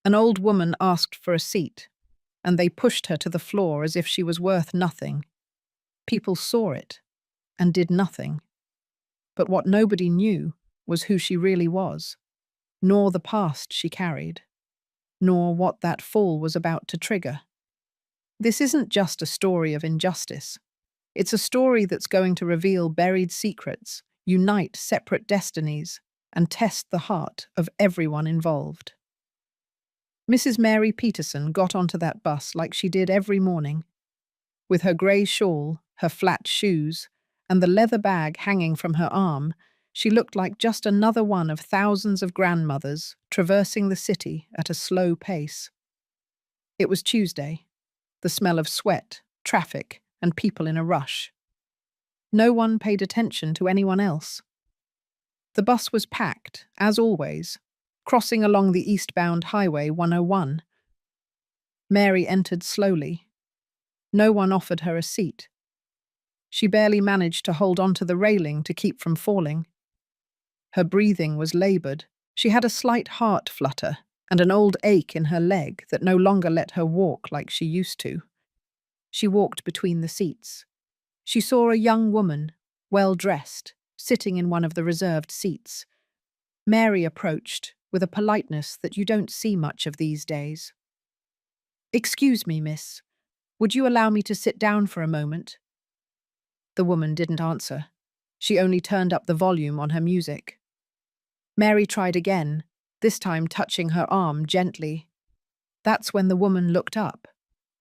An old woman asked for a seat, and they pushed her to the floor as if she was worth nothing. People saw it and did nothing. But what nobody knew was who she really was, nor the past she carried, nor what that fall was about to trigger. This isn't just a story of injustice. It's a story that's going to reveal buried secrets, unite separate destinies, and test the heart of everyone involved. Mrs. Mary Peterson got onto that bus like she did every morning. With her grey shawl, her flat shoes, and the leather bag hanging from her arm, she looked like just another one of thousands of grandmothers traversing the city at a slow pace. It was Tuesday, the smell of sweat, traffic, and people in a rush. No one paid attention to anyone else. The bus was packed, as always, crossing along the eastbound Highway 101. Mary entered slowly. No one offered her a seat. She barely managed to hold onto the railing to keep from falling. Her breathing was laboured. She had a slight heart flutter and an old ache in her leg that no longer let her walk like she used to. She walked between the seats. She saw a young woman, well-dressed, sitting in one of the reserved seats. Mary approached, with a politeness that you don't see much of these days. "Excuse me, miss. Would you allow me to sit down for a moment?" The woman didn't answer. She only turned up the volume on her music. Mary tried again, this time touching her arm gently. That's when the woman looked up.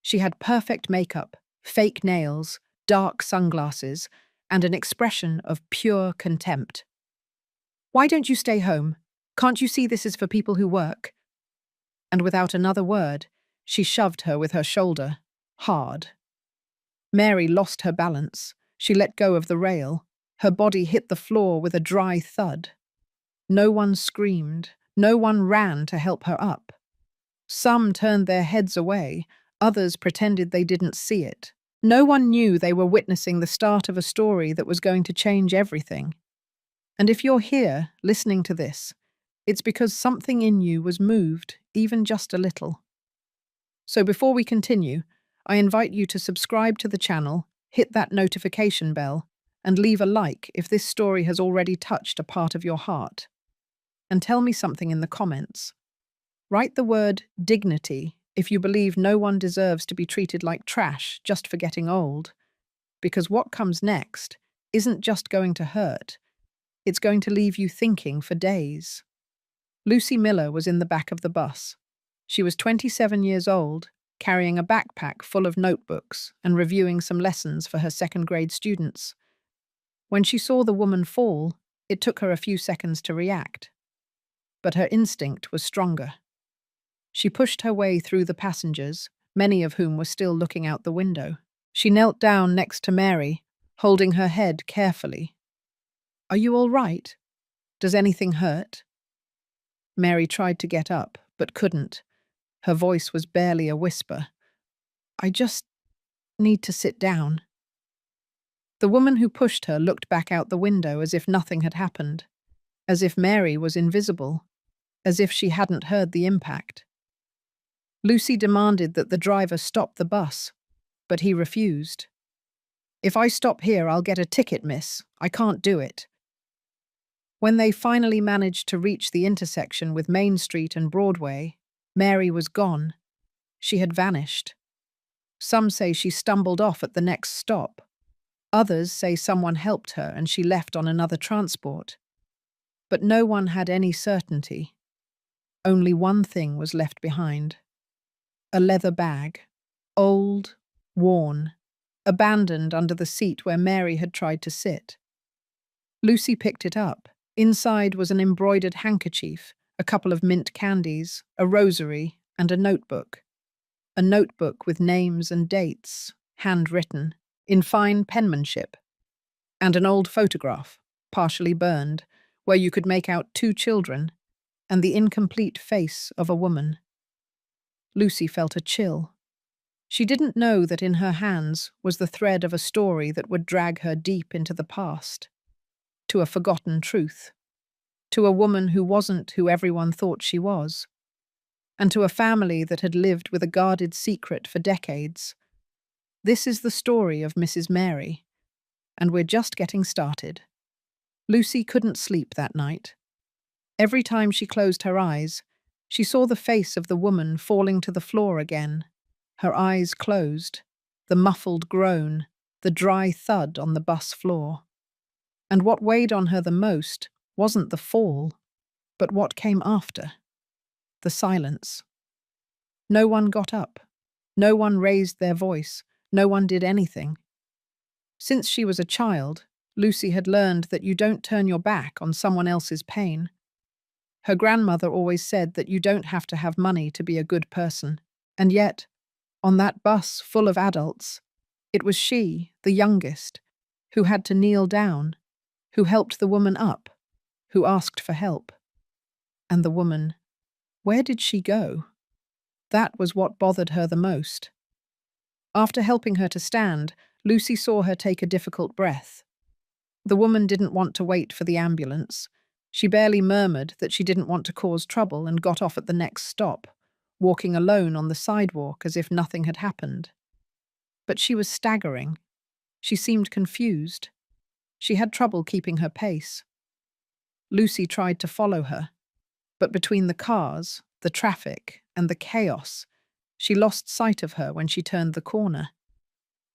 She had perfect makeup, fake nails, dark sunglasses, and an expression of pure contempt. "Why don't you stay home? Can't you see this is for people who work?" And without another word, she shoved her with her shoulder, hard. Mary lost her balance. She let go of the rail. Her body hit the floor with a dry thud. No one screamed. No one ran to help her up. Some turned their heads away. Others pretended they didn't see it. No one knew they were witnessing the start of a story that was going to change everything. And if you're here, listening to this, it's because something in you was moved, even just a little. So before we continue, I invite you to subscribe to the channel, hit that notification bell, and leave a like if this story has already touched a part of your heart. And tell me something in the comments. Write the word dignity if you believe no one deserves to be treated like trash just for getting old. Because what comes next isn't just going to hurt, it's going to leave you thinking for days. Lucy Miller was in the back of the bus. She was 27 years old, carrying a backpack full of notebooks and reviewing some lessons for her second-grade students. When she saw the woman fall, it took her a few seconds to react. But her instinct was stronger. She pushed her way through the passengers, many of whom were still looking out the window. She knelt down next to Mary, holding her head carefully. "Are you all right? Does anything hurt?" Mary tried to get up, but couldn't. Her voice was barely a whisper. "I just need to sit down." The woman who pushed her looked back out the window as if nothing had happened, as if Mary was invisible, as if she hadn't heard the impact. Lucy demanded that the driver stop the bus, but he refused. "If I stop here, I'll get a ticket, miss. I can't do it." When they finally managed to reach the intersection with Main Street and Broadway, Mary was gone. She had vanished. Some say she stumbled off at the next stop. Others say someone helped her and she left on another transport. But no one had any certainty. Only one thing was left behind. A leather bag, old, worn, abandoned under the seat where Mary had tried to sit. Lucy picked it up. Inside was an embroidered handkerchief, a couple of mint candies, a rosary, and a notebook. A notebook with names and dates, handwritten, in fine penmanship. And an old photograph, partially burned, where you could make out 2 children, and the incomplete face of a woman. Lucy felt a chill. She didn't know that in her hands was the thread of a story that would drag her deep into the past. To a forgotten truth, to a woman who wasn't who everyone thought she was. and to a family that had lived with a guarded secret for decades. This is the story of Mrs. Mary, and we're just getting started. Lucy couldn't sleep that night. Every time she closed her eyes, she saw the face of the woman falling to the floor again, her eyes closed, the muffled groan, the dry thud on the bus floor. And what weighed on her the most wasn't the fall, but what came after. The silence. No one got up. No one raised their voice. No one did anything. Since she was a child, Lucy had learned that you don't turn your back on someone else's pain. Her grandmother always said that you don't have to have money to be a good person. And yet, on that bus full of adults, it was she, the youngest, who had to kneel down, who helped the woman up, who asked for help. And the woman, where did she go? That was what bothered her the most. After helping her to stand, Lucy saw her take a difficult breath. The woman didn't want to wait for the ambulance. She barely murmured that she didn't want to cause trouble and got off at the next stop, walking alone on the sidewalk as if nothing had happened. But she was staggering. She seemed confused. She had trouble keeping her pace. Lucy tried to follow her, but between the cars, the traffic, and the chaos, she lost sight of her when she turned the corner.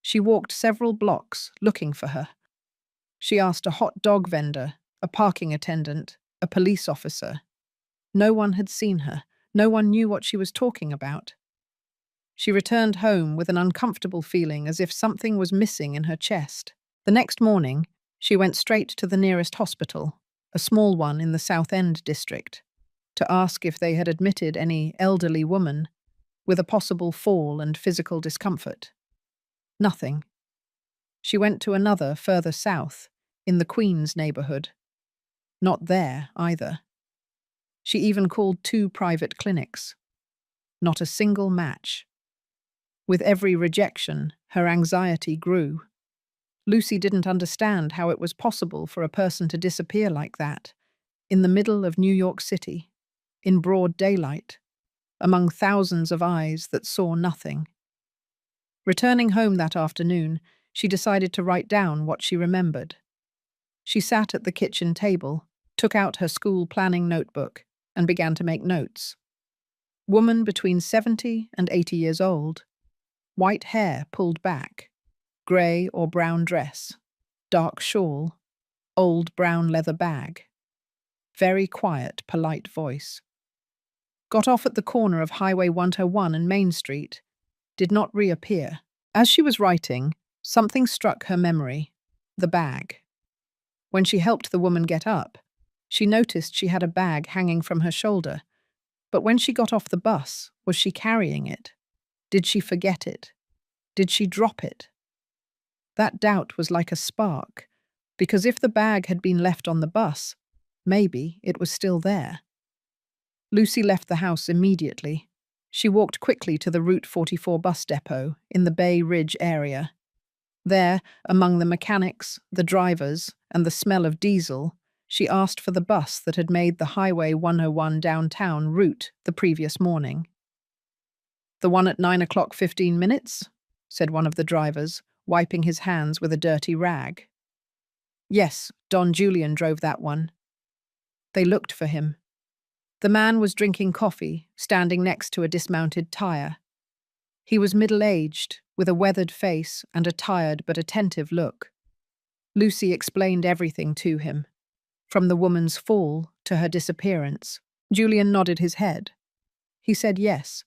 She walked several blocks looking for her. She asked a hot dog vendor, a parking attendant, a police officer. No one had seen her. No one knew what she was talking about. She returned home with an uncomfortable feeling as if something was missing in her chest. The next morning, she went straight to the nearest hospital, a small one in the South End district, to ask if they had admitted any elderly woman with a possible fall and physical discomfort. Nothing. She went to another further south, in the Queens neighborhood. Not there, either. She even called 2 private clinics. Not a single match. With every rejection, her anxiety grew. Lucy didn't understand how it was possible for a person to disappear like that, in the middle of New York City, in broad daylight, among thousands of eyes that saw nothing. Returning home that afternoon, she decided to write down what she remembered. She sat at the kitchen table, took out her school planning notebook, and began to make notes. Woman between 70 and 80 years old. White hair pulled back. Grey or brown dress. Dark shawl. Old brown leather bag. Very quiet, polite voice. Got off at the corner of Highway 101 and Main Street. Did not reappear. As she was writing, something struck her memory. The bag. When she helped the woman get up, she noticed she had a bag hanging from her shoulder. But when she got off the bus, was she carrying it? Did she forget it? Did she drop it? That doubt was like a spark, because if the bag had been left on the bus, maybe it was still there. Lucy left the house immediately. She walked quickly to the Route 44 bus depot in the Bay Ridge area. There, among the mechanics, the drivers, and the smell of diesel, she asked for the bus that had made the Highway 101 downtown route the previous morning. "The one at 9:15, said one of the drivers, wiping his hands with a dirty rag. "Yes, Don Julian drove that one." They looked for him. The man was drinking coffee, standing next to a dismounted tire. He was middle-aged, with a weathered face and a tired but attentive look. Lucy explained everything to him, from the woman's fall to her disappearance. Julian nodded his head. He said yes.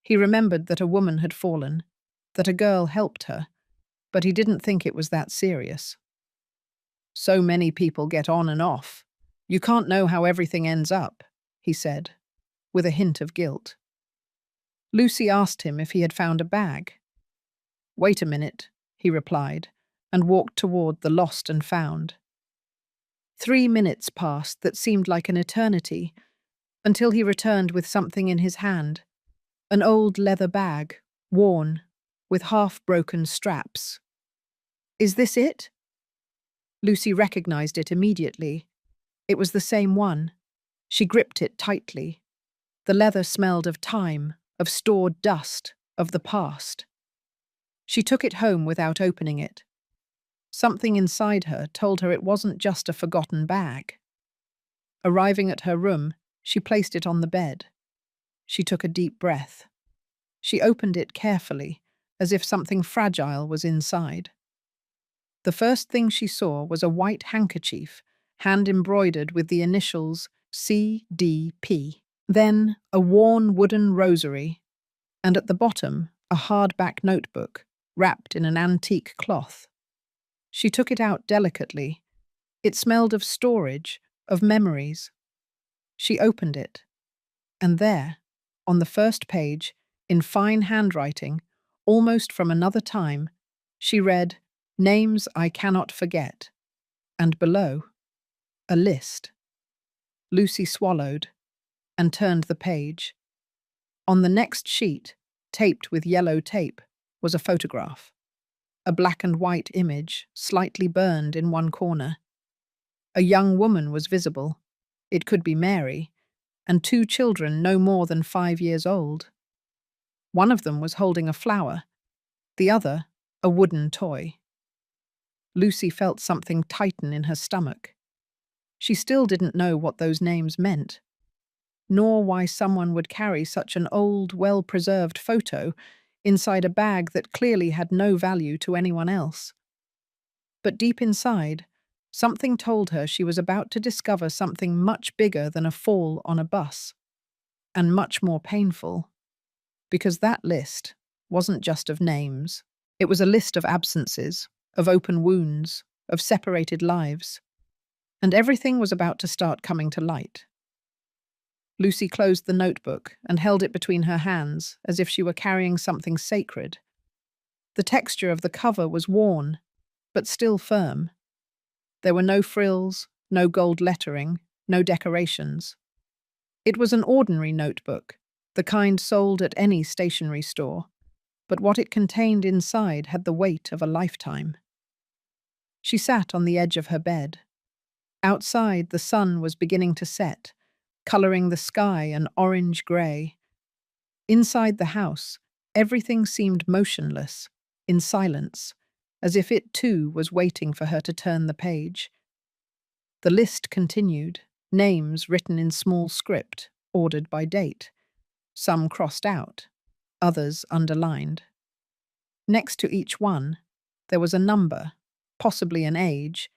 He remembered that a woman had fallen, that a girl helped her, but he didn't think it was that serious. "So many people get on and off. You can't know how everything ends up," he said, with a hint of guilt. Lucy asked him if he had found a bag. "Wait a minute," he replied, and walked toward the lost and found. 3 minutes passed that seemed like an eternity, until he returned with something in his hand, an old leather bag, worn, with half-broken straps. "Is this it?" Lucy recognized it immediately. It was the same one. She gripped it tightly. The leather smelled of time, of stored dust, of the past. She took it home without opening it. Something inside her told her it wasn't just a forgotten bag. Arriving at her room, she placed it on the bed. She took a deep breath. She opened it carefully, as if something fragile was inside. The first thing she saw was a white handkerchief, hand-embroidered with the initials CDP. Then a worn wooden rosary, and at the bottom, a hardback notebook, wrapped in an antique cloth. She took it out delicately. It smelled of storage, of memories. She opened it, and there, on the first page, in fine handwriting, almost from another time, she read, "Names I cannot forget," and below, a list. Lucy swallowed and turned the page. On the next sheet, taped with yellow tape, was a photograph. A black and white image, slightly burned in one corner. A young woman was visible. It could be Mary, and two children no more than 5 years old. One of them was holding a flower, the other a wooden toy. Lucy felt something tighten in her stomach. She still didn't know what those names meant, nor why someone would carry such an old, well-preserved photo inside a bag that clearly had no value to anyone else. But deep inside, something told her she was about to discover something much bigger than a fall on a bus, and much more painful, because that list wasn't just of names. It was a list of absences, of open wounds, of separated lives, and everything was about to start coming to light. Lucy closed the notebook and held it between her hands as if she were carrying something sacred. The texture of the cover was worn, but still firm. There were no frills, no gold lettering, no decorations. It was an ordinary notebook, the kind sold at any stationery store, but what it contained inside had the weight of a lifetime. She sat on the edge of her bed. Outside, the sun was beginning to set, coloring the sky an orange-grey. Inside the house, everything seemed motionless, in silence, as if it too was waiting for her to turn the page. The list continued, names written in small script, ordered by date. Some crossed out, others underlined. Next to each one, there was a number, possibly an age,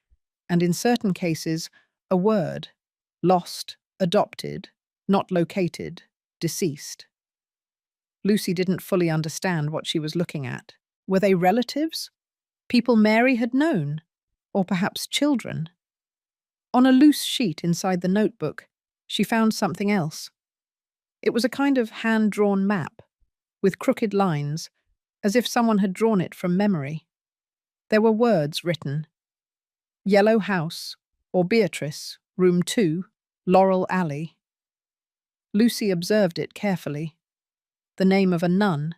and in certain cases, a word: lost, adopted, not located, deceased. Lucy didn't fully understand what she was looking at. Were they relatives? People Mary had known? Or perhaps children? On a loose sheet inside the notebook, she found something else. It was a kind of hand-drawn map, with crooked lines, as if someone had drawn it from memory. There were words written: Yellow House, or Beatrice, Room 2, Laurel Alley. Lucy observed it carefully. The name of a nun,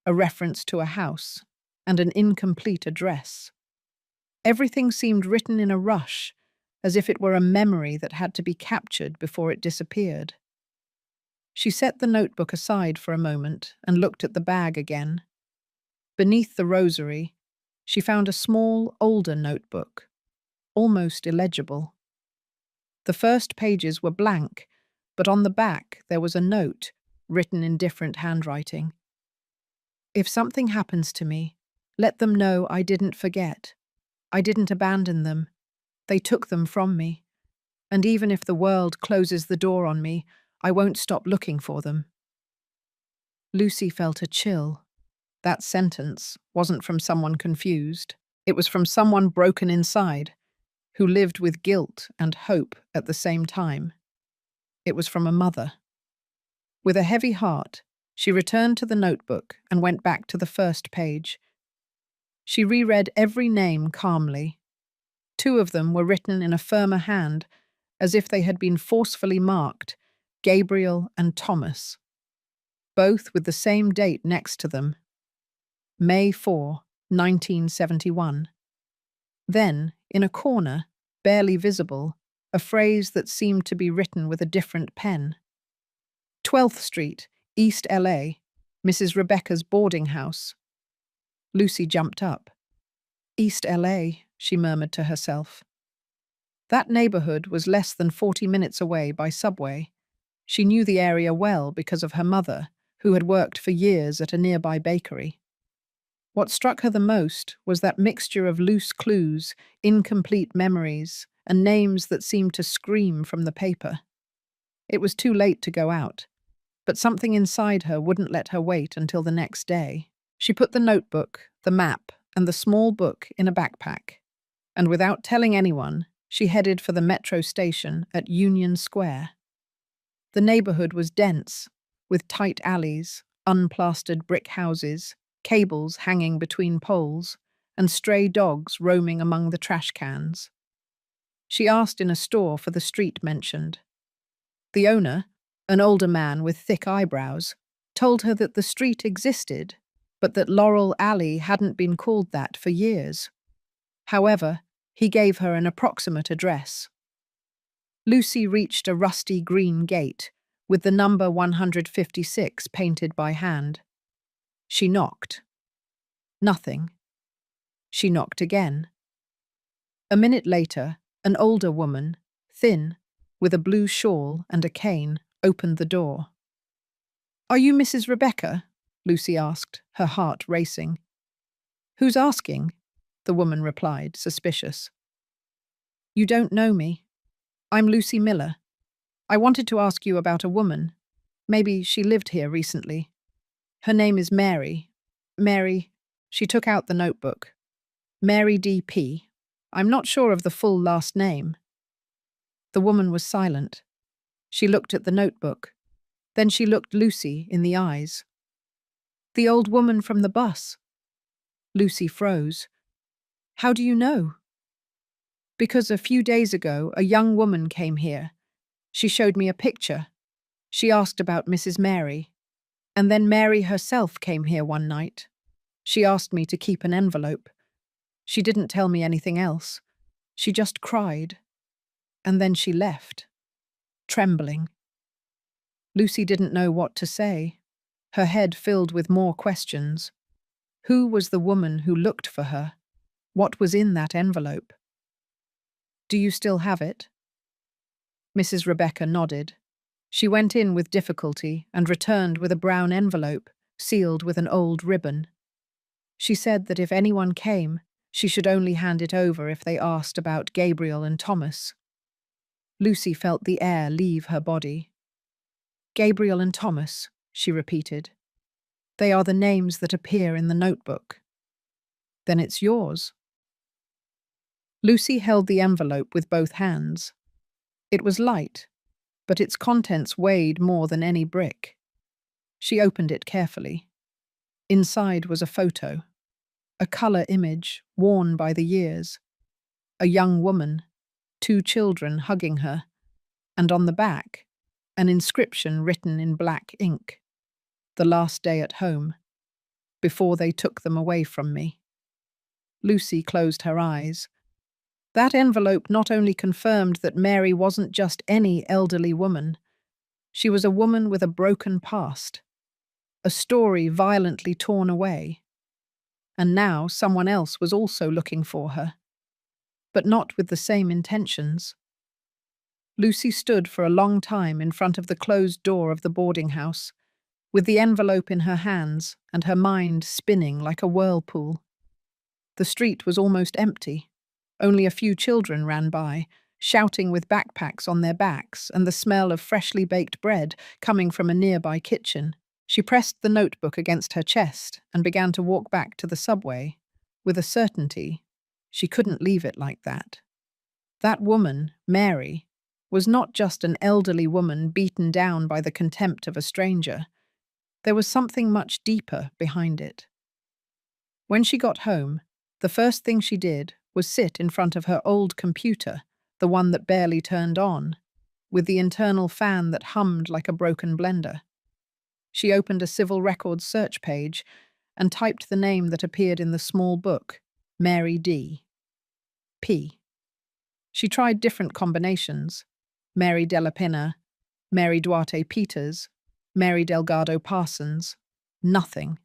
a reference to a house, and an incomplete address. Everything seemed written in a rush, as if it were a memory that had to be captured before it disappeared. She set the notebook aside for a moment and looked at the bag again. Beneath the rosary, she found a small, older notebook, almost illegible. The first pages were blank, but on the back there was a note, written in different handwriting. If something happens to me, let them know I didn't forget. I didn't abandon them. They took them from me. And even if the world closes the door on me, I won't stop looking for them. Lucy felt a chill. That sentence wasn't from someone confused. It was from someone broken inside, who lived with guilt and hope at the same time. It was from a mother. With a heavy heart, she returned to the notebook and went back to the first page. She reread every name calmly. 2 of them were written in a firmer hand, as if they had been forcefully marked, Gabriel and Thomas, both with the same date next to them, May 4, 1971. Then, in a corner, barely visible, a phrase that seemed to be written with a different pen. 12th Street, East LA, Mrs. Rebecca's boarding house. Lucy jumped up. East LA, she murmured to herself. That neighborhood was less than 40 minutes away by subway. She knew the area well because of her mother, who had worked for years at a nearby bakery. What struck her the most was that mixture of loose clues, incomplete memories, and names that seemed to scream from the paper. It was too late to go out, but something inside her wouldn't let her wait until the next day. She put the notebook, the map, and the small book in a backpack, and without telling anyone, she headed for the metro station at Union Square. The neighborhood was dense, with tight alleys, unplastered brick houses, cables hanging between poles, and stray dogs roaming among the trash cans. She asked in a store for the street mentioned. The owner, an older man with thick eyebrows, told her that the street existed, but that Laurel Alley hadn't been called that for years. However, he gave her an approximate address. Lucy reached a rusty green gate with the number 156 painted by hand. She knocked. Nothing. She knocked again. A minute later, an older woman, thin, with a blue shawl and a cane, opened the door. "Are you Mrs. Rebecca?" Lucy asked, her heart racing. "Who's asking?" the woman replied, suspicious. "You don't know me. I'm Lucy Miller. I wanted to ask you about a woman. Maybe she lived here recently. Her name is Mary. Mary," she took out the notebook. "Mary D.P. I'm not sure of the full last name." The woman was silent. She looked at the notebook. Then she looked Lucy in the eyes. "The old woman from the bus." Lucy froze. "How do you know?" "Because a few days ago a young woman came here. She showed me a picture. She asked about Mrs. Mary. And then Mary herself came here one night. She asked me to keep an envelope. She didn't tell me anything else. She just cried. And then she left, trembling." Lucy didn't know what to say. Her head filled with more questions. Who was the woman who looked for her? What was in that envelope? "Do you still have it?" Mrs. Rebecca nodded. She went in with difficulty and returned with a brown envelope, sealed with an old ribbon. She said that if anyone came, she should only hand it over if they asked about Gabriel and Thomas. Lucy felt the air leave her body. "Gabriel and Thomas," she repeated. "They are the names that appear in the notebook." "Then it's yours." Lucy held the envelope with both hands. It was light, but its contents weighed more than any brick. She opened it carefully. Inside was a photo, a color image worn by the years, a young woman, 2 children hugging her, and on the back, an inscription written in black ink. "The last day at home, before they took them away from me." Lucy closed her eyes. That envelope not only confirmed that Mary wasn't just any elderly woman. She was a woman with a broken past, a story violently torn away. And now someone else was also looking for her, but not with the same intentions. Lucy stood for a long time in front of the closed door of the boarding house, with the envelope in her hands and her mind spinning like a whirlpool. The street was almost empty. Only a few children ran by, shouting with backpacks on their backs and the smell of freshly baked bread coming from a nearby kitchen. She pressed the notebook against her chest and began to walk back to the subway, with a certainty she couldn't leave it like that. That woman, Mary, was not just an elderly woman beaten down by the contempt of a stranger. There was something much deeper behind it. When she got home, the first thing she did was sit in front of her old computer, the one that barely turned on, with the internal fan that hummed like a broken blender. She opened a civil records search page and typed the name that appeared in the small book, Mary D. P. She tried different combinations, Mary Della Pena, Mary Duarte Peters, Mary Delgado Parsons. Nothing.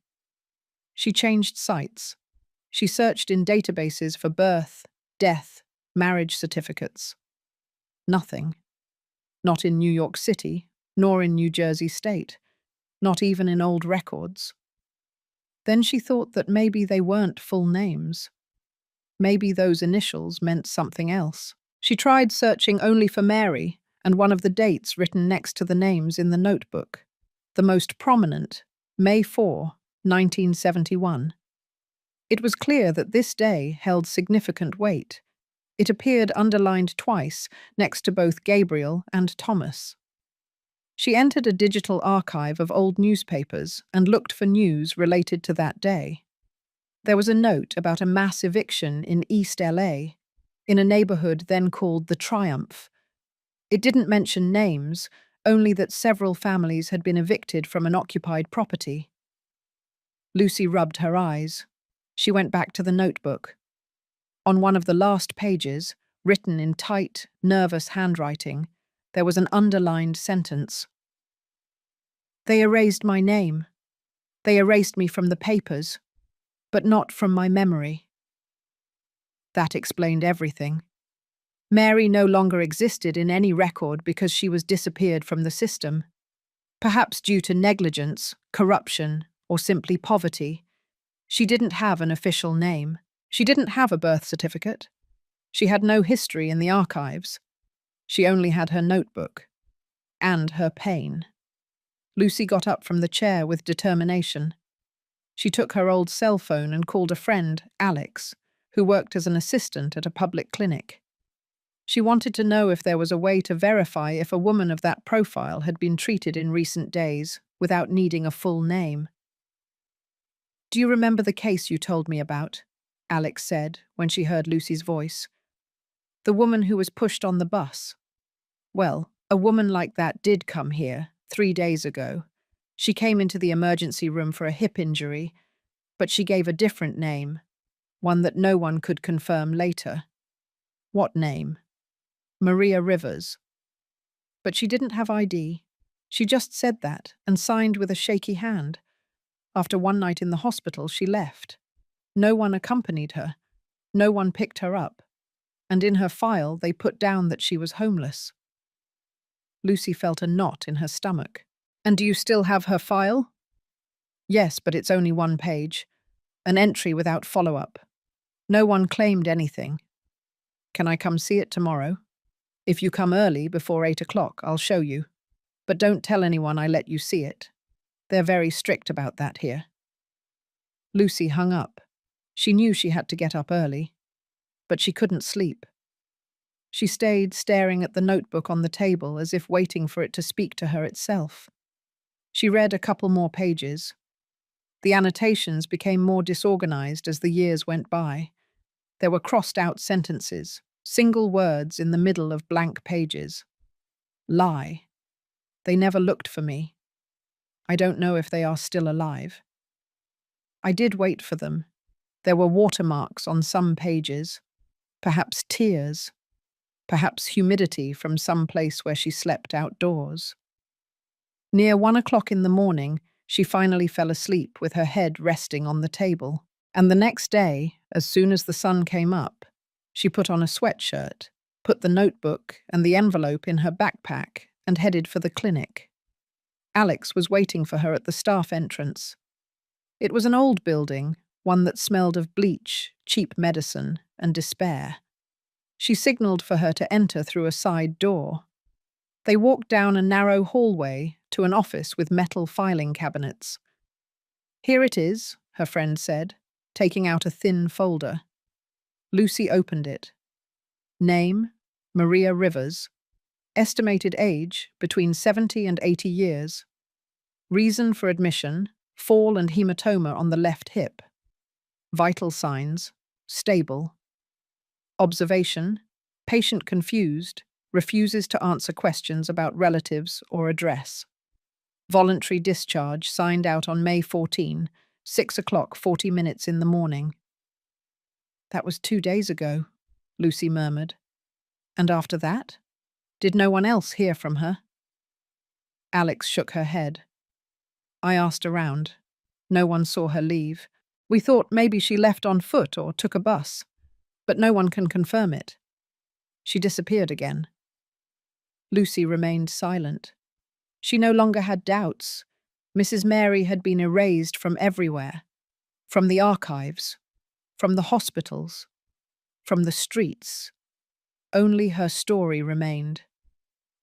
She changed sites. She searched in databases for birth, death, marriage certificates. Nothing. Not in New York City, nor in New Jersey State, not even in old records. Then she thought that maybe they weren't full names. Maybe those initials meant something else. She tried searching only for Mary and one of the dates written next to the names in the notebook. The most prominent, May 4, 1971. It was clear that this day held significant weight. It appeared underlined twice next to both Gabriel and Thomas. She entered a digital archive of old newspapers and looked for news related to that day. There was a note about a mass eviction in East LA, in a neighborhood then called the Triumph. It didn't mention names, only that several families had been evicted from an occupied property. Lucy rubbed her eyes. She went back to the notebook. On one of the last pages, written in tight, nervous handwriting, there was an underlined sentence. They erased my name. They erased me from the papers, but not from my memory. That explained everything. Mary no longer existed in any record because she was disappeared from the system. Perhaps due to negligence, corruption, or simply poverty. She didn't have an official name. She didn't have a birth certificate. She had no history in the archives. She only had her notebook. And her pain. Lucy got up from the chair with determination. She took her old cell phone and called a friend, Alex, who worked as an assistant at a public clinic. She wanted to know if there was a way to verify if a woman of that profile had been treated in recent days without needing a full name. "Do you remember the case you told me about?" Alex said when she heard Lucy's voice. "The woman who was pushed on the bus. Well, a woman like that did come here 3 days ago. She came into the emergency room for a hip injury, but she gave a different name, one that no one could confirm later." "What name?" "Maria Rivers." "But she didn't have ID. She just said that and signed with a shaky hand. After one night in the hospital, she left. No one accompanied her. No one picked her up. And in her file, they put down that she was homeless." Lucy felt a knot in her stomach. "And do you still have her file?" "Yes, but it's only 1 page. An entry without follow-up. No one claimed anything. Can I come see it tomorrow? If you come early, before 8 o'clock, I'll show you. But don't tell anyone I let you see it. They're very strict about that here." Lucy hung up. She knew she had to get up early, but she couldn't sleep. She stayed staring at the notebook on the table as if waiting for it to speak to her itself. She read a couple more pages. The annotations became more disorganized as the years went by. There were crossed-out sentences, single words in the middle of blank pages. Lie. They never looked for me. I don't know if they are still alive. I did wait for them. There were watermarks on some pages, perhaps tears, perhaps humidity from some place where she slept outdoors. Near 1 o'clock in the morning, she finally fell asleep with her head resting on the table. And the next day, as soon as the sun came up, she put on a sweatshirt, put the notebook and the envelope in her backpack, and headed for the clinic. Alex was waiting for her at the staff entrance. It was an old building, one that smelled of bleach, cheap medicine, and despair. She signaled for her to enter through a side door. They walked down a narrow hallway to an office with metal filing cabinets. "Here it is," her friend said, taking out a thin folder. Lucy opened it. Name, Maria Rivers. Estimated age, between 70 and 80 years. Reason for admission, fall and hematoma on the left hip. Vital signs, stable. Observation, patient confused, refuses to answer questions about relatives or address. Voluntary discharge signed out on May 14, 6 o'clock 40 minutes in the morning. "That was 2 days ago," Lucy murmured. "And after that? Did no one else hear from her?" Alex shook her head. I asked around. No one saw her leave. We thought maybe she left on foot or took a bus, but no one can confirm it. She disappeared again. Lucy remained silent. She no longer had doubts. Mrs. Mary had been erased from everywhere, from the archives, from the hospitals, from the streets. Only her story remained,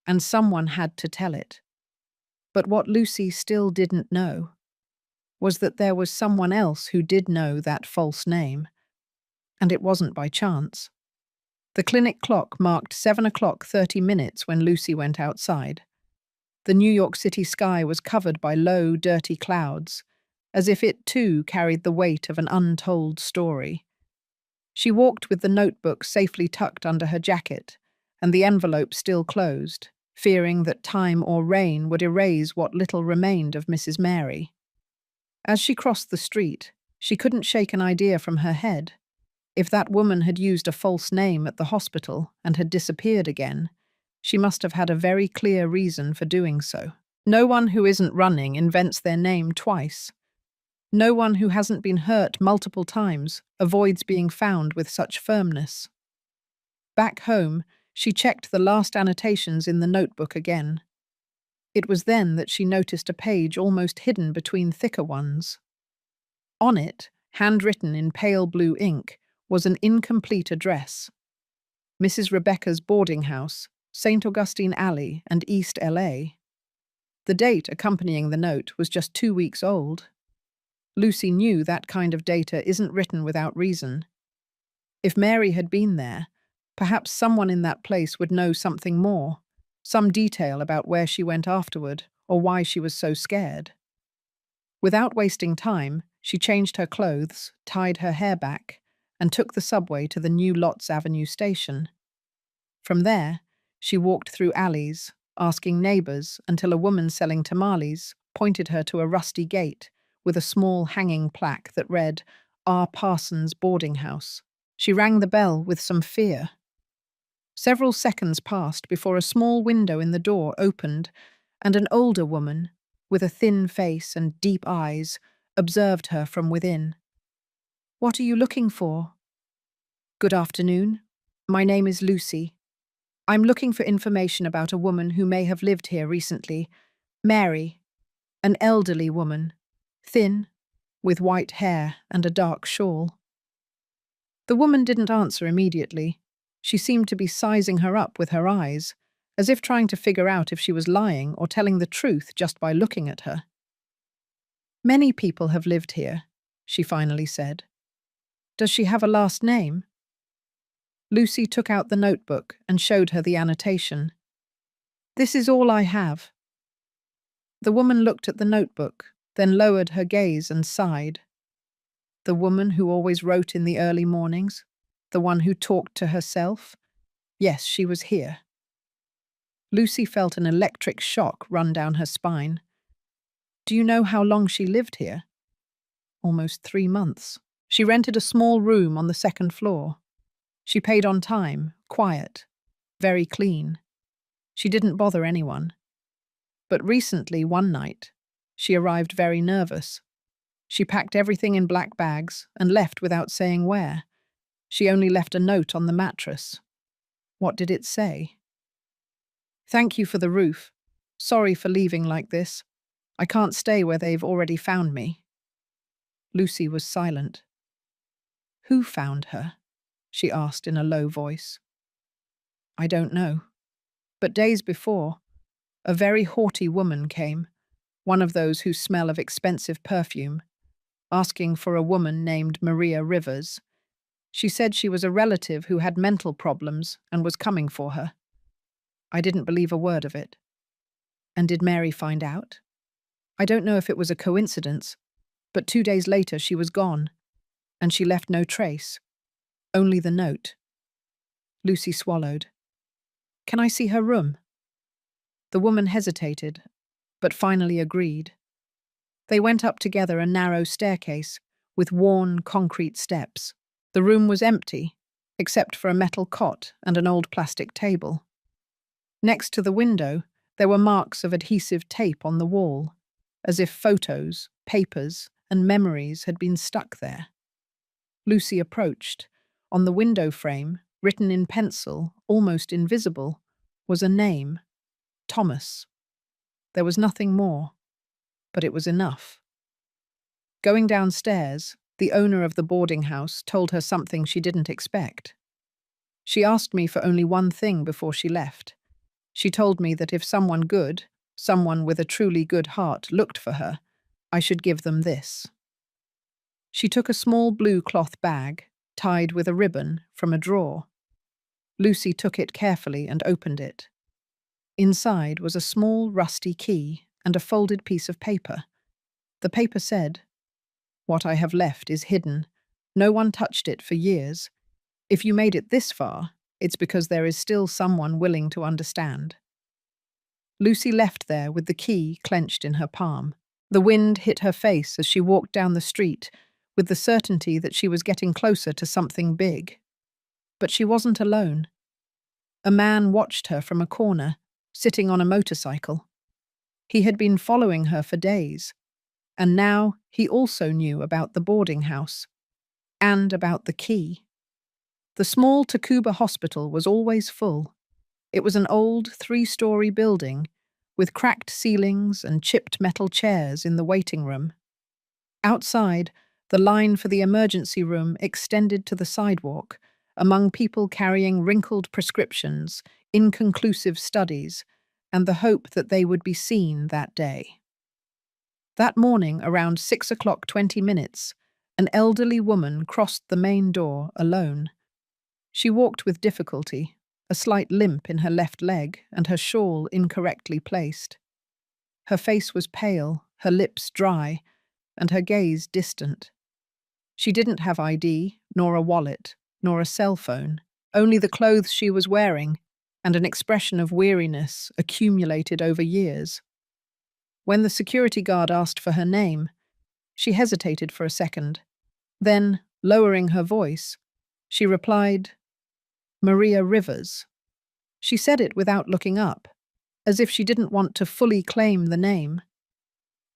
and someone had to tell it. But what Lucy still didn't know was that there was someone else who did know that false name, and it wasn't by chance. The clinic clock marked 7:30 when Lucy went outside. The New York City sky was covered by low, dirty clouds, as if it too carried the weight of an untold story. She walked with the notebook safely tucked under her jacket, and the envelope still closed, fearing that time or rain would erase what little remained of Mrs. Mary. As she crossed the street, she couldn't shake an idea from her head. If that woman had used a false name at the hospital and had disappeared again, she must have had a very clear reason for doing so. No one who isn't running invents their name twice. No one who hasn't been hurt multiple times avoids being found with such firmness. Back home, she checked the last annotations in the notebook again. It was then that she noticed a page almost hidden between thicker ones. On it, handwritten in pale blue ink, was an incomplete address. Mrs. Rebecca's boarding house, St. Augustine Alley and East LA. The date accompanying the note was just 2 weeks old. Lucy knew that kind of data isn't written without reason. If Mary had been there, perhaps someone in that place would know something more, some detail about where she went afterward or why she was so scared. Without wasting time, she changed her clothes, tied her hair back, and took the subway to the New Lots Avenue station. From there, she walked through alleys, asking neighbors until a woman selling tamales pointed her to a rusty gate with a small hanging plaque that read, R. Parsons Boarding House. She rang the bell with some fear. Several seconds passed before a small window in the door opened, and an older woman, with a thin face and deep eyes, observed her from within. "What are you looking for?" "Good afternoon. My name is Lucy. I'm looking for information about a woman who may have lived here recently. Mary, an elderly woman, thin, with white hair and a dark shawl." The woman didn't answer immediately. She seemed to be sizing her up with her eyes, as if trying to figure out if she was lying or telling the truth just by looking at her. "Many people have lived here," she finally said. "Does she have a last name?" Lucy took out the notebook and showed her the annotation. "This is all I have." The woman looked at the notebook, then lowered her gaze and sighed. The woman who always wrote in the early mornings? The one who talked to herself? Yes, she was here. Lucy felt an electric shock run down her spine. "Do you know how long she lived here?" "Almost 3 months. She rented a small room on the second floor. She paid on time, quiet, very clean. She didn't bother anyone. But recently, one night, she arrived very nervous. She packed everything in black bags and left without saying where. She only left a note on the mattress. What did it say? "Thank you for the roof. Sorry for leaving like this. I can't stay where they've already found me." Lucy was silent. "Who found her?" she asked in a low voice. "I don't know. But days before, a very haughty woman came, one of those who smell of expensive perfume, asking for a woman named Maria Rivers. She said she was a relative who had mental problems and was coming for her. I didn't believe a word of it." "And did Mary find out?" "I don't know if it was a coincidence, but 2 days later she was gone, and she left no trace. Only the note." Lucy swallowed. "Can I see her room?" The woman hesitated, but finally agreed. They went up together a narrow staircase with worn concrete steps. The room was empty, except for a metal cot and an old plastic table. Next to the window, there were marks of adhesive tape on the wall. as if photos, papers, and memories had been stuck there. Lucy approached. On the window frame, written in pencil, almost invisible, was a name: Thomas. There was nothing more, but it was enough. Going downstairs, the owner of the boarding house told her something she didn't expect. She asked me for only one thing before she left. She told me that if someone good, someone with a truly good heart, looked for her, I should give them this. She took a small blue cloth bag, tied with a ribbon, from a drawer. Lucy took it carefully and opened it. Inside was a small, rusty key and a folded piece of paper. The paper said, "What I have left is hidden. No one touched it for years. If you made it this far, it's because there is still someone willing to understand." Lucy left there with the key clenched in her palm. The wind hit her face as she walked down the street, with the certainty that she was getting closer to something big. But she wasn't alone. A man watched her from a corner, sitting on a motorcycle. He had been following her for days, and now he also knew about the boarding house and about the key. The small Takuba hospital was always full. It was an old 3-story building with cracked ceilings and chipped metal chairs in the waiting room. Outside, the line for the emergency room extended to the sidewalk, among people carrying wrinkled prescriptions, inconclusive studies, and the hope that they would be seen that day. That morning, around 6:20, an elderly woman crossed the main door alone. She walked with difficulty, a slight limp in her left leg and her shawl incorrectly placed. Her face was pale, her lips dry, and her gaze distant. She didn't have ID, nor a wallet, nor a cell phone, only the clothes she was wearing and an expression of weariness accumulated over years. When the security guard asked for her name, she hesitated for a second. Then, lowering her voice, she replied, "Maria Rivers." She said it without looking up, as if she didn't want to fully claim the name.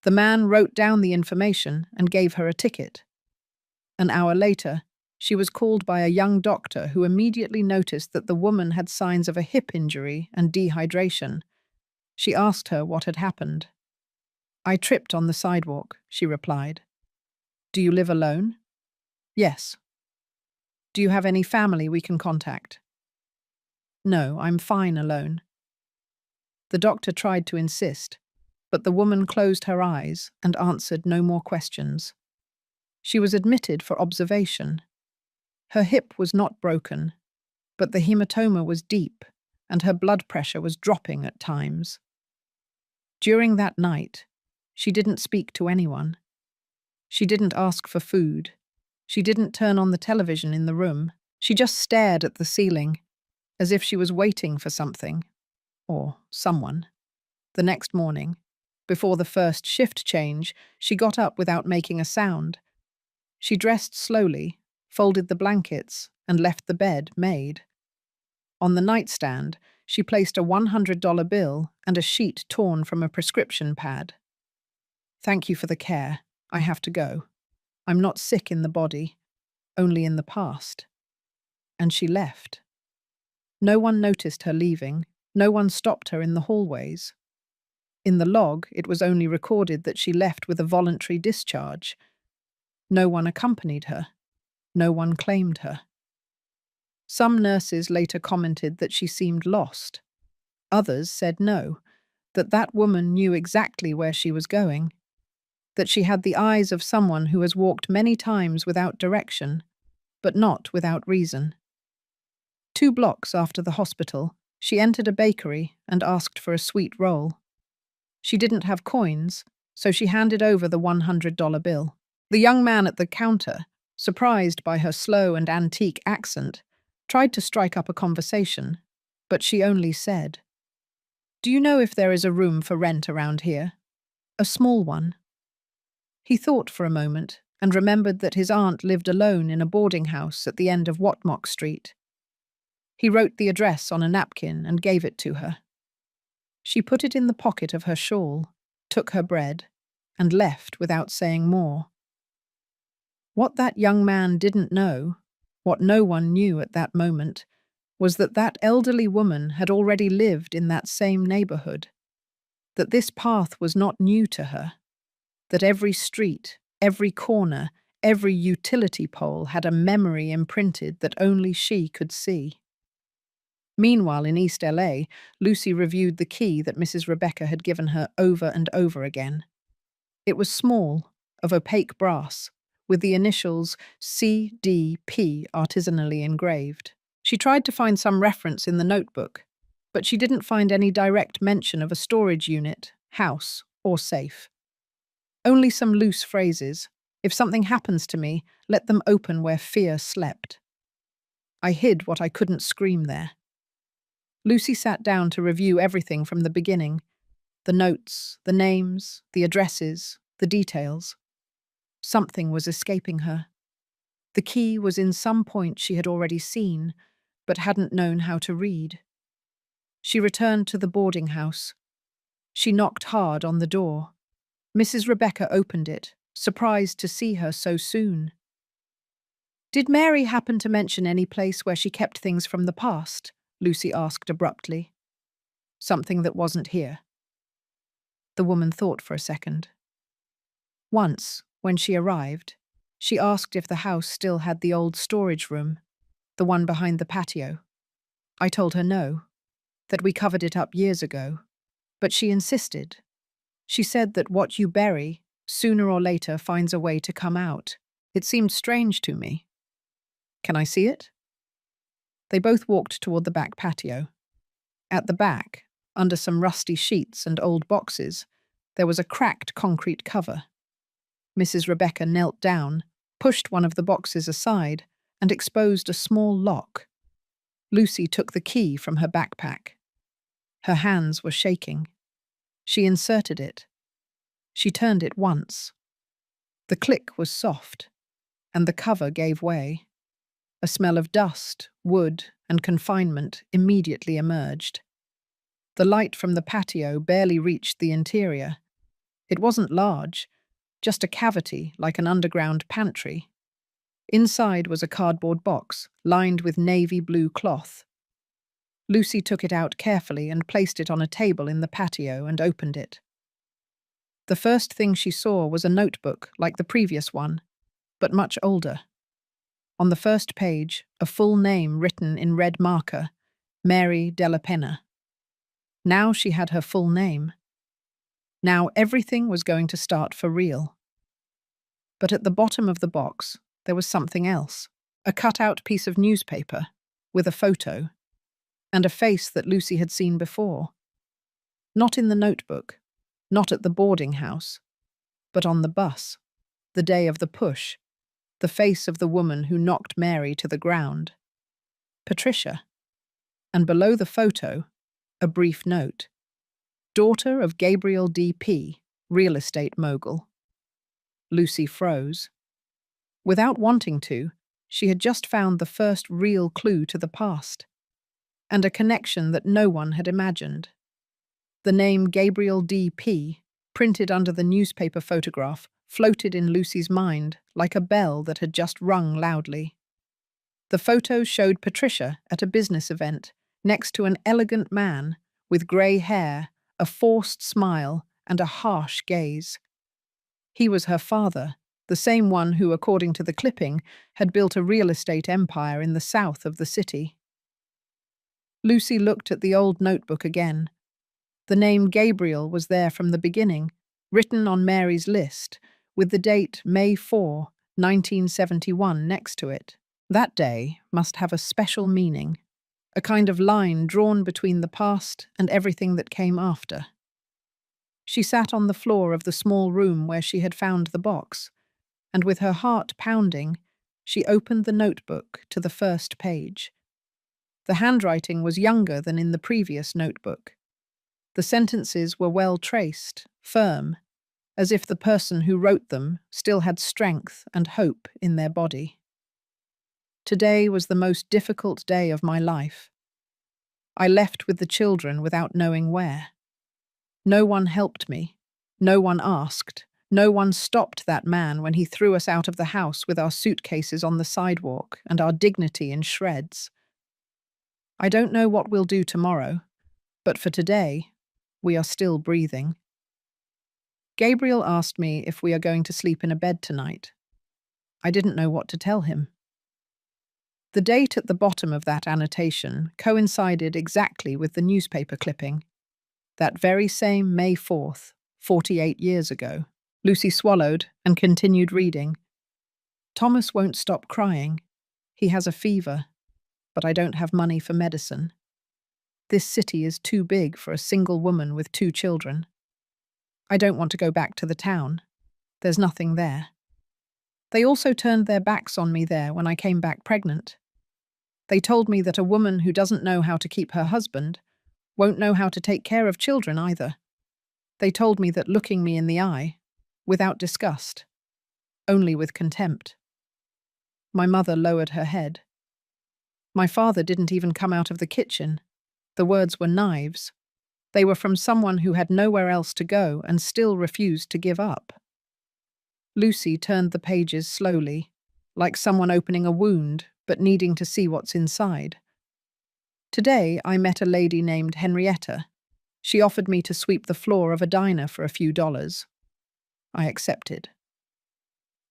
The man wrote down the information and gave her a ticket. An hour later, she was called by a young doctor who immediately noticed that the woman had signs of a hip injury and dehydration. She asked her what had happened. "I tripped on the sidewalk," she replied. "Do you live alone?" "Yes." "Do you have any family we can contact?" "No, I'm fine alone." The doctor tried to insist, but the woman closed her eyes and answered no more questions. She was admitted for observation. Her hip was not broken, but the hematoma was deep and her blood pressure was dropping at times. During that night, she didn't speak to anyone. She didn't ask for food. She didn't turn on the television in the room. She just stared at the ceiling, as if she was waiting for something, or someone. The next morning, before the first shift change, she got up without making a sound. She dressed slowly, folded the blankets, and left the bed made. On the nightstand, she placed a $100 bill and a sheet torn from a prescription pad. "Thank you for the care. I have to go. I'm not sick in the body, only in the past." And she left. No one noticed her leaving. No one stopped her in the hallways. In the log, it was only recorded that she left with a voluntary discharge. No one accompanied her. No one claimed her. Some nurses later commented that she seemed lost. Others said no, that that woman knew exactly where she was going, that she had the eyes of someone who has walked many times without direction, but not without reason. 2 blocks after the hospital, she entered a bakery and asked for a sweet roll. She didn't have coins, so she handed over the $100 bill. The young man at the counter, surprised by her slow and antique accent, tried to strike up a conversation, but she only said, "Do you know if there is a room for rent around here? A small one." He thought for a moment and remembered that his aunt lived alone in a boarding house at the end of Watmock Street. He wrote the address on a napkin and gave it to her. She put it in the pocket of her shawl, took her bread, and left without saying more. What that young man didn't know, what no one knew at that moment, was that that elderly woman had already lived in that same neighborhood, that this path was not new to her, that every street, every corner, every utility pole had a memory imprinted that only she could see. Meanwhile, in East LA, Lucy reviewed the key that Mrs. Rebecca had given her over and over again. It was small, of opaque brass, with the initials CDP artisanally engraved. She tried to find some reference in the notebook, but she didn't find any direct mention of a storage unit, house, or safe. Only some loose phrases. If something happens to me, let them open where fear slept. I hid what I couldn't scream there. Lucy sat down to review everything from the beginning. The notes, the names, the addresses, the details. Something was escaping her. The key was in some point she had already seen, but hadn't known how to read. She returned to the boarding house. She knocked hard on the door. Mrs. Rebecca opened it, surprised to see her so soon. "Did Mary happen to mention any place where she kept things from the past?" Lucy asked abruptly. "Something that wasn't here." The woman thought for a second. Once, when she arrived, she asked if the house still had the old storage room, the one behind the patio. I told her no, that we covered it up years ago, but she insisted. She said that what you bury, sooner or later finds a way to come out. It seemed strange to me. "Can I see it?" They both walked toward the back patio. At the back, under some rusty sheets and old boxes, there was a cracked concrete cover. Mrs. Rebecca knelt down, pushed one of the boxes aside, and exposed a small lock. Lucy took the key from her backpack. Her hands were shaking. She inserted it. She turned it once. The click was soft, and the cover gave way. A smell of dust, wood, and confinement immediately emerged. The light from the patio barely reached the interior. It wasn't large, just a cavity like an underground pantry. Inside was a cardboard box, lined with navy blue cloth. Lucy took it out carefully and placed it on a table in the patio and opened it. The first thing she saw was a notebook like the previous one, but much older. On the first page, a full name written in red marker, Mary Della Penna. Now she had her full name. Now everything was going to start for real. But at the bottom of the box, there was something else, a cut-out piece of newspaper, with a photo, and a face that Lucy had seen before. Not in the notebook, not at the boarding house, but on the bus, the day of the push, the face of the woman who knocked Mary to the ground. Patricia. And below the photo, a brief note. Daughter of Gabriel D.P., real estate mogul. Lucy froze. Without wanting to, she had just found the first real clue to the past, and a connection that no one had imagined. The name Gabriel D.P., printed under the newspaper photograph, floated in Lucy's mind like a bell that had just rung loudly. The photo showed Patricia at a business event, next to an elegant man with grey hair, a forced smile, and a harsh gaze. He was her father, the same one who, according to the clipping, had built a real estate empire in the south of the city. Lucy looked at the old notebook again. The name Gabriel was there from the beginning, written on Mary's list, with the date May 4, 1971 next to it. That day must have a special meaning, a kind of line drawn between the past and everything that came after. She sat on the floor of the small room where she had found the box, and with her heart pounding, she opened the notebook to the first page. The handwriting was younger than in the previous notebook. The sentences were well traced, firm, as if the person who wrote them still had strength and hope in their body. Today was the most difficult day of my life. I left with the children without knowing where. No one helped me. No one asked. No one stopped that man when he threw us out of the house with our suitcases on the sidewalk and our dignity in shreds. I don't know what we'll do tomorrow, but for today, we are still breathing. Gabriel asked me if we are going to sleep in a bed tonight. I didn't know what to tell him. The date at the bottom of that annotation coincided exactly with the newspaper clipping. That very same May 4th, 48 years ago. Lucy swallowed and continued reading. Thomas won't stop crying. He has a fever, but I don't have money for medicine. This city is too big for a single woman with 2 children. I don't want to go back to the town. There's nothing there. They also turned their backs on me there when I came back pregnant. They told me that a woman who doesn't know how to keep her husband won't know how to take care of children either. They told me that looking me in the eye, without disgust, only with contempt. My mother lowered her head. My father didn't even come out of the kitchen. The words were knives. They were from someone who had nowhere else to go and still refused to give up. Lucy turned the pages slowly, like someone opening a wound but needing to see what's inside. Today, I met a lady named Henrietta. She offered me to sweep the floor of a diner for a few dollars. I accepted.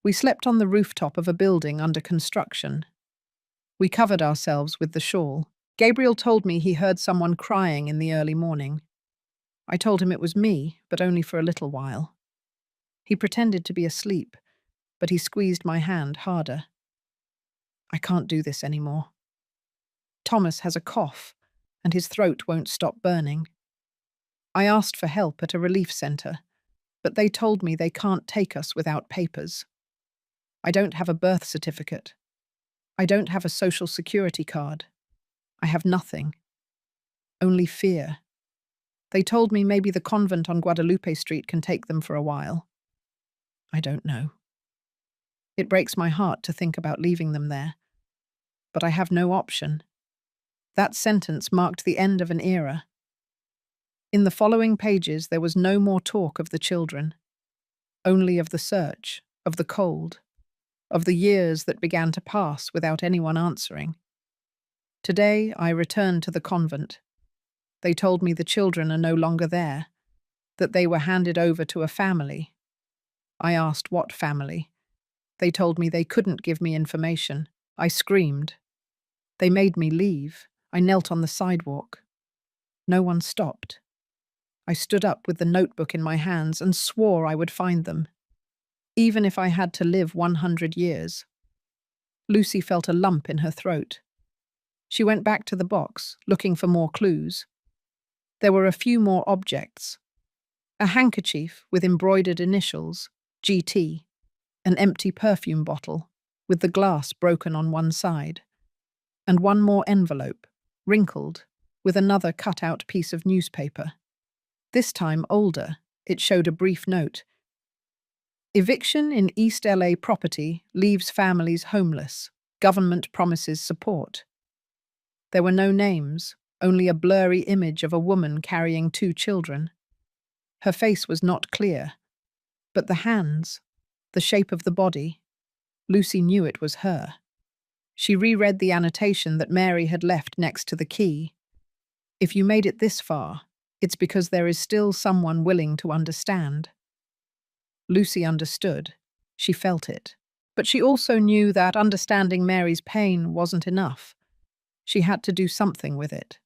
We slept on the rooftop of a building under construction. We covered ourselves with the shawl. Gabriel told me he heard someone crying in the early morning. I told him it was me, but only for a little while. He pretended to be asleep, but he squeezed my hand harder. I can't do this anymore. Thomas has a cough, and his throat won't stop burning. I asked for help at a relief centre, but they told me they can't take us without papers. I don't have a birth certificate. I don't have a social security card. I have nothing. Only fear. They told me maybe the convent on Guadalupe Street can take them for a while. I don't know. It breaks my heart to think about leaving them there. But I have no option. That sentence marked the end of an era. In the following pages, there was no more talk of the children, only of the search, of the cold, of the years that began to pass without anyone answering. Today, I returned to the convent. They told me the children are no longer there, that they were handed over to a family. I asked what family. They told me they couldn't give me information. I screamed. They made me leave. I knelt on the sidewalk. No one stopped. I stood up with the notebook in my hands and swore I would find them, even if I had to live 100 years. Lucy felt a lump in her throat. She went back to the box, looking for more clues. There were a few more objects. A handkerchief with embroidered initials, GT, an empty perfume bottle, with the glass broken on one side, and one more envelope, wrinkled, with another cut-out piece of newspaper. This time older, it showed a brief note. Eviction in East LA property leaves families homeless. Government promises support. There were no names, only a blurry image of a woman carrying 2 children. Her face was not clear, but the hands, the shape of the body, Lucy knew it was her. She reread the annotation that Mary had left next to the key. If you made it this far, it's because there is still someone willing to understand. Lucy understood. She felt it. But she also knew that understanding Mary's pain wasn't enough. She had to do something with it.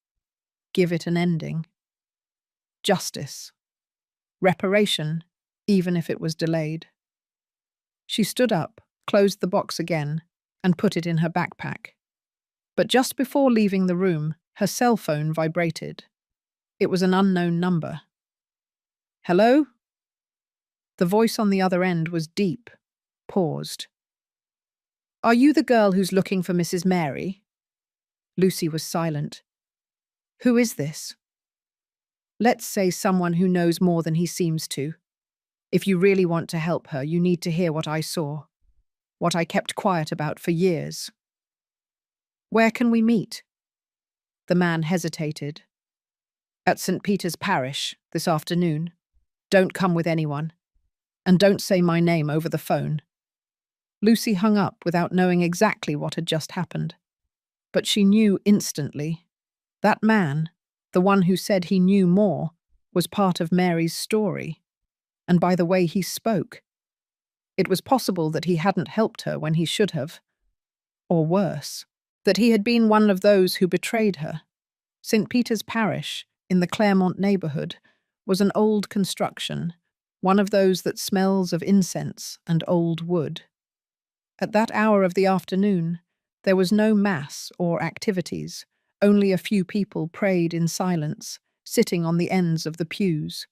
Give it an ending. Justice. Reparation, even if it was delayed. She stood up, closed the box again, and put it in her backpack. But just before leaving the room, her cell phone vibrated. It was an unknown number. Hello? The voice on the other end was deep, paused. Are you the girl who's looking for Mrs. Mary? Lucy was silent. Who is this? Let's say someone who knows more than he seems to. If you really want to help her, you need to hear what I saw, what I kept quiet about for years. Where can we meet? The man hesitated. At St. Peter's Parish, this afternoon. Don't come with anyone. And don't say my name over the phone." Lucy hung up without knowing exactly what had just happened. But she knew instantly. That man, the one who said he knew more, was part of Mary's story. And by the way he spoke, it was possible that he hadn't helped her when he should have. Or worse, that he had been one of those who betrayed her. St. Peter's Parish, in the Claremont neighbourhood, was an old construction, one of those that smells of incense and old wood. At that hour of the afternoon, there was no mass or activities. Only a few people prayed in silence, sitting on the ends of the pews.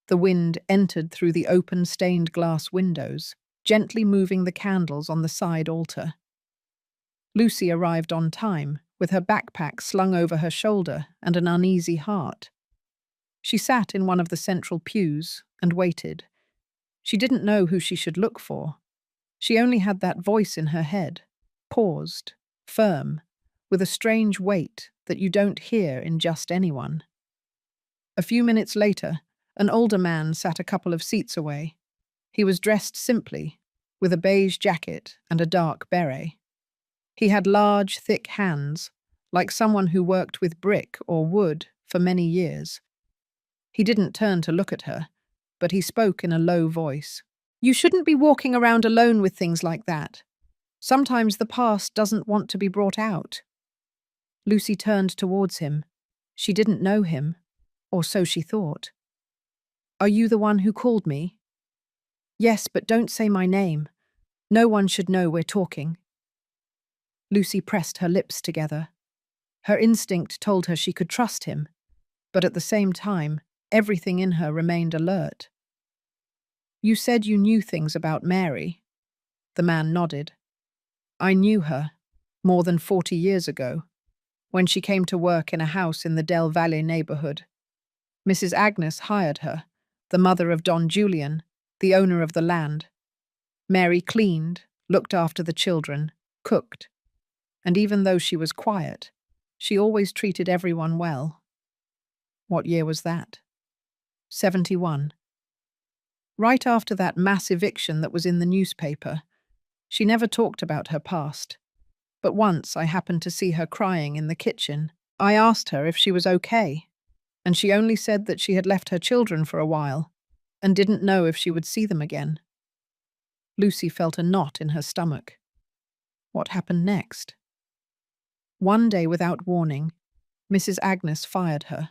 The wind entered through the open stained glass windows, gently moving the candles on the side altar. Lucy arrived on time, with her backpack slung over her shoulder and an uneasy heart. She sat in one of the central pews and waited. She didn't know who she should look for. She only had that voice in her head, paused, firm, with a strange weight that you don't hear in just anyone. A few minutes later, an older man sat a couple of seats away. He was dressed simply, with a beige jacket and a dark beret. He had large, thick hands, like someone who worked with brick or wood for many years. He didn't turn to look at her, but he spoke in a low voice. "You shouldn't be walking around alone with things like that. Sometimes the past doesn't want to be brought out." Lucy turned towards him. She didn't know him, or so she thought. "Are you the one who called me?" "Yes, but don't say my name. No one should know we're talking." Lucy pressed her lips together. Her instinct told her she could trust him, but at the same time, everything in her remained alert. "You said you knew things about Mary." The man nodded. "I knew her, more than 40 years ago, when she came to work in a house in the Del Valle neighbourhood. Mrs. Agnes hired her, the mother of Don Julian, the owner of the land. Mary cleaned, looked after the children, cooked, and even though she was quiet, she always treated everyone well." What year was that? 71. Right after that mass eviction that was in the newspaper. She never talked about her past. But once I happened to see her crying in the kitchen. I asked her if she was okay, and she only said that she had left her children for a while and didn't know if she would see them again. Lucy felt a knot in her stomach. What happened next? One day, without warning, Mrs. Agnes fired her.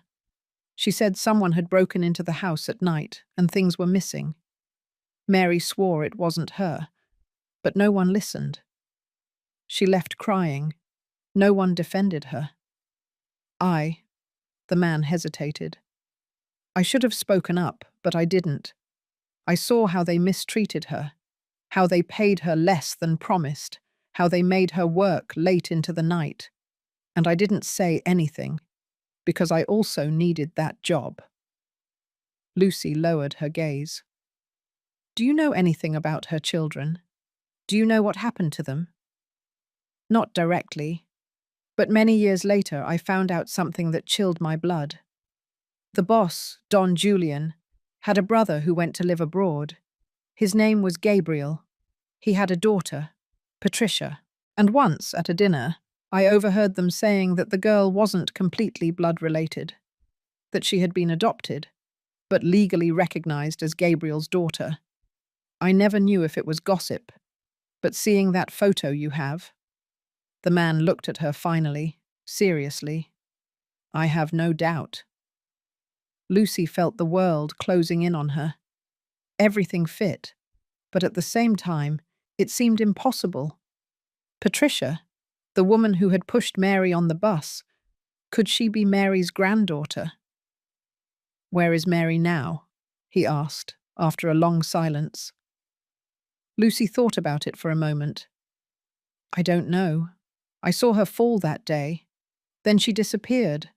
She said someone had broken into the house at night and things were missing. Mary swore it wasn't her, but no one listened. She left crying. No one defended her. The man hesitated. "I should have spoken up, but I didn't. I saw how they mistreated her, how they paid her less than promised, how they made her work late into the night. And I didn't say anything, because I also needed that job." Lucy lowered her gaze. "Do you know anything about her children? Do you know what happened to them?" "Not directly, but many years later I found out something that chilled my blood. The boss, Don Julian, had a brother who went to live abroad. His name was Gabriel. He had a daughter, Patricia, and once at a dinner, I overheard them saying that the girl wasn't completely blood-related, that she had been adopted, but legally recognized as Gabriel's daughter. I never knew if it was gossip, but seeing that photo you have—" The man looked at her finally, seriously. "I have no doubt." Lucy felt the world closing in on her. Everything fit, but at the same time, it seemed impossible. Patricia, the woman who had pushed Mary on the bus, could she be Mary's granddaughter? "Where is Mary now?" he asked, after a long silence. Lucy thought about it for a moment. "I don't know. I saw her fall that day. Then she disappeared.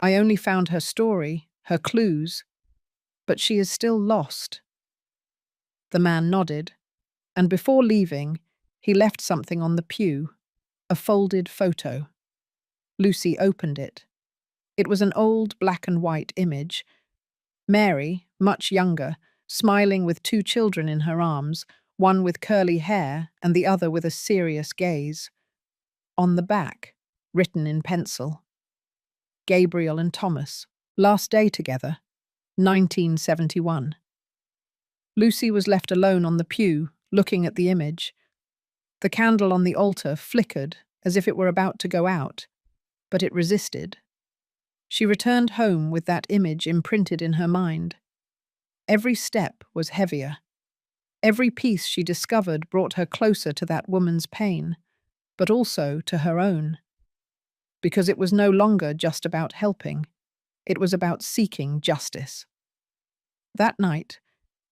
I only found her story, her clues. But she is still lost." The man nodded, and before leaving, he left something on the pew, a folded photo. Lucy opened it. It was an old black and white image. Mary, much younger, smiling with two children in her arms, one with curly hair and the other with a serious gaze. On the back, written in pencil, Gabriel and Thomas, last day together, 1971. Lucy was left alone on the pew, looking at the image. The candle on the altar flickered as if it were about to go out, but it resisted. She returned home with that image imprinted in her mind. Every step was heavier. Every piece she discovered brought her closer to that woman's pain, but also to her own. Because it was no longer just about helping, it was about seeking justice. That night,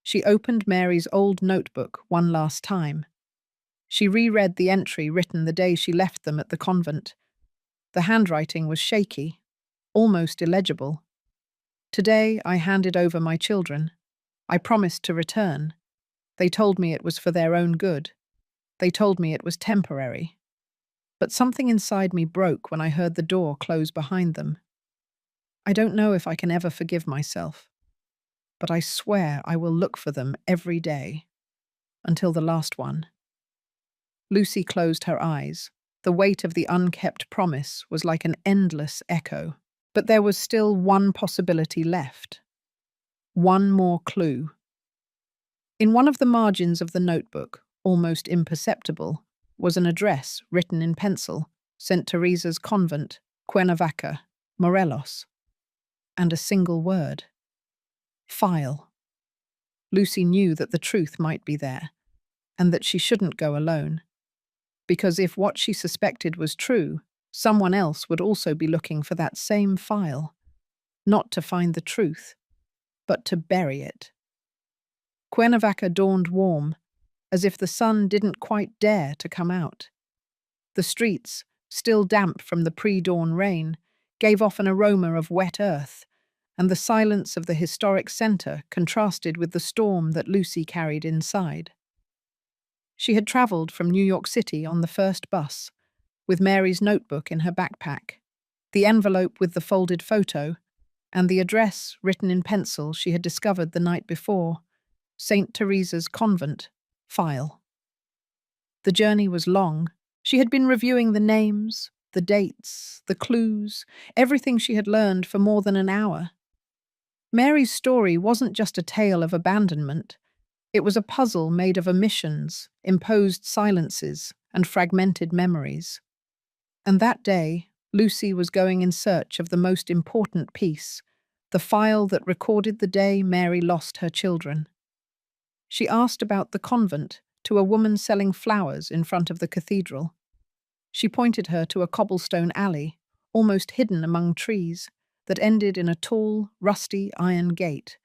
she opened Mary's old notebook one last time. She reread the entry written the day she left them at the convent. The handwriting was shaky, almost illegible. Today I handed over my children. I promised to return. They told me it was for their own good. They told me it was temporary. But something inside me broke when I heard the door close behind them. I don't know if I can ever forgive myself, but I swear I will look for them every day, until the last one. Lucy closed her eyes. The weight of the unkept promise was like an endless echo. But there was still one possibility left. One more clue. In one of the margins of the notebook, almost imperceptible, was an address written in pencil, St. Teresa's Convent, Cuernavaca, Morelos. And a single word. File. Lucy knew that the truth might be there, and that she shouldn't go alone. Because if what she suspected was true, someone else would also be looking for that same file, not to find the truth, but to bury it. Cuernavaca dawned warm, as if the sun didn't quite dare to come out. The streets, still damp from the pre-dawn rain, gave off an aroma of wet earth, and the silence of the historic center contrasted with the storm that Lucy carried inside. She had traveled from New York City on the first bus, with Mary's notebook in her backpack, the envelope with the folded photo, and the address written in pencil she had discovered the night before, St. Teresa's Convent, file. The journey was long. She had been reviewing the names, the dates, the clues, everything she had learned for more than an hour. Mary's story wasn't just a tale of abandonment. It was a puzzle made of omissions, imposed silences, and fragmented memories. And that day, Lucy was going in search of the most important piece, the file that recorded the day Mary lost her children. She asked about the convent to a woman selling flowers in front of the cathedral. She pointed her to a cobblestone alley, almost hidden among trees, that ended in a tall, rusty iron gate.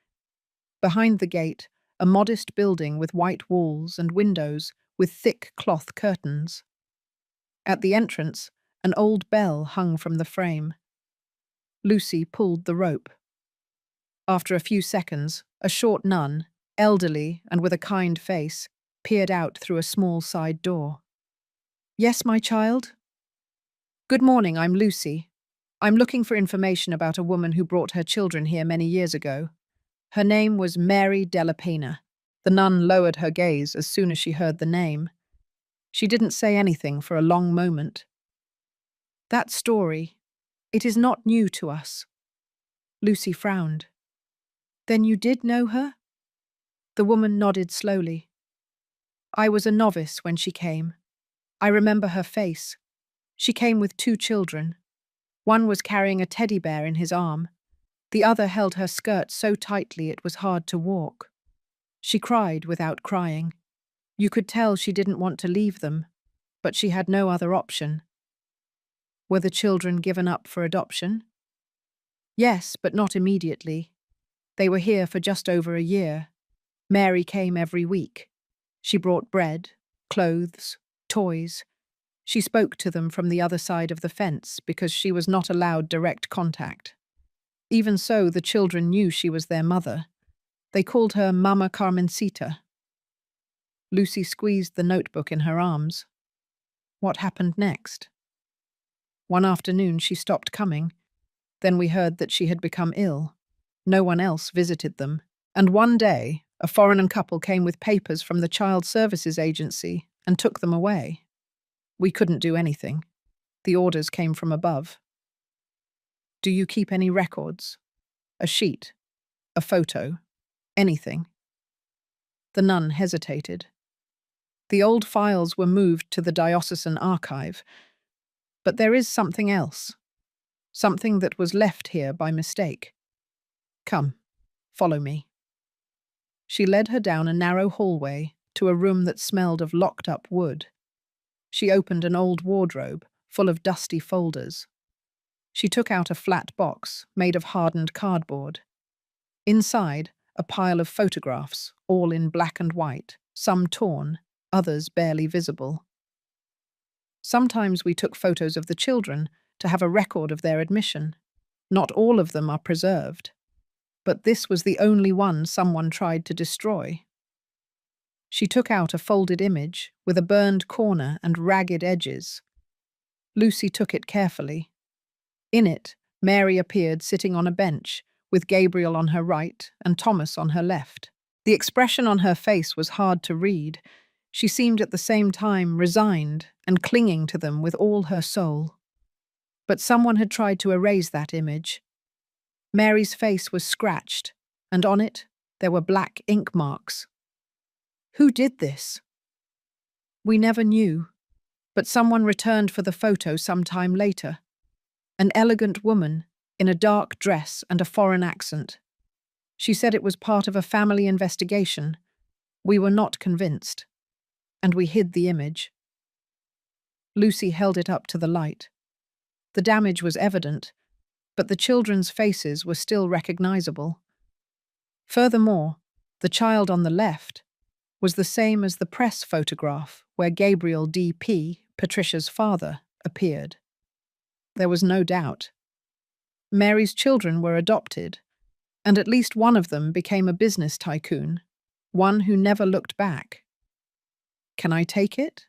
Behind the gate, a modest building with white walls and windows with thick cloth curtains. At the entrance, an old bell hung from the frame. Lucy pulled the rope. After a few seconds, a short nun, elderly and with a kind face, peered out through a small side door. "Yes, my child?" "Good morning, I'm Lucy. I'm looking for information about a woman who brought her children here many years ago. Her name was Mary Della Pena." The nun lowered her gaze as soon as she heard the name. She didn't say anything for a long moment. "That story, it is not new to us." Lucy frowned. "Then you did know her?" The woman nodded slowly. "I was a novice when she came. I remember her face. She came with two children. One was carrying a teddy bear in his arm. The other held her skirt so tightly it was hard to walk. She cried without crying. You could tell she didn't want to leave them, but she had no other option." "Were the children given up for adoption?" "Yes, but not immediately. They were here for just over a year. Mary came every week. She brought bread, clothes, toys. She spoke to them from the other side of the fence because she was not allowed direct contact. Even so, the children knew she was their mother. They called her Mama Carmencita." Lucy squeezed the notebook in her arms. What happened next? "One afternoon she stopped coming. Then we heard that she had become ill. No one else visited them. And one day, A foreign couple came with papers from the Child Services Agency and took them away. We couldn't do anything. The orders came from above. Do you keep any records? A sheet? A photo? Anything? The nun hesitated. The old files were moved to the diocesan archive. But there is something else. Something that was left here by mistake. Come, follow me. She led her down a narrow hallway to a room that smelled of locked-up wood. She opened an old wardrobe full of dusty folders. She took out a flat box made of hardened cardboard. Inside, a pile of photographs, all in black and white, some torn, others barely visible. Sometimes we took photos of the children to have a record of their admission. Not all of them are preserved, but this was the only one someone tried to destroy. She took out a folded image with a burned corner and ragged edges. Lucy took it carefully. In it, Mary appeared sitting on a bench, with Gabriel on her right and Thomas on her left. The expression on her face was hard to read. She seemed at the same time resigned and clinging to them with all her soul. But someone had tried to erase that image. Mary's face was scratched, and on it there were black ink marks. Who did this? We never knew, but someone returned for the photo some time later. An elegant woman in a dark dress and a foreign accent. She said it was part of a family investigation. We were not convinced, and we hid the image. Lucy held it up to the light. The damage was evident, but the children's faces were still recognizable. Furthermore, the child on the left was the same as the press photograph where Gabriel D.P., Patricia's father, appeared. There was no doubt. Mary's children were adopted, and at least one of them became a business tycoon, one who never looked back. Can I take it?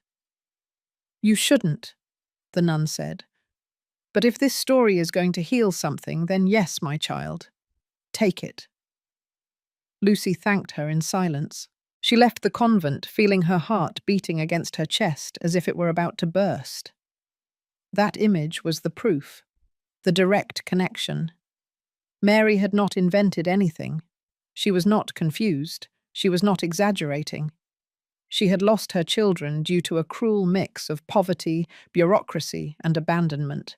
You shouldn't, the nun said. But if this story is going to heal something, then yes, my child. Take it. Lucy thanked her in silence. She left the convent feeling her heart beating against her chest as if it were about to burst. That image was the proof, the direct connection. Mary had not invented anything. She was not confused. She was not exaggerating. She had lost her children due to a cruel mix of poverty, bureaucracy, and abandonment.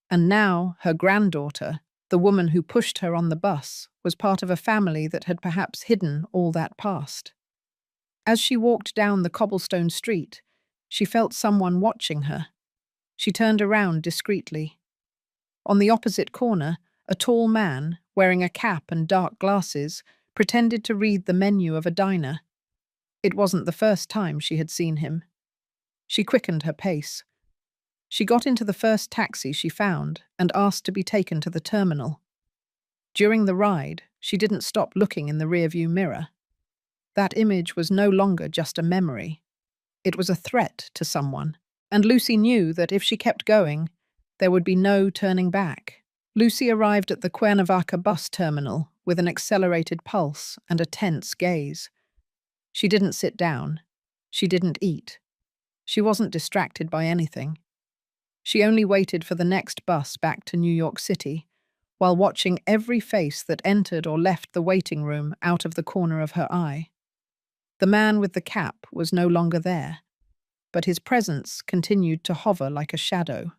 And now her granddaughter, the woman who pushed her on the bus, was part of a family that had perhaps hidden all that past. As she walked down the cobblestone street, she felt someone watching her. She turned around discreetly. On the opposite corner, a tall man, wearing a cap and dark glasses, pretended to read the menu of a diner. It wasn't the first time she had seen him. She quickened her pace. She got into the first taxi she found and asked to be taken to the terminal. During the ride, she didn't stop looking in the rearview mirror. That image was no longer just a memory. It was a threat to someone, and Lucy knew that if she kept going, there would be no turning back. Lucy arrived at the Cuernavaca bus terminal with an accelerated pulse and a tense gaze. She didn't sit down. She didn't eat. She wasn't distracted by anything. She only waited for the next bus back to New York City, while watching every face that entered or left the waiting room out of the corner of her eye. The man with the cap was no longer there, but his presence continued to hover like a shadow.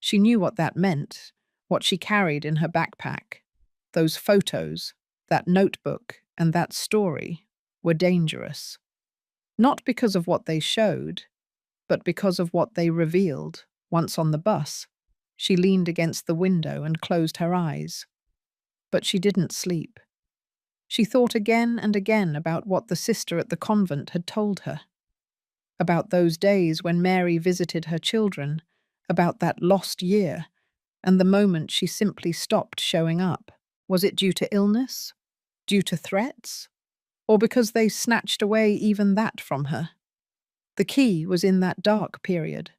She knew what that meant, what she carried in her backpack. Those photos, that notebook, and that story were dangerous. Not because of what they showed, but because of what they revealed. Once on the bus, she leaned against the window and closed her eyes. But she didn't sleep. She thought again and again about what the sister at the convent had told her. About those days when Mary visited her children, about that lost year, and the moment she simply stopped showing up. Was it due to illness? Due to threats? Or because they snatched away even that from her? The key was in that dark period.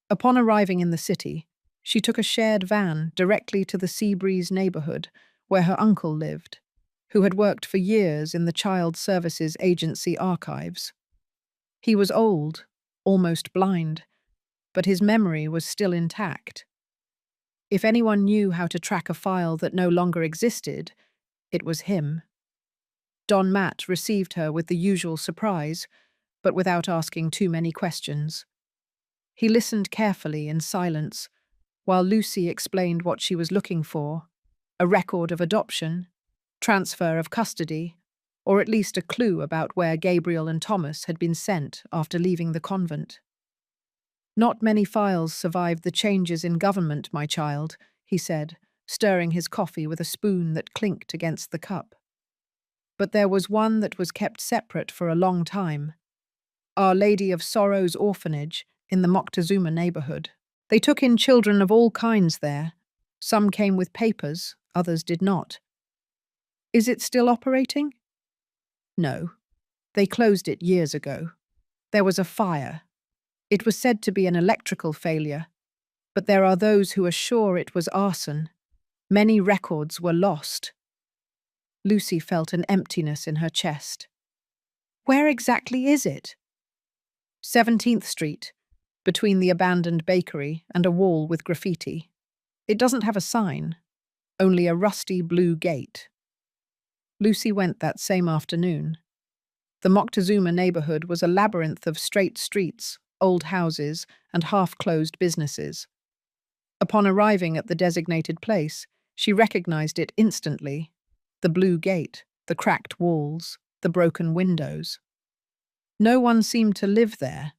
Upon arriving in the city, she took a shared van directly to the Seabreeze neighborhood where her uncle lived, who had worked for years in the Child Services Agency archives. He was old, almost blind, but his memory was still intact. If anyone knew how to track a file that no longer existed, it was him. Don Matt received her with the usual surprise, but without asking too many questions. He listened carefully in silence, while Lucy explained what she was looking for: a record of adoption, transfer of custody, or at least a clue about where Gabriel and Thomas had been sent after leaving the convent. "Not many files survived the changes in government, my child," he said, stirring his coffee with a spoon that clinked against the cup. "But there was one that was kept separate for a long time. Our Lady of Sorrows Orphanage in the Moctezuma neighborhood. They took in children of all kinds there. Some came with papers, others did not." "Is it still operating?" "No. They closed it years ago. There was a fire. It was said to be an electrical failure, but there are those who are sure it was arson. Many records were lost." Lucy felt an emptiness in her chest. "Where exactly is it?" 17th Street, between the abandoned bakery and a wall with graffiti. It doesn't have a sign, only a rusty blue gate. Lucy went that same afternoon. The Moctezuma neighborhood was a labyrinth of straight streets, old houses, and half-closed businesses. Upon arriving at the designated place, she recognized it instantly: the blue gate, the cracked walls, the broken windows. No one seemed to live there,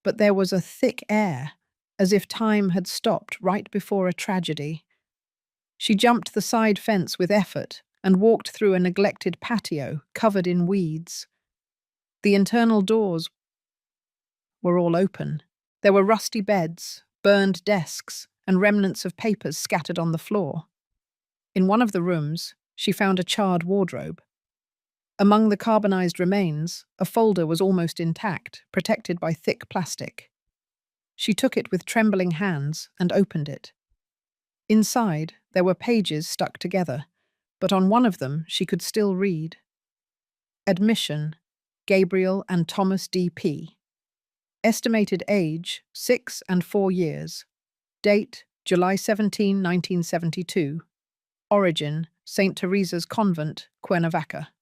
but there was a thick air, as if time had stopped right before a tragedy. She jumped the side fence with effort and walked through a neglected patio covered in weeds. The internal doors were all open. There were rusty beds, burned desks, and remnants of papers scattered on the floor. In one of the rooms, she found a charred wardrobe. Among the carbonized remains, a folder was almost intact, protected by thick plastic. She took it with trembling hands and opened it. Inside, there were pages stuck together, but on one of them she could still read: "Admission, Gabriel and Thomas D.P. Estimated age, 6 and 4 years. Date, July 17, 1972. Origin, St. Teresa's Convent, Cuernavaca.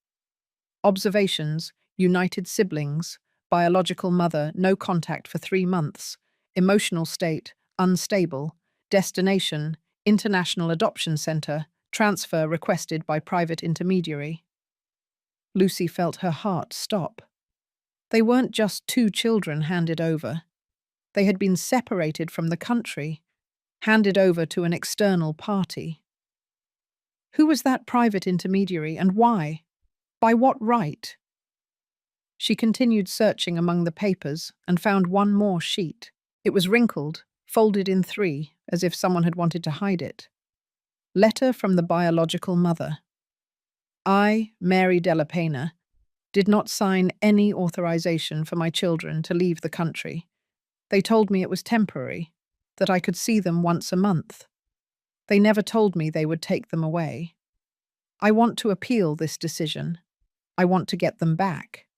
Observations, united siblings, biological mother, no contact for 3 months, emotional state, unstable, destination, International Adoption Center, transfer requested by private intermediary." Lucy felt her heart stop. They weren't just 2 children handed over. They had been separated from the country, handed over to an external party. Who was that private intermediary, and why? By what right? She continued searching among the papers and found one more sheet. It was wrinkled, folded in 3, as if someone had wanted to hide it. Letter from the biological mother. "I, Mary Della Pena, did not sign any authorization for my children to leave the country. They told me it was temporary, that I could see them once a month. They never told me they would take them away. I want to appeal this decision. I want to get them back."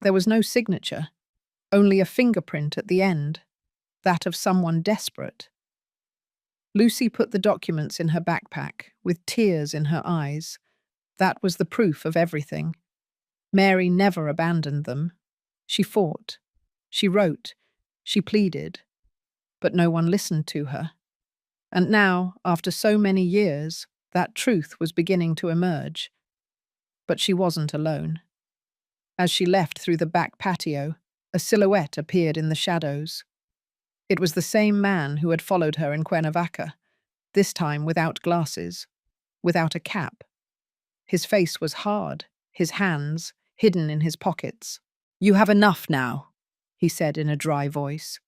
There was no signature, only a fingerprint at the end, that of someone desperate. Lucy put the documents in her backpack, with tears in her eyes. That was the proof of everything. Mary never abandoned them. She fought. She wrote. She pleaded. But no one listened to her. And now, after so many years, that truth was beginning to emerge. But she wasn't alone. As she left through the back patio, a silhouette appeared in the shadows. It was the same man who had followed her in Cuernavaca, this time without glasses, without a cap. His face was hard, his hands hidden in his pockets. "You have enough now," he said in a dry voice.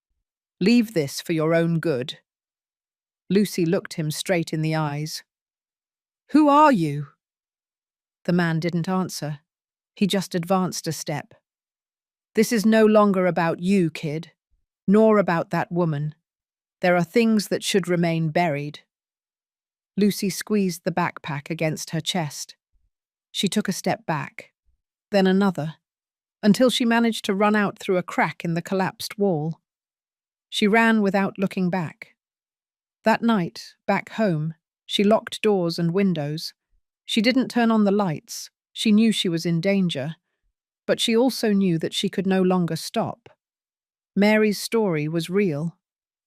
"Leave this for your own good." Lucy looked him straight in the eyes. "Who are you?" The man didn't answer. He just advanced a step. "This is no longer about you, kid, nor about that woman. There are things that should remain buried." Lucy squeezed the backpack against her chest. She took a step back, then another, until she managed to run out through a crack in the collapsed wall. She ran without looking back. That night, back home, she locked doors and windows. She didn't turn on the lights. She knew she was in danger, but she also knew that she could no longer stop. Mary's story was real,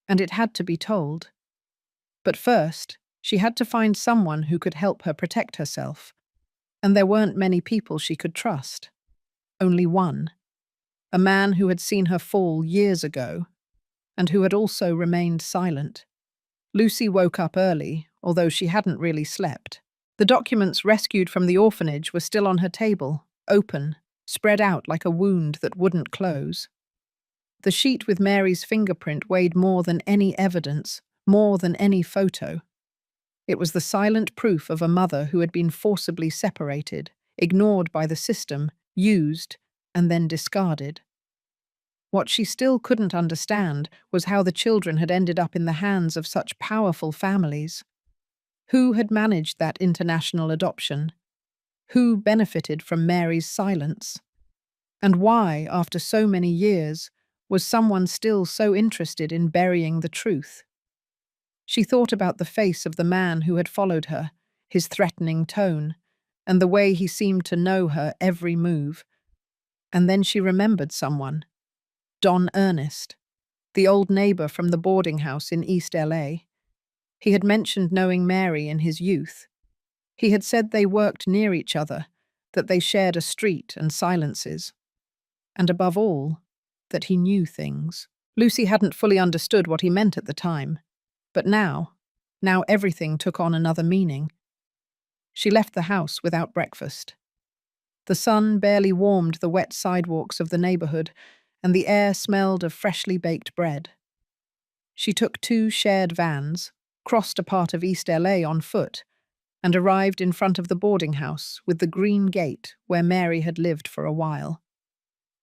and it had to be told. But first, she had to find someone who could help her protect herself. And there weren't many people she could trust. Only one. A man who had seen her fall years ago, and who had also remained silent. Lucy woke up early, although she hadn't really slept. The documents rescued from the orphanage were still on her table, open, spread out like a wound that wouldn't close. The sheet with Mary's fingerprint weighed more than any evidence, more than any photo. It was the silent proof of a mother who had been forcibly separated, ignored by the system, used, and then discarded. What she still couldn't understand was how the children had ended up in the hands of such powerful families. Who had managed that international adoption? Who benefited from Mary's silence? And why, after so many years, was someone still so interested in burying the truth? She thought about the face of the man who had followed her, his threatening tone, and the way he seemed to know her every move. And then she remembered someone. Don Ernest, the old neighbor from the boarding house in East LA. He had mentioned knowing Mary in his youth. He had said they worked near each other, that they shared a street and silences. And above all, that he knew things. Lucy hadn't fully understood what he meant at the time, but now everything took on another meaning. She left the house without breakfast. The sun barely warmed the wet sidewalks of the neighborhood, and the air smelled of freshly baked bread. She took 2 shared vans, crossed a part of East LA on foot, and arrived in front of the boarding house with the green gate where Mary had lived for a while.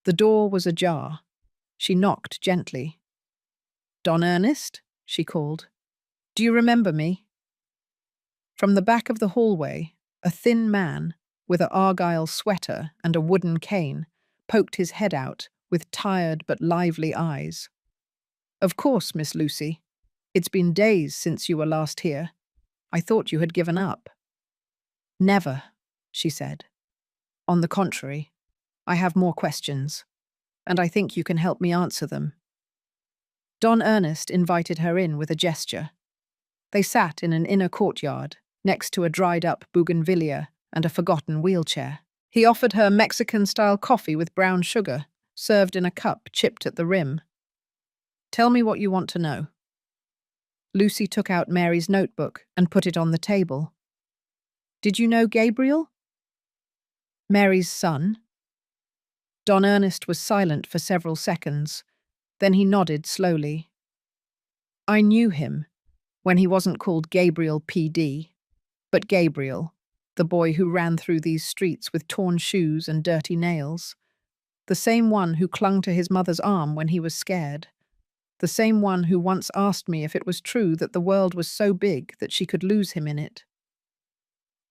The door was ajar. She knocked gently. "Don Ernest?" she called. "Do you remember me?" From the back of the hallway, a thin man, with an argyle sweater and a wooden cane, poked his head out with tired but lively eyes. "Of course, Miss Lucy. It's been days since you were last here. I thought you had given up." "Never," she said. "On the contrary, I have more questions, and I think you can help me answer them." Don Ernest invited her in with a gesture. They sat in an inner courtyard, next to a dried-up bougainvillea and a forgotten wheelchair. He offered her Mexican-style coffee with brown sugar, served in a cup chipped at the rim. "Tell me what you want to know." Lucy took out Mary's notebook and put it on the table. "Did you know Gabriel?" "Mary's son?" Don Ernest was silent for several seconds. Then he nodded slowly. "I knew him, when he wasn't called Gabriel PD, but Gabriel, the boy who ran through these streets with torn shoes and dirty nails. The same one who clung to his mother's arm when he was scared. The same one who once asked me if it was true that the world was so big that she could lose him in it."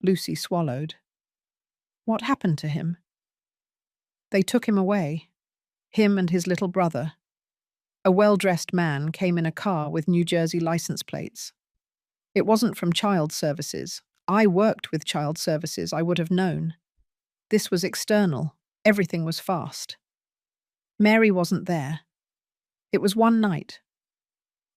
Lucy swallowed. "What happened to him?" "They took him away. Him and his little brother. A well-dressed man came in a car with New Jersey license plates. It wasn't from child services. I worked with child services, I would have known. This was external. Everything was fast. Mary wasn't there. It was one night.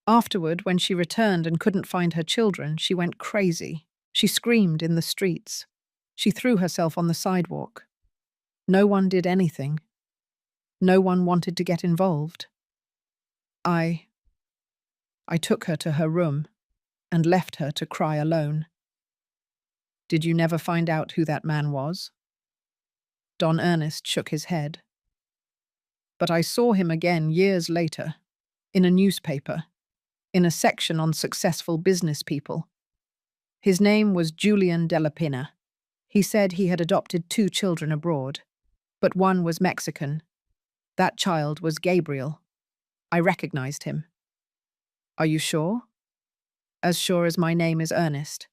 Afterward, when she returned and couldn't find her children, she went crazy. She screamed in the streets. She threw herself on the sidewalk. No one did anything. No one wanted to get involved. I took her to her room and left her to cry alone." "Did you never find out who that man was?" Don Ernest shook his head. "But I saw him again years later, in a newspaper, in a section on successful business people. His name was Julian de la Pena. He said he had adopted 2 children abroad, but one was Mexican. That child was Gabriel. I recognized him." "Are you sure?" "As sure as my name is Ernest.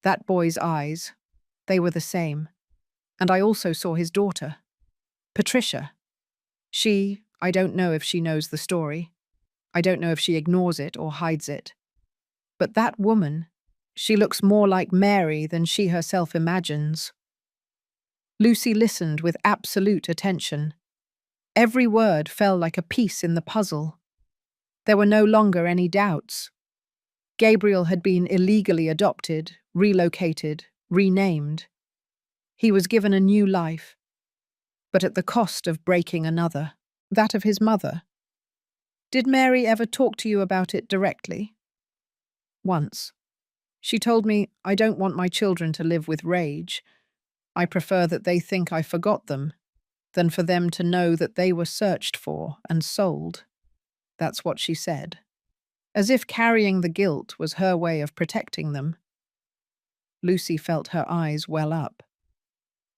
That boy's eyes, they were the same. And I also saw his daughter, Patricia. I don't know if she knows the story. I don't know if she ignores it or hides it. But that woman, she looks more like Mary than she herself imagines. Lucy listened with absolute attention. Every word fell like a piece in the puzzle. There were no longer any doubts. Gabriel had been illegally adopted, relocated, renamed. He was given a new life, but at the cost of breaking another, that of his mother. Did Mary ever talk to you about it directly? Once. She told me, I don't want my children to live with rage. I prefer that they think I forgot them than for them to know that they were searched for and sold. That's what she said. As if carrying the guilt was her way of protecting them. Lucy felt her eyes well up.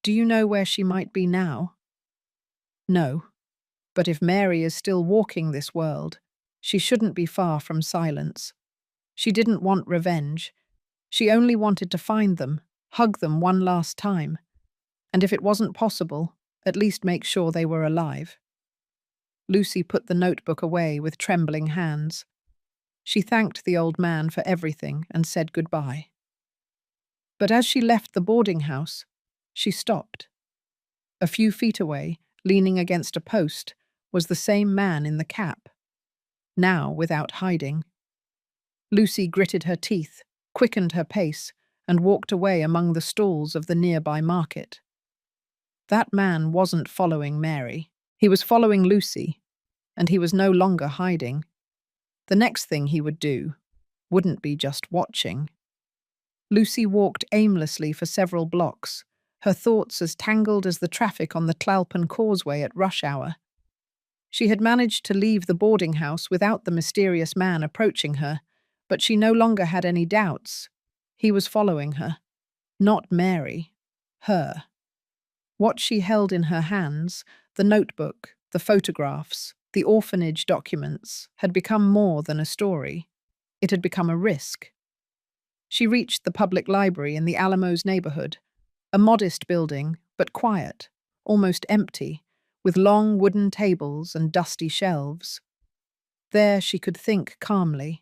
Do you know where she might be now? No. But if Mary is still walking this world, she shouldn't be far from silence. She didn't want revenge. She only wanted to find them, hug them one last time, and if it wasn't possible, at least make sure they were alive. Lucy put the notebook away with trembling hands. She thanked the old man for everything and said goodbye. But as she left the boarding house, she stopped. A few feet away, leaning against a post, was the same man in the cap, now without hiding. Lucy gritted her teeth, quickened her pace, and walked away among the stalls of the nearby market. That man wasn't following Mary. He was following Lucy, and he was no longer hiding. The next thing he would do wouldn't be just watching. Lucy walked aimlessly for several blocks, her thoughts as tangled as the traffic on the Tlalpan Causeway at rush hour. She had managed to leave the boarding house without the mysterious man approaching her, but she no longer had any doubts. He was following her. Not Mary. Her. What she held in her hands, the notebook, the photographs, the orphanage documents, had become more than a story. It had become a risk. She reached the public library in the Alamos neighborhood, a modest building, but quiet, almost empty, with long wooden tables and dusty shelves. There she could think calmly.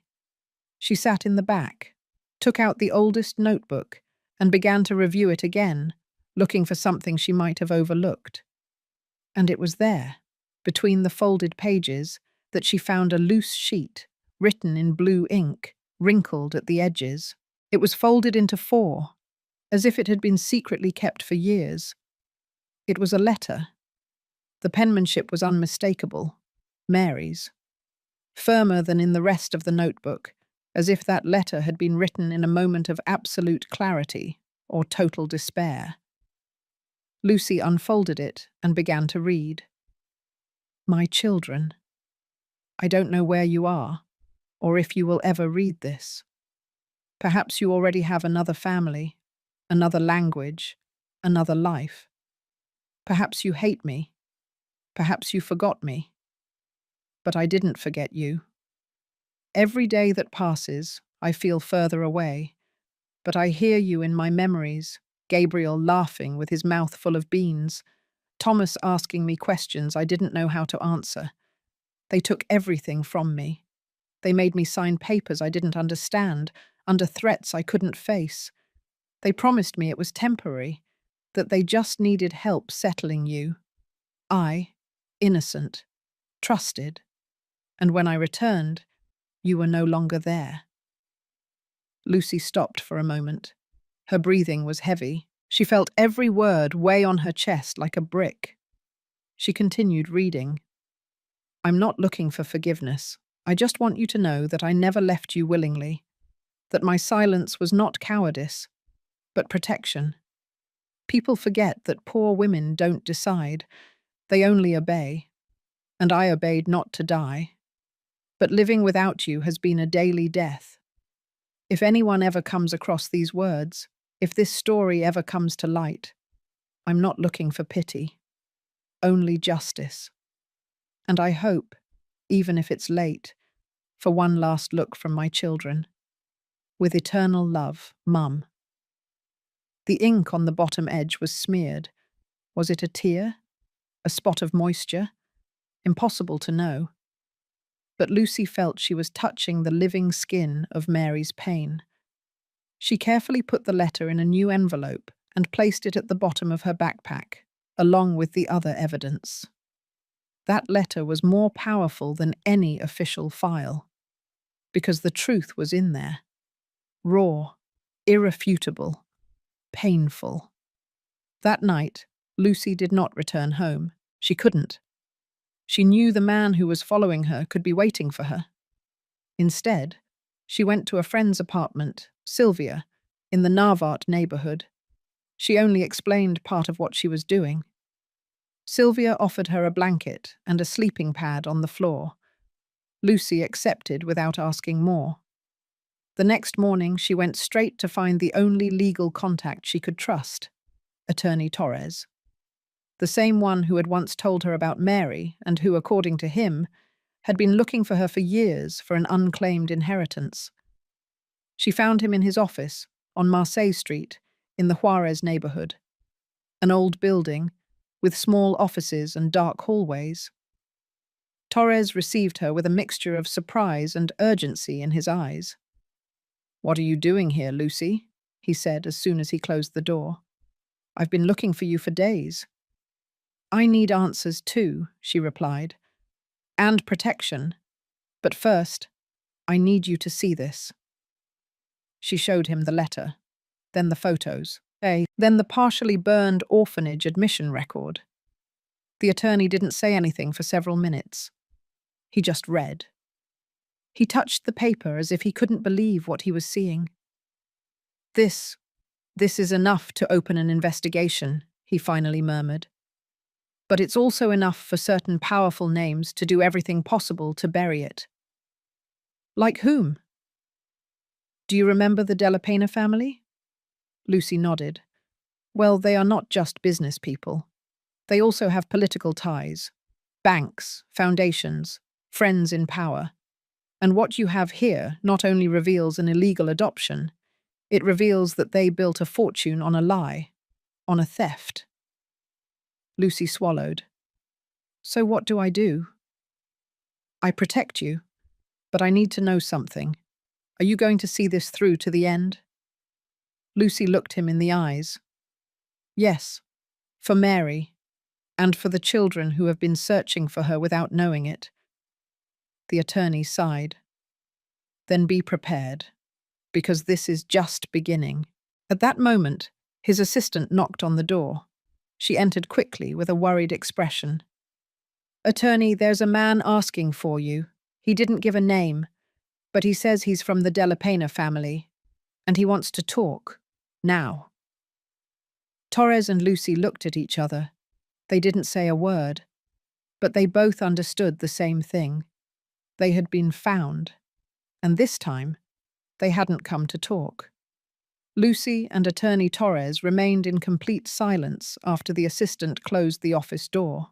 She sat in the back, took out the oldest notebook, and began to review it again, looking for something she might have overlooked. And it was there, between the folded pages, that she found a loose sheet, written in blue ink, wrinkled at the edges. It was folded into 4, as if it had been secretly kept for years. It was a letter. The penmanship was unmistakable, Mary's. Firmer than in the rest of the notebook, as if that letter had been written in a moment of absolute clarity or total despair. Lucy unfolded it and began to read. My children, I don't know where you are, or if you will ever read this. Perhaps you already have another family, another language, another life. Perhaps you hate me. Perhaps you forgot me. But I didn't forget you. Every day that passes, I feel further away, but I hear you in my memories, Gabriel laughing with his mouth full of beans, Thomas asking me questions I didn't know how to answer. They took everything from me. They made me sign papers I didn't understand, under threats I couldn't face. They promised me it was temporary, that they just needed help settling you. I, innocent, trusted, and when I returned, you were no longer there. Lucy stopped for a moment. Her breathing was heavy. She felt every word weigh on her chest like a brick. She continued reading. I'm not looking for forgiveness. I just want you to know that I never left you willingly, that my silence was not cowardice, but protection. People forget that poor women don't decide, they only obey, and I obeyed not to die. But living without you has been a daily death. If anyone ever comes across these words, if this story ever comes to light, I'm not looking for pity, only justice. And I hope, even if it's late, for one last look from my children. With eternal love, Mum. The ink on the bottom edge was smeared, Was it a tear? A spot of moisture? Impossible to know. But Lucy felt she was touching the living skin of Mary's pain. She carefully put the letter in a new envelope and placed it at the bottom of her backpack, along with the other evidence. That letter was more powerful than any official file, because the truth was in there. Raw, irrefutable, painful. That night, Lucy did not return home. She couldn't. She knew the man who was following her could be waiting for her. Instead, she went to a friend's apartment, Sylvia, in the Narvart neighborhood. She only explained part of what she was doing. Sylvia offered her a blanket and a sleeping pad on the floor. Lucy accepted without asking more. The next morning, she went straight to find the only legal contact she could trust, Attorney Torres. The same one who had once told her about Mary and who, according to him, had been looking for her for years for an unclaimed inheritance. She found him in his office on Marseille Street in the Juarez neighborhood, an old building with small offices and dark hallways. Torres received her with a mixture of surprise and urgency in his eyes. "What are you doing here, Lucy?" he said as soon as he closed the door. "I've been looking for you for days." "I need answers too," she replied, "and protection. But first, I need you to see this." She showed him the letter, then the photos, then the partially burned orphanage admission record. The attorney didn't say anything for several minutes. He just read. He touched the paper as if he couldn't believe what he was seeing. This is enough to open an investigation," he finally murmured. "But it's also enough for certain powerful names to do everything possible to bury it." "Like whom?" "Do you remember the Della Pena family?" Lucy nodded. "Well, they are not just business people. They also have political ties, banks, foundations, friends in power. And what you have here not only reveals an illegal adoption, it reveals that they built a fortune on a lie, on a theft." Lucy swallowed. "So what do I do?" "I protect you, but I need to know something. Are you going to see this through to the end?" Lucy looked him in the eyes. "Yes, for Mary, and for the children who have been searching for her without knowing it." The attorney sighed. "Then be prepared, because this is just beginning." At that moment, his assistant knocked on the door. She entered quickly with a worried expression. "Attorney, there's a man asking for you. He didn't give a name, but he says he's from the Della Pena family, and he wants to talk. Now." Torres and Lucy looked at each other. They didn't say a word, but they both understood the same thing. They had been found, and this time, they hadn't come to talk. Lucy and Attorney Torres remained in complete silence after the assistant closed the office door.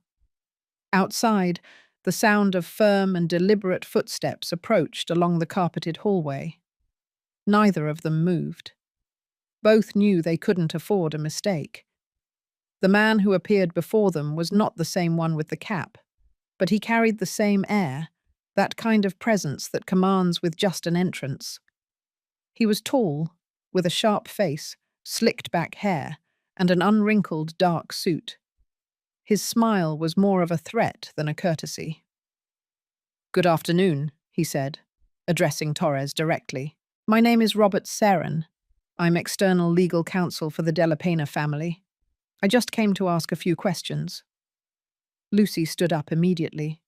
Outside, the sound of firm and deliberate footsteps approached along the carpeted hallway. Neither of them moved. Both knew they couldn't afford a mistake. The man who appeared before them was not the same one with the cap, but he carried the same air, that kind of presence that commands with just an entrance. He was tall, with a sharp face, slicked back hair, and an unwrinkled dark suit. His smile was more of a threat than a courtesy. "Good afternoon," he said, addressing Torres directly. "My name is Robert Seren. I'm external legal counsel for the Della Pena family. I just came to ask a few questions." Lucy stood up immediately.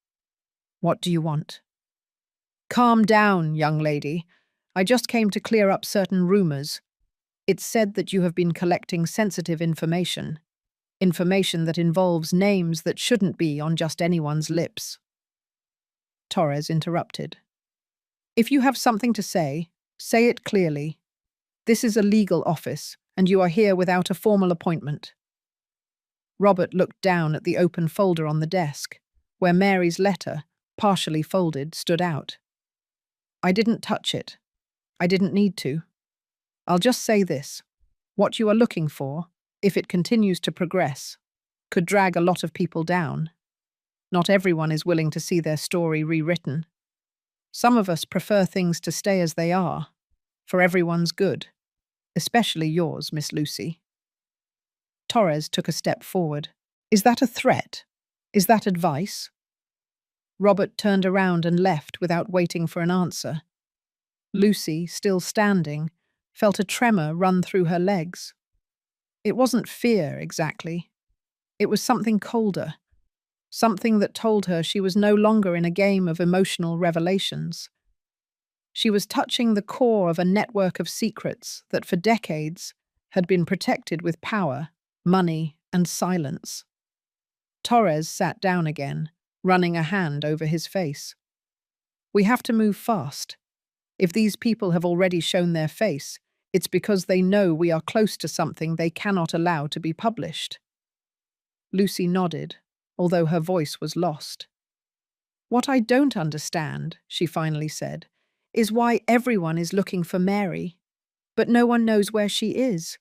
"What do you want?" "Calm down, young lady. I just came to clear up certain rumors. It's said that you have been collecting sensitive information that involves names that shouldn't be on just anyone's lips." Torres interrupted. "If you have something to say it clearly. This is a legal office, and you are here without a formal appointment." Robert looked down at the open folder on the desk, where Mary's letter, partially folded, stood out. "I didn't touch it. I didn't need to. I'll just say this. What you are looking for, if it continues to progress, could drag a lot of people down. Not everyone is willing to see their story rewritten. Some of us prefer things to stay as they are, for everyone's good, especially yours, Miss Lucy. Torres took a step forward. Is that a threat? Is that advice? Robert turned around and left without waiting for an answer. Lucy, still standing, felt a tremor run through her legs. It wasn't fear, exactly. It was something colder, something that told her she was no longer in a game of emotional revelations. She was touching the core of a network of secrets that for decades had been protected with power, money, and silence. Torres sat down again, running a hand over his face. We have to move fast. If these people have already shown their face, it's because they know we are close to something they cannot allow to be published. Lucy nodded, although her voice was lost. What I don't understand, she finally said, is why everyone is looking for Mary, but no one knows where she is.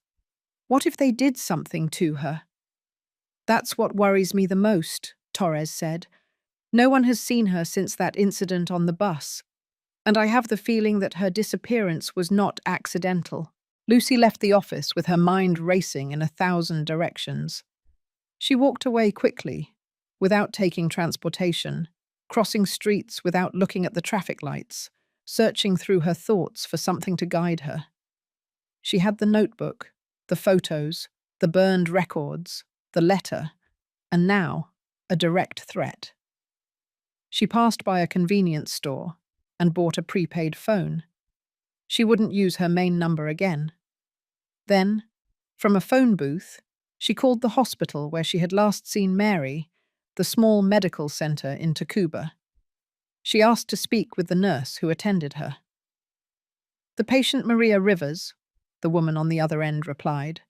What if they did something to her? That's what worries me the most, Torres said. No one has seen her since that incident on the bus, and I have the feeling that her disappearance was not accidental. Lucy left the office with her mind racing in 1,000 directions. She walked away quickly, without taking transportation, crossing streets without looking at the traffic lights, searching through her thoughts for something to guide her. She had the notebook, the photos, the burned records, the letter, and now a direct threat. She passed by a convenience store and bought a prepaid phone. She wouldn't use her main number again. Then, from a phone booth, she called the hospital where she had last seen Mary, the small medical center in Tacuba. She asked to speak with the nurse who attended her. "The patient Maria Rivers," the woman on the other end replied.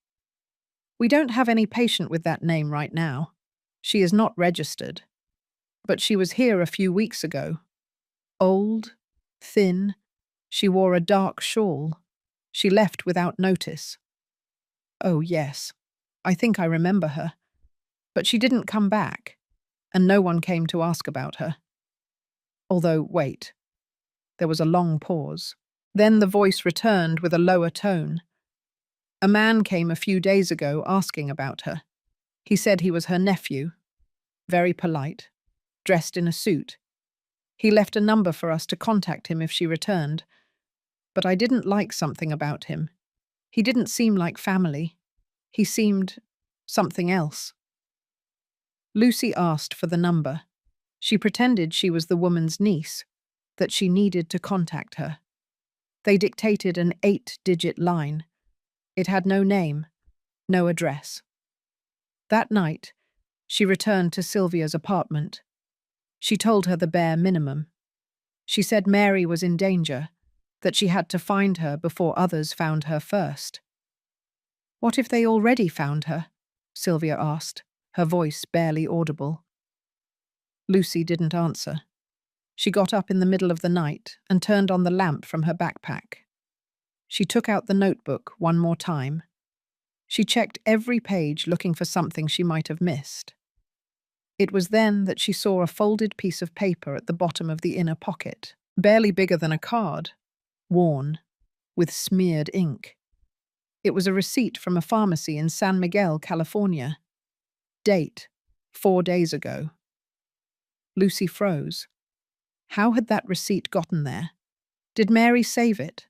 "We don't have any patient with that name right now. She is not registered. But she was here a few weeks ago. Old, thin, she wore a dark shawl. She left without notice." "Oh, yes. I think I remember her. But she didn't come back, and no one came to ask about her. Although, wait." There was a long pause. Then the voice returned with a lower tone. "A man came a few days ago asking about her. He said he was her nephew. Very polite, dressed in a suit. He left a number for us to contact him if she returned. But I didn't like something about him. He didn't seem like family. He seemed something else." Lucy asked for the number. She pretended she was the woman's niece, that she needed to contact her. They dictated an 8-digit line. It had no name, no address. That night, she returned to Sylvia's apartment. She told her the bare minimum. She said Mary was in danger, that she had to find her before others found her first. "What if they already found her?" Sylvia asked, her voice barely audible. Lucy didn't answer. She got up in the middle of the night and turned on the lamp from her backpack. She took out the notebook one more time. She checked every page looking for something she might have missed. It was then that she saw a folded piece of paper at the bottom of the inner pocket, barely bigger than a card, worn, with smeared ink. It was a receipt from a pharmacy in San Miguel, California. Date, 4 days ago. Lucy froze. How had that receipt gotten there? Did Mary save it?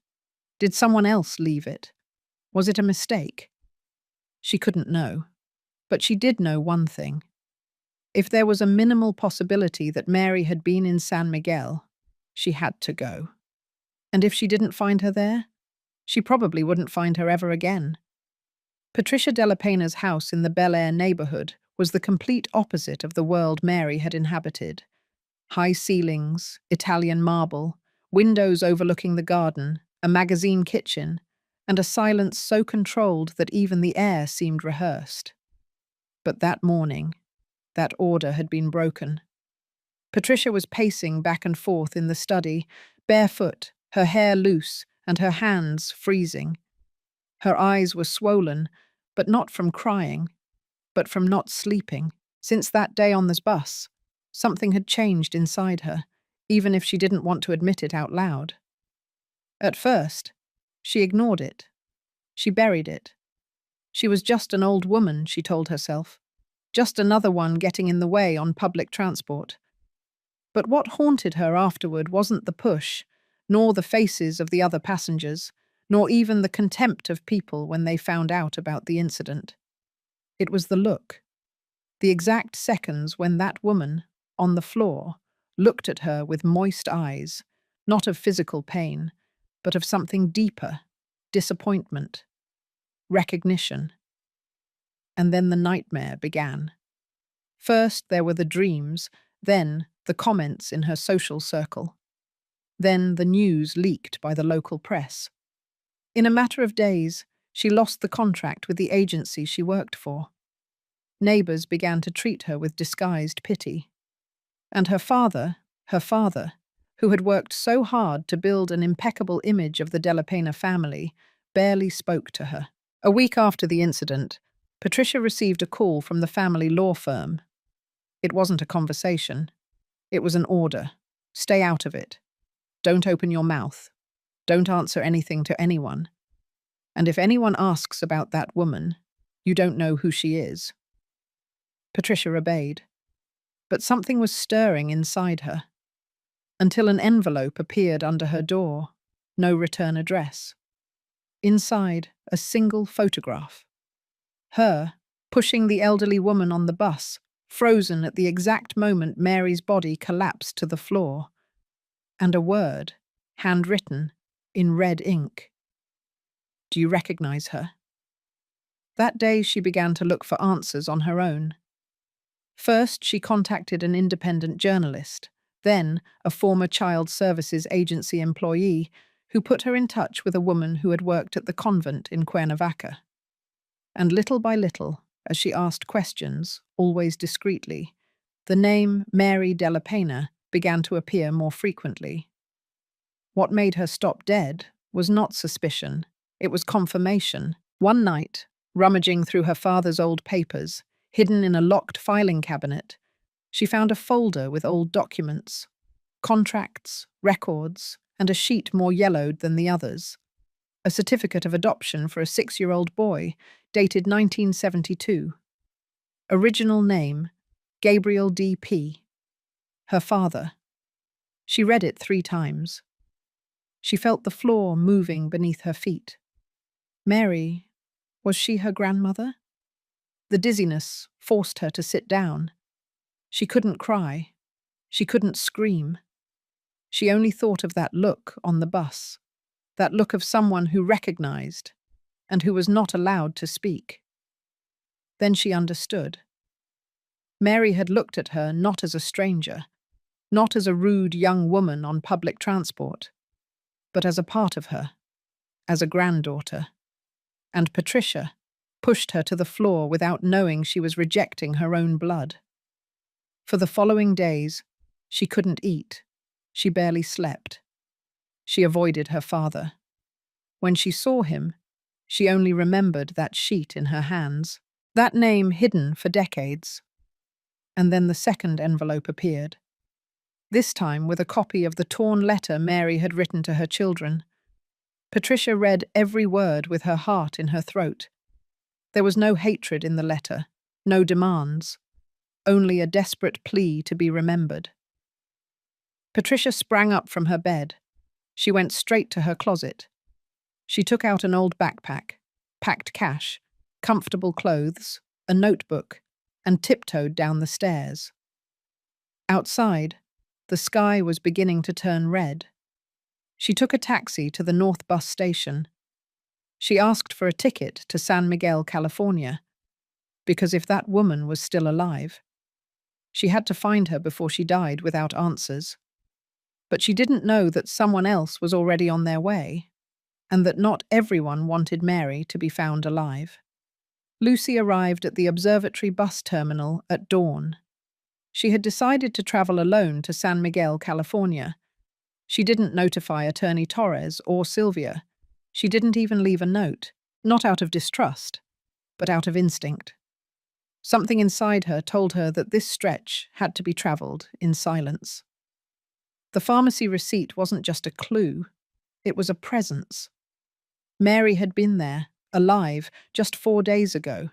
Did someone else leave it? Was it a mistake? She couldn't know. But she did know one thing. If there was a minimal possibility that Mary had been in San Miguel, she had to go. And if she didn't find her there, she probably wouldn't find her ever again. Patricia Della Pena's house in the Bel Air neighborhood was the complete opposite of the world Mary had inhabited. High ceilings, Italian marble, windows overlooking the garden, a magazine kitchen, and a silence so controlled that even the air seemed rehearsed. But that morning, that order had been broken. Patricia was pacing back and forth in the study, barefoot, her hair loose, and her hands freezing. Her eyes were swollen, but not from crying. but from not sleeping. Since that day on this bus, something had changed inside her, even if she didn't want to admit it out loud. At first, she ignored it. She buried it. She was just an old woman, she told herself. Just another one getting in the way on public transport. But what haunted her afterward wasn't the push, nor the faces of the other passengers, nor even the contempt of people when they found out about the incident. It was the look. The exact seconds when that woman, on the floor, looked at her with moist eyes, not of physical pain, but of something deeper, disappointment, recognition. And then the nightmare began. First there were the dreams, then the comments in her social circle. Then the news leaked by the local press. In a matter of days, she lost the contract with the agency she worked for. Neighbors began to treat her with disguised pity. And her father, who had worked so hard to build an impeccable image of the Della Pena family, barely spoke to her. A week after the incident, Patricia received a call from the family law firm. It wasn't a conversation. It was an order. Stay out of it. Don't open your mouth. Don't answer anything to anyone. And if anyone asks about that woman, you don't know who she is. Patricia obeyed. But something was stirring inside her. Until an envelope appeared under her door. No return address. Inside, a single photograph. Her, pushing the elderly woman on the bus, frozen at the exact moment Mary's body collapsed to the floor. And a word, handwritten, in red ink. Do you recognize her? That day she began to look for answers on her own. First, she contacted an independent journalist, then a former Child Services Agency employee who put her in touch with a woman who had worked at the convent in Cuernavaca. And little by little, as she asked questions, always discreetly, the name Mary Della Pena began to appear more frequently. What made her stop dead was not suspicion, it was confirmation. One night, rummaging through her father's old papers, hidden in a locked filing cabinet, she found a folder with old documents, contracts, records, and a sheet more yellowed than the others. A certificate of adoption for a 6-year-old boy, dated 1972. Original name, Gabriel D.P. Her father. She read it 3 times. She felt the floor moving beneath her feet. Mary, was she her grandmother? The dizziness forced her to sit down. She couldn't cry. She couldn't scream. She only thought of that look on the bus, that look of someone who recognized and who was not allowed to speak. Then she understood. Mary had looked at her not as a stranger, not as a rude young woman on public transport, but as a part of her, as a granddaughter. And Patricia pushed her to the floor without knowing she was rejecting her own blood. For the following days, she couldn't eat. She barely slept. She avoided her father. When she saw him, she only remembered that sheet in her hands, that name hidden for decades. And then the second envelope appeared, this time with a copy of the torn letter Mary had written to her children. Patricia read every word with her heart in her throat. There was no hatred in the letter, no demands, only a desperate plea to be remembered. Patricia sprang up from her bed. She went straight to her closet. She took out an old backpack, packed cash, comfortable clothes, a notebook, and tiptoed down the stairs. Outside, the sky was beginning to turn red. She took a taxi to the North Bus station. She asked for a ticket to San Miguel, California, because if that woman was still alive, she had to find her before she died without answers. But she didn't know that someone else was already on their way, and that not everyone wanted Mary to be found alive. Lucy arrived at the observatory bus terminal at dawn. She had decided to travel alone to San Miguel, California. She didn't notify Attorney Torres or Sylvia. She didn't even leave a note, not out of distrust, but out of instinct. Something inside her told her that this stretch had to be travelled in silence. The pharmacy receipt wasn't just a clue, it was a presence. Mary had been there, alive, just 4 days ago.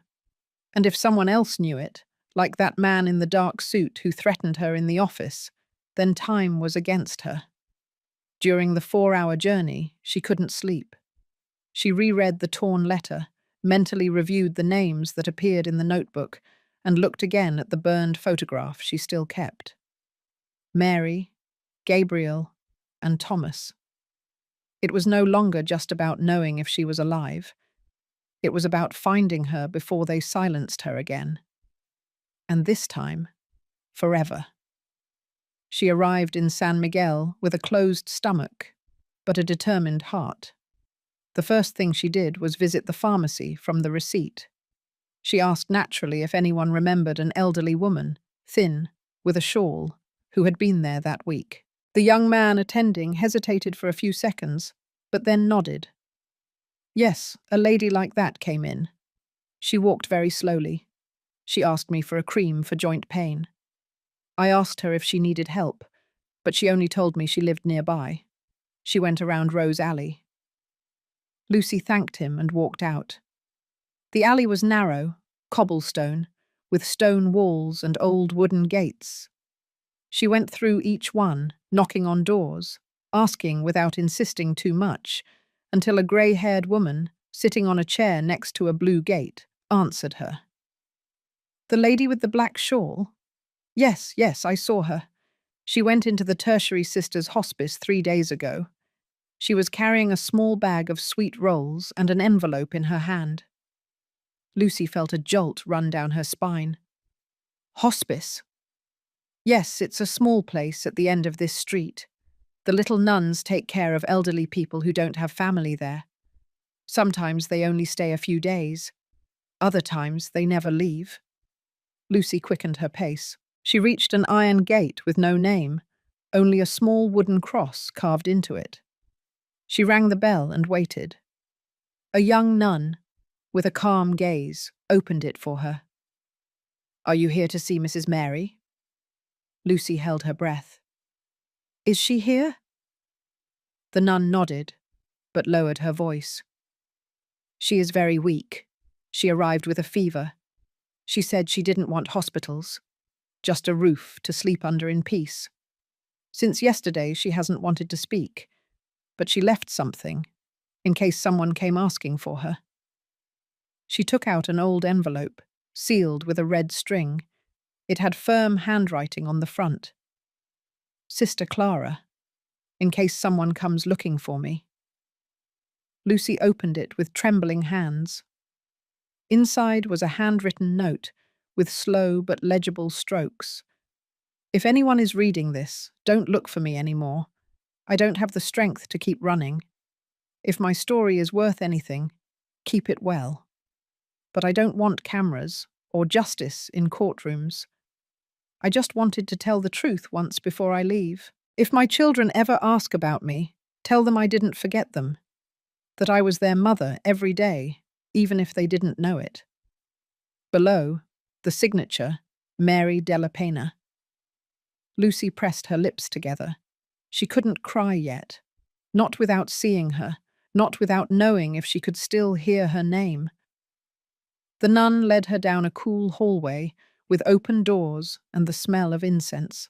And if someone else knew it, like that man in the dark suit who threatened her in the office, then time was against her. During the 4-hour journey, she couldn't sleep. She reread the torn letter, mentally reviewed the names that appeared in the notebook, and looked again at the burned photograph she still kept. Mary, Gabriel, and Thomas. It was no longer just about knowing if she was alive. It was about finding her before they silenced her again. And this time, forever. She arrived in San Miguel with a closed stomach, but a determined heart. The first thing she did was visit the pharmacy from the receipt. She asked naturally if anyone remembered an elderly woman, thin, with a shawl, who had been there that week. The young man attending hesitated for a few seconds, but then nodded. Yes, a lady like that came in. She walked very slowly. She asked me for a cream for joint pain. I asked her if she needed help, but she only told me she lived nearby. She went around Rose Alley. Lucy thanked him and walked out. The alley was narrow, cobblestone, with stone walls and old wooden gates. She went through each one, knocking on doors, asking without insisting too much, until a grey-haired woman, sitting on a chair next to a blue gate, answered her. The lady with the black shawl? Yes, I saw her. She went into the Tertiary Sisters' Hospice 3 days ago. She was carrying a small bag of sweet rolls and an envelope in her hand. Lucy felt a jolt run down her spine. Hospice? Yes, it's a small place at the end of this street. The little nuns take care of elderly people who don't have family there. Sometimes they only stay a few days. Other times they never leave. Lucy quickened her pace. She reached an iron gate with no name, only a small wooden cross carved into it. She rang the bell and waited. A young nun, with a calm gaze, opened it for her. Are you here to see Mrs. Mary? Lucy held her breath. Is she here? The nun nodded, but lowered her voice. She is very weak. She arrived with a fever. She said she didn't want hospitals, just a roof to sleep under in peace. Since yesterday, she hasn't wanted to speak, but she left something, in case someone came asking for her. She took out an old envelope, sealed with a red string. It had firm handwriting on the front. Sister Clara, in case someone comes looking for me. Lucy opened it with trembling hands. Inside was a handwritten note with slow but legible strokes. If anyone is reading this, don't look for me anymore. I don't have the strength to keep running. If my story is worth anything, keep it well. But I don't want cameras or justice in courtrooms. I just wanted to tell the truth once before I leave. If my children ever ask about me, tell them I didn't forget them, that I was their mother every day, even if they didn't know it. Below, the signature, Mary Della Pena. Lucy pressed her lips together. She couldn't cry yet, not without seeing her, not without knowing if she could still hear her name. The nun led her down a cool hallway with open doors and the smell of incense.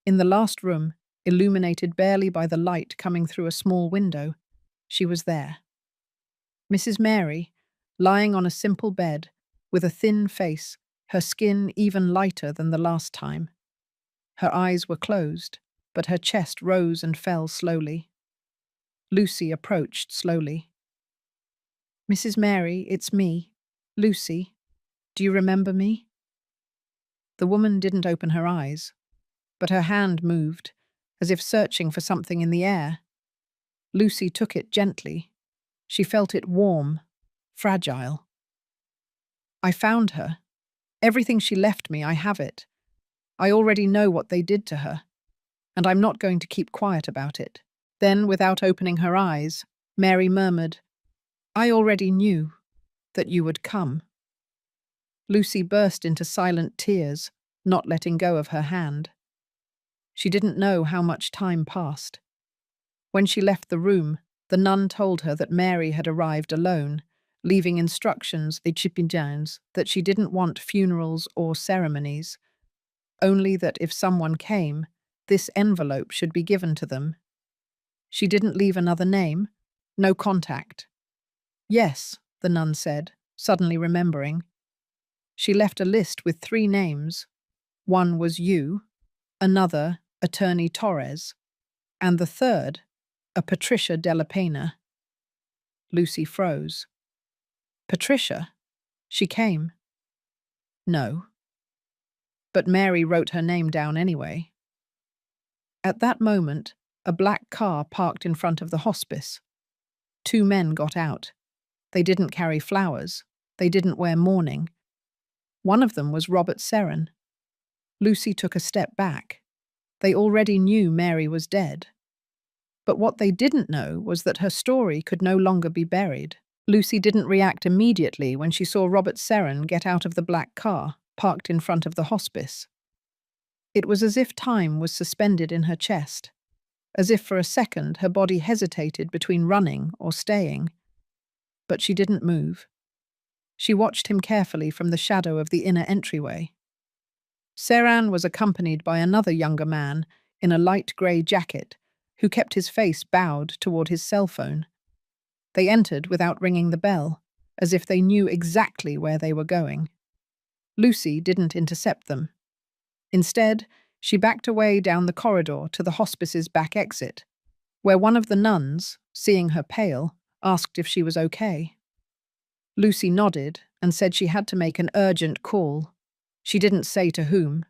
In the last room, illuminated barely by the light coming through a small window, she was there. Mrs. Mary, lying on a simple bed, with a thin face, her skin even lighter than the last time. Her eyes were closed, but her chest rose and fell slowly. Lucy approached slowly. Mrs. Mary, it's me, Lucy. Do you remember me? The woman didn't open her eyes, but her hand moved, as if searching for something in the air. Lucy took it gently. She felt it warm, fragile. I found her. Everything she left me, I have it. I already know what they did to her, and I'm not going to keep quiet about it. Then, without opening her eyes, Mary murmured, I already knew that you would come. Lucy burst into silent tears, not letting go of her hand. She didn't know how much time passed. When she left the room, the nun told her that Mary had arrived alone, leaving instructions that she didn't want funerals or ceremonies, only that if someone came, this envelope should be given to them. She didn't leave another name, no contact. Yes, the nun said, suddenly remembering. She left a list with 3 names. One was you, another, Attorney Torres, and the third, a Patricia Della Pena. Lucy froze. Patricia? She came? No. But Mary wrote her name down anyway. At that moment, a black car parked in front of the hospice. 2 men got out. They didn't carry flowers. They didn't wear mourning. One of them was Robert Serran. Lucy took a step back. They already knew Mary was dead. But what they didn't know was that her story could no longer be buried. Lucy didn't react immediately when she saw Robert Serran get out of the black car, parked in front of the hospice. It was as if time was suspended in her chest, as if for a second her body hesitated between running or staying. But she didn't move. She watched him carefully from the shadow of the inner entryway. Serran was accompanied by another younger man in a light grey jacket who kept his face bowed toward his cell phone. They entered without ringing the bell, as if they knew exactly where they were going. Lucy didn't intercept them. Instead, she backed away down the corridor to the hospice's back exit, where one of the nuns, seeing her pale, asked if she was okay. Lucy nodded and said she had to make an urgent call. She didn't say to whom.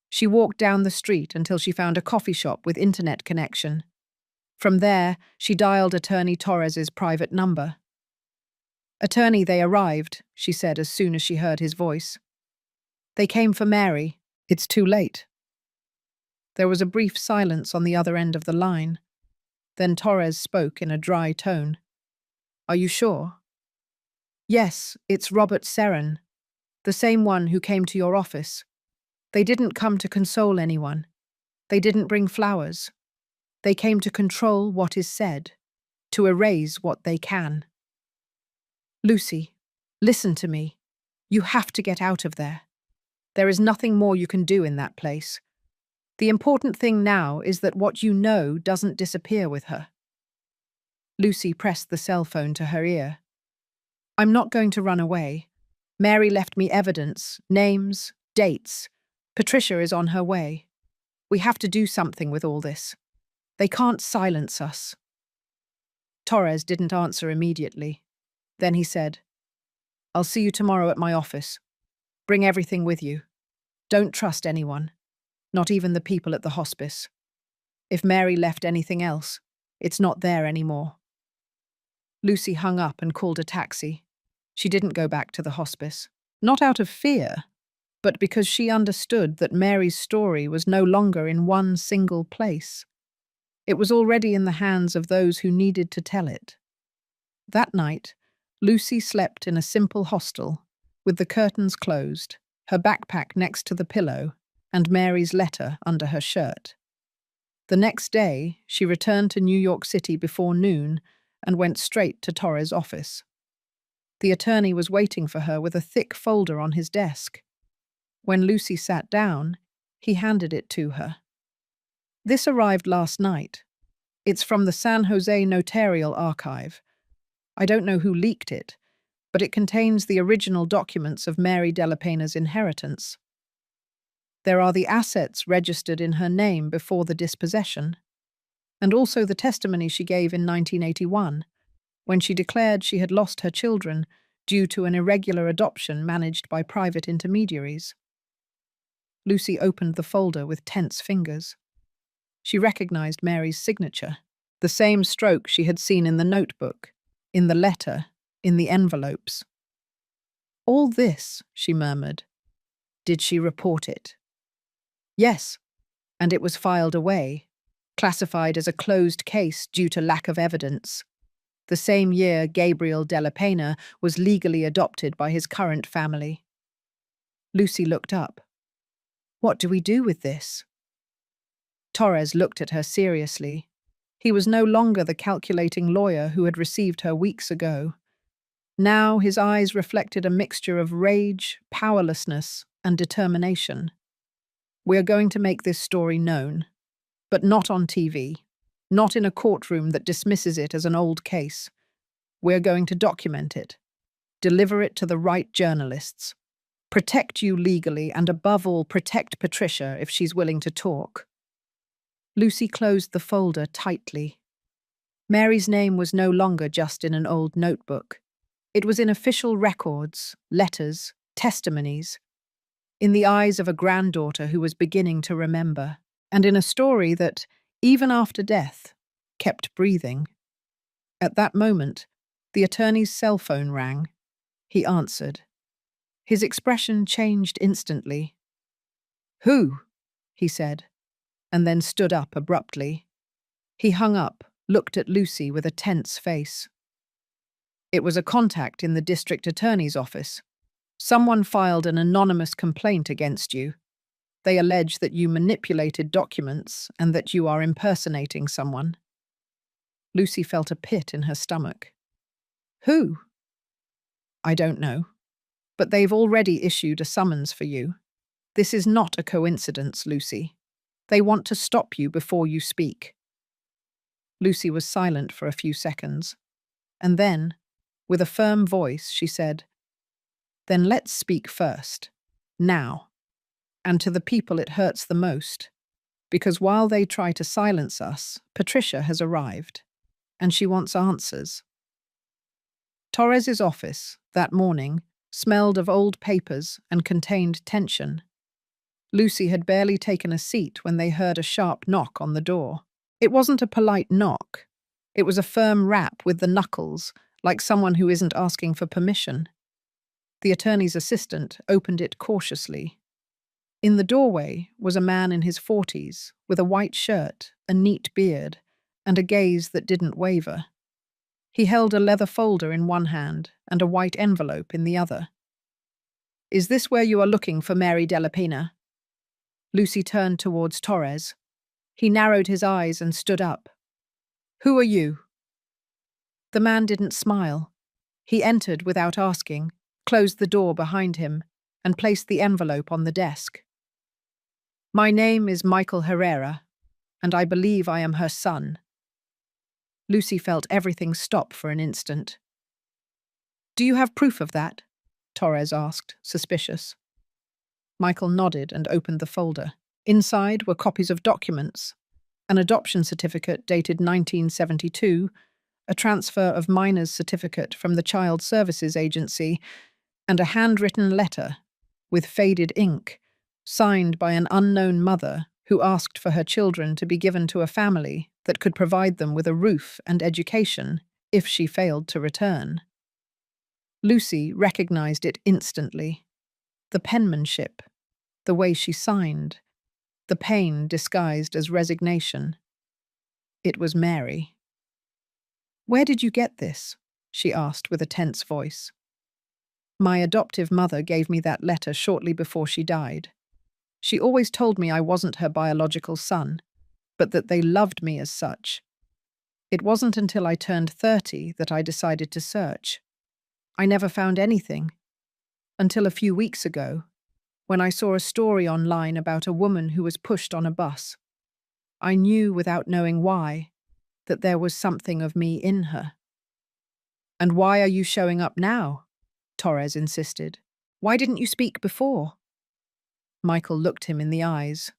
She walked down the street until she found a coffee shop with internet connection. From there, she dialed Attorney Torres's private number. "Attorney, they arrived," she said as soon as she heard his voice. "They came for Mary. It's too late." There was a brief silence on the other end of the line. Then Torres spoke in a dry tone. "Are you sure?" "Yes, it's Robert Serran, the same one who came to your office. They didn't come to console anyone. They didn't bring flowers. They came to control what is said, to erase what they can." "Lucy, listen to me. You have to get out of there. There is nothing more you can do in that place. The important thing now is that what you know doesn't disappear with her." Lucy pressed the cell phone to her ear. "I'm not going to run away. Mary left me evidence, names, dates. Patricia is on her way. We have to do something with all this. They can't silence us." Torres didn't answer immediately. Then he said, "I'll see you tomorrow at my office. Bring everything with you. Don't trust anyone, not even the people at the hospice. If Mary left anything else, it's not there anymore." Lucy hung up and called a taxi. She didn't go back to the hospice. Not out of fear, but because she understood that Mary's story was no longer in one single place. It was already in the hands of those who needed to tell it. That night, Lucy slept in a simple hostel, with the curtains closed, her backpack next to the pillow, and Mary's letter under her shirt. The next day, she returned to New York City before noon and went straight to Torres' office. The attorney was waiting for her with a thick folder on his desk. When Lucy sat down, he handed it to her. "This arrived last night. It's from the San Jose Notarial Archive. I don't know who leaked it, but it contains the original documents of Mary Della Pena's inheritance. There are the assets registered in her name before the dispossession, and also the testimony she gave in 1981, when she declared she had lost her children due to an irregular adoption managed by private intermediaries." Lucy opened the folder with tense fingers. She recognized Mary's signature, the same stroke she had seen in the notebook, in the letter, in the envelopes. "All this," she murmured. "Did she report it?" "Yes, and it was filed away, classified as a closed case due to lack of evidence. The same year Gabriel Della Pena was legally adopted by his current family. Lucy looked up. What do we do with this? Torres looked at her seriously. He was no longer the calculating lawyer who had received her weeks ago. Now his eyes reflected a mixture of rage, powerlessness, and determination. We are going to make this story known, but not on TV, not in a courtroom that dismisses it as an old case. We are going to document it, deliver it to the right journalists, protect you legally, and above all, protect Patricia if she's willing to talk. Lucy closed the folder tightly. Mary's name was no longer just in an old notebook. It was in official records, letters, testimonies, in the eyes of a granddaughter who was beginning to remember, and in a story that, even after death, kept breathing. At that moment, the attorney's cell phone rang. He answered. His expression changed instantly. "Who?" he said, and then stood up abruptly. He hung up, looked at Lucy with a tense face. It was a contact in the district attorney's office. Someone filed an anonymous complaint against you. They allege that you manipulated documents and that you are impersonating someone. Lucy felt a pit in her stomach. Who? I don't know. But they've already issued a summons for you. This is not a coincidence, Lucy. They want to stop you before you speak. Lucy was silent for a few seconds, and then, with a firm voice, she said, Then let's speak first. Now. And to the people it hurts the most. Because while they try to silence us, Patricia has arrived. And she wants answers. Torres's office, that morning, smelled of old papers and contained tension. Lucy had barely taken a seat when they heard a sharp knock on the door. It wasn't a polite knock. It was a firm rap with the knuckles, like someone who isn't asking for permission. The attorney's assistant opened it cautiously. In the doorway was a man in his 40s, with a white shirt, a neat beard, and a gaze that didn't waver. He held a leather folder in one hand and a white envelope in the other. Is this where you are looking for Mary Delapena? Lucy turned towards Torres. He narrowed his eyes and stood up. Who are you? The man didn't smile. He entered without asking, closed the door behind him, and placed the envelope on the desk. My name is Michael Herrera, and I believe I am her son. Lucy felt everything stop for an instant. Do you have proof of that? Torres asked, suspicious. Michael nodded and opened the folder. Inside were copies of documents, an adoption certificate dated 1972, a transfer of minor's certificate from the Child Services Agency, and a handwritten letter, with faded ink, signed by an unknown mother who asked for her children to be given to a family that could provide them with a roof and education if she failed to return. Lucy recognized it instantly. The penmanship, the way she signed, the pain disguised as resignation. It was Mary. Where did you get this? She asked with a tense voice. My adoptive mother gave me that letter shortly before she died. She always told me I wasn't her biological son, but that they loved me as such. It wasn't until I turned 30 that I decided to search. I never found anything, until a few weeks ago, when I saw a story online about a woman who was pushed on a bus. I knew, without knowing why, that there was something of me in her. And why are you showing up now? Torres insisted. Why didn't you speak before? Michael looked him in the eyes.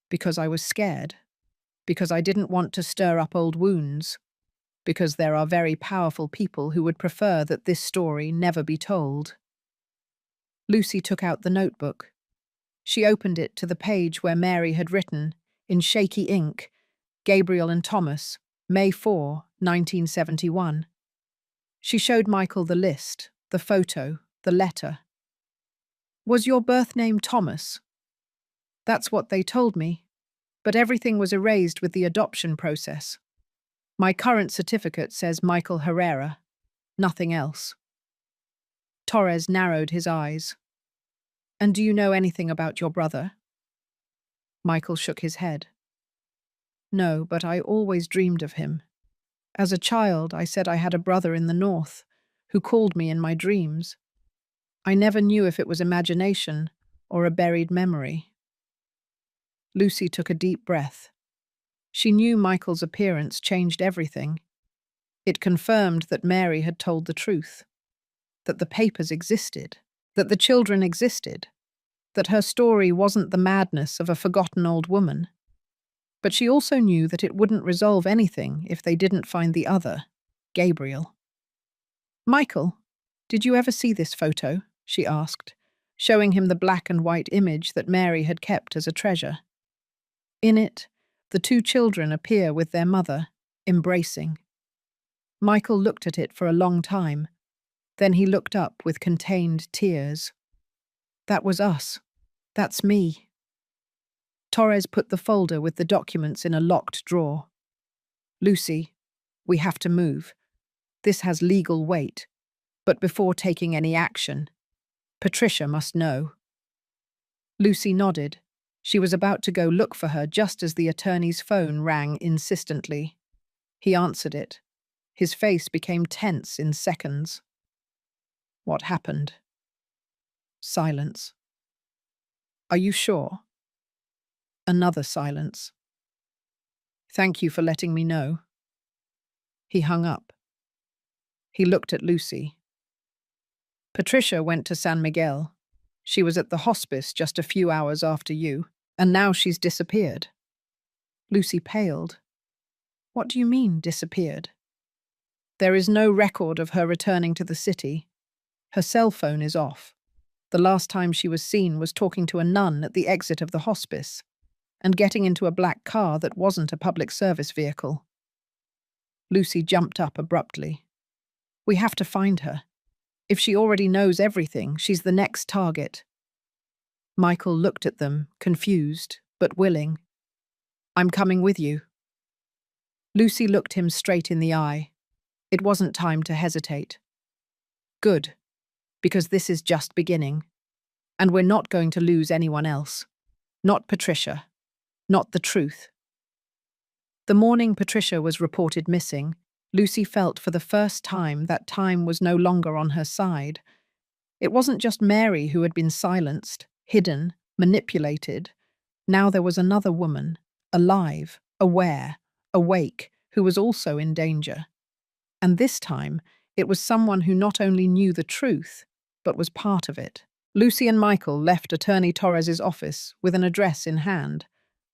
Because I was scared. Because I didn't want to stir up old wounds. Because there are very powerful people who would prefer that this story never be told. Lucy took out the notebook. She opened it to the page where Mary had written, in shaky ink, Gabriel and Thomas, May 4, 1971. She showed Michael the list, the photo, the letter. Was your birth name Thomas? That's what they told me, but everything was erased with the adoption process. My current certificate says Michael Herrera, nothing else. Torres narrowed his eyes. And do you know anything about your brother? Michael shook his head. No, but I always dreamed of him. As a child, I said I had a brother in the north who called me in my dreams. I never knew if it was imagination or a buried memory. Lucy took a deep breath. She knew Michael's appearance changed everything. It confirmed that Mary had told the truth, that the papers existed, that the children existed, that her story wasn't the madness of a forgotten old woman. But she also knew that it wouldn't resolve anything if they didn't find the other, Gabriel. Michael, did you ever see this photo? She asked, showing him the black and white image that Mary had kept as a treasure. In it, the two children appear with their mother, embracing. Michael looked at it for a long time. Then he looked up with contained tears. That was us. That's me. Torres put the folder with the documents in a locked drawer. Lucy, we have to move. This has legal weight. But before taking any action, Patricia must know. Lucy nodded. She was about to go look for her just as the attorney's phone rang insistently. He answered it. His face became tense in seconds. What happened? Silence. Are you sure? Another silence. Thank you for letting me know. He hung up. He looked at Lucy. Patricia went to San Miguel. She was at the hospice just a few hours after you, and now she's disappeared. Lucy paled. What do you mean, disappeared? There is no record of her returning to the city. Her cell phone is off. The last time she was seen was talking to a nun at the exit of the hospice and getting into a black car that wasn't a public service vehicle. Lucy jumped up abruptly. We have to find her. If she already knows everything, she's the next target. Michael looked at them, confused, but willing. I'm coming with you. Lucy looked him straight in the eye. It wasn't time to hesitate. Good, because this is just beginning. And we're not going to lose anyone else. Not Patricia. Not the truth. The morning Patricia was reported missing, Lucy felt for the first time that time was no longer on her side. It wasn't just Mary who had been silenced, hidden, manipulated. Now there was another woman, alive, aware, awake, who was also in danger. And this time, it was someone who not only knew the truth, but was part of it. Lucy and Michael left Attorney Torres's office with an address in hand,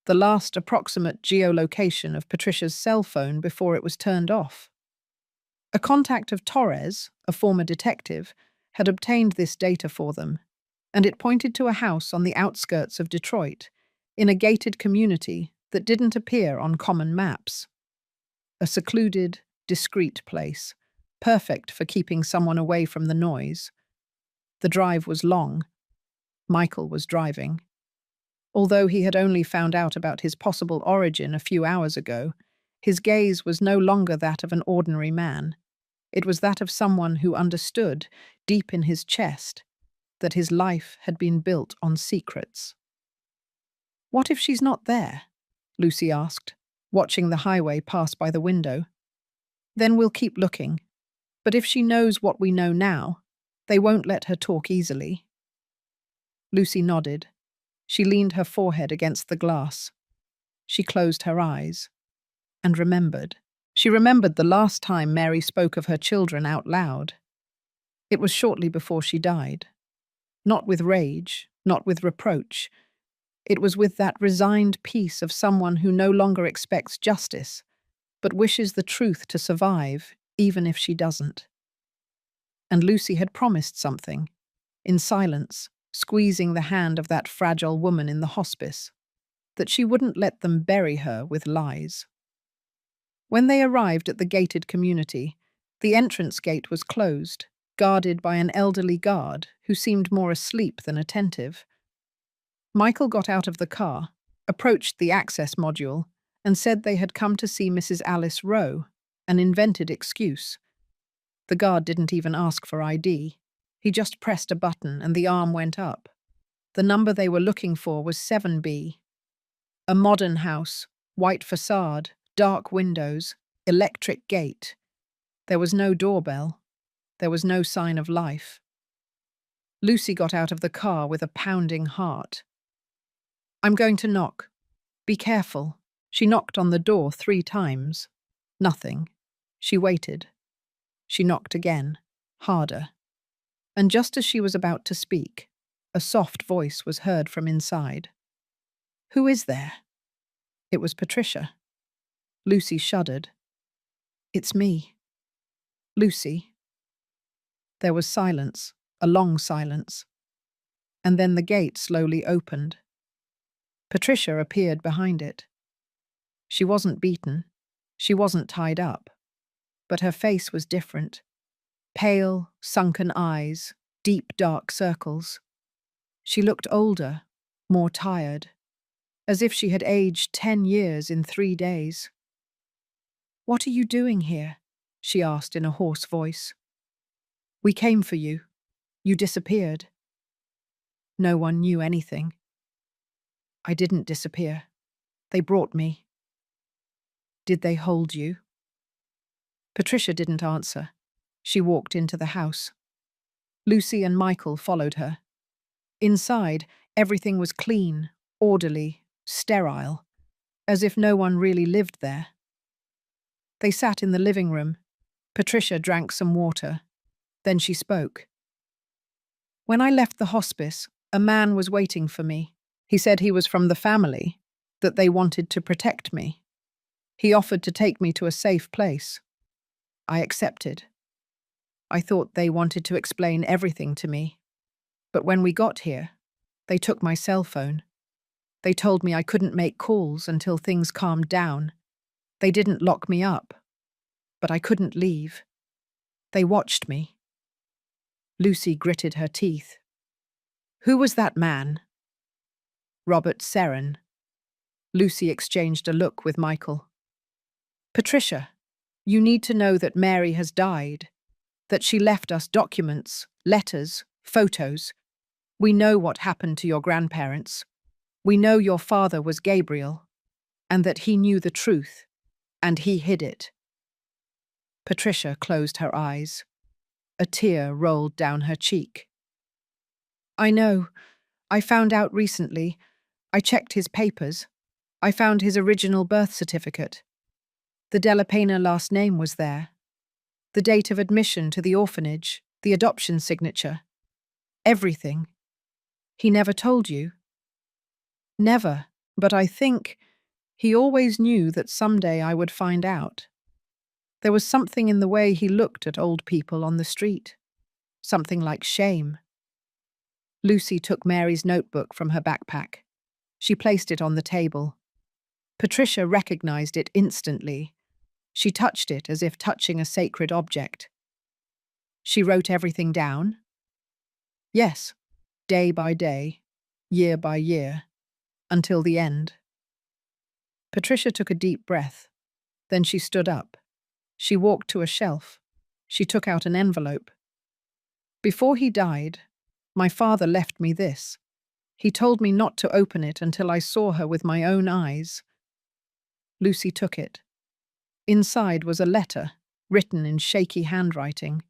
the last approximate geolocation of Patricia's cell phone before it was turned off. A contact of Torres, a former detective, had obtained this data for them, and it pointed to a house on the outskirts of Detroit, in a gated community that didn't appear on common maps. A secluded, discreet place, perfect for keeping someone away from the noise. The drive was long. Michael was driving. Although he had only found out about his possible origin a few hours ago, his gaze was no longer that of an ordinary man. It was that of someone who understood, deep in his chest, that his life had been built on secrets. What if she's not there? Lucy asked, watching the highway pass by the window. Then we'll keep looking. But if she knows what we know now, they won't let her talk easily. Lucy nodded. She leaned her forehead against the glass. She closed her eyes. And remembered. She remembered the last time Mary spoke of her children out loud. It was shortly before she died. Not with rage, not with reproach. It was with that resigned peace of someone who no longer expects justice, but wishes the truth to survive, even if she doesn't. And Lucy had promised something, in silence, squeezing the hand of that fragile woman in the hospice, that she wouldn't let them bury her with lies. When they arrived at the gated community, the entrance gate was closed, guarded by an elderly guard who seemed more asleep than attentive. Michael got out of the car, approached the access module, and said they had come to see Mrs. Alice Rowe, an invented excuse. The guard didn't even ask for ID. He just pressed a button and the arm went up. The number they were looking for was 7B. A modern house, white facade, dark windows, electric gate. There was no doorbell. There was no sign of life. Lucy got out of the car with a pounding heart. "I'm going to knock. Be careful." She knocked on the door 3 times. Nothing. She waited. She knocked again, harder. And just as she was about to speak, a soft voice was heard from inside. "Who is there?" It was Patricia. Lucy shuddered. "It's me. Lucy." There was silence, a long silence. And then the gate slowly opened. Patricia appeared behind it. She wasn't beaten. She wasn't tied up. But her face was different. Pale, sunken eyes, deep dark circles. She looked older, more tired, as if she had aged 10 years in 3 days. "What are you doing here?" she asked in a hoarse voice. "We came for you. You disappeared." No one knew anything. "I didn't disappear. They brought me." "Did they hold you?" Patricia didn't answer. She walked into the house. Lucy and Michael followed her. Inside, everything was clean, orderly, sterile, as if no one really lived there. They sat in the living room. Patricia drank some water. Then she spoke. "When I left the hospice, a man was waiting for me. He said he was from the family, that they wanted to protect me. He offered to take me to a safe place. I accepted. I thought they wanted to explain everything to me. But when we got here, they took my cell phone. They told me I couldn't make calls until things calmed down. They didn't lock me up. But I couldn't leave. They watched me." Lucy gritted her teeth. "Who was that man?" "Robert Serran." Lucy exchanged a look with Michael. "Patricia, you need to know that Mary has died, that she left us documents, letters, photos. We know what happened to your grandparents. We know your father was Gabriel, and that he knew the truth, and he hid it." Patricia closed her eyes. A tear rolled down her cheek. "I know. I found out recently. I checked his papers. I found his original birth certificate. The Della Pena last name was there. The date of admission to the orphanage, the adoption signature. Everything. He never told you?" "Never, but I think he always knew that someday I would find out. There was something in the way he looked at old people on the street. Something like shame." Lucy took Mary's notebook from her backpack. She placed it on the table. Patricia recognized it instantly. She touched it as if touching a sacred object. "She wrote everything down?" "Yes, day by day, year by year, until the end." Patricia took a deep breath. Then she stood up. She walked to a shelf. She took out an envelope. "Before he died, my father left me this. He told me not to open it until I saw her with my own eyes." Lucy took it. Inside was a letter, written in shaky handwriting.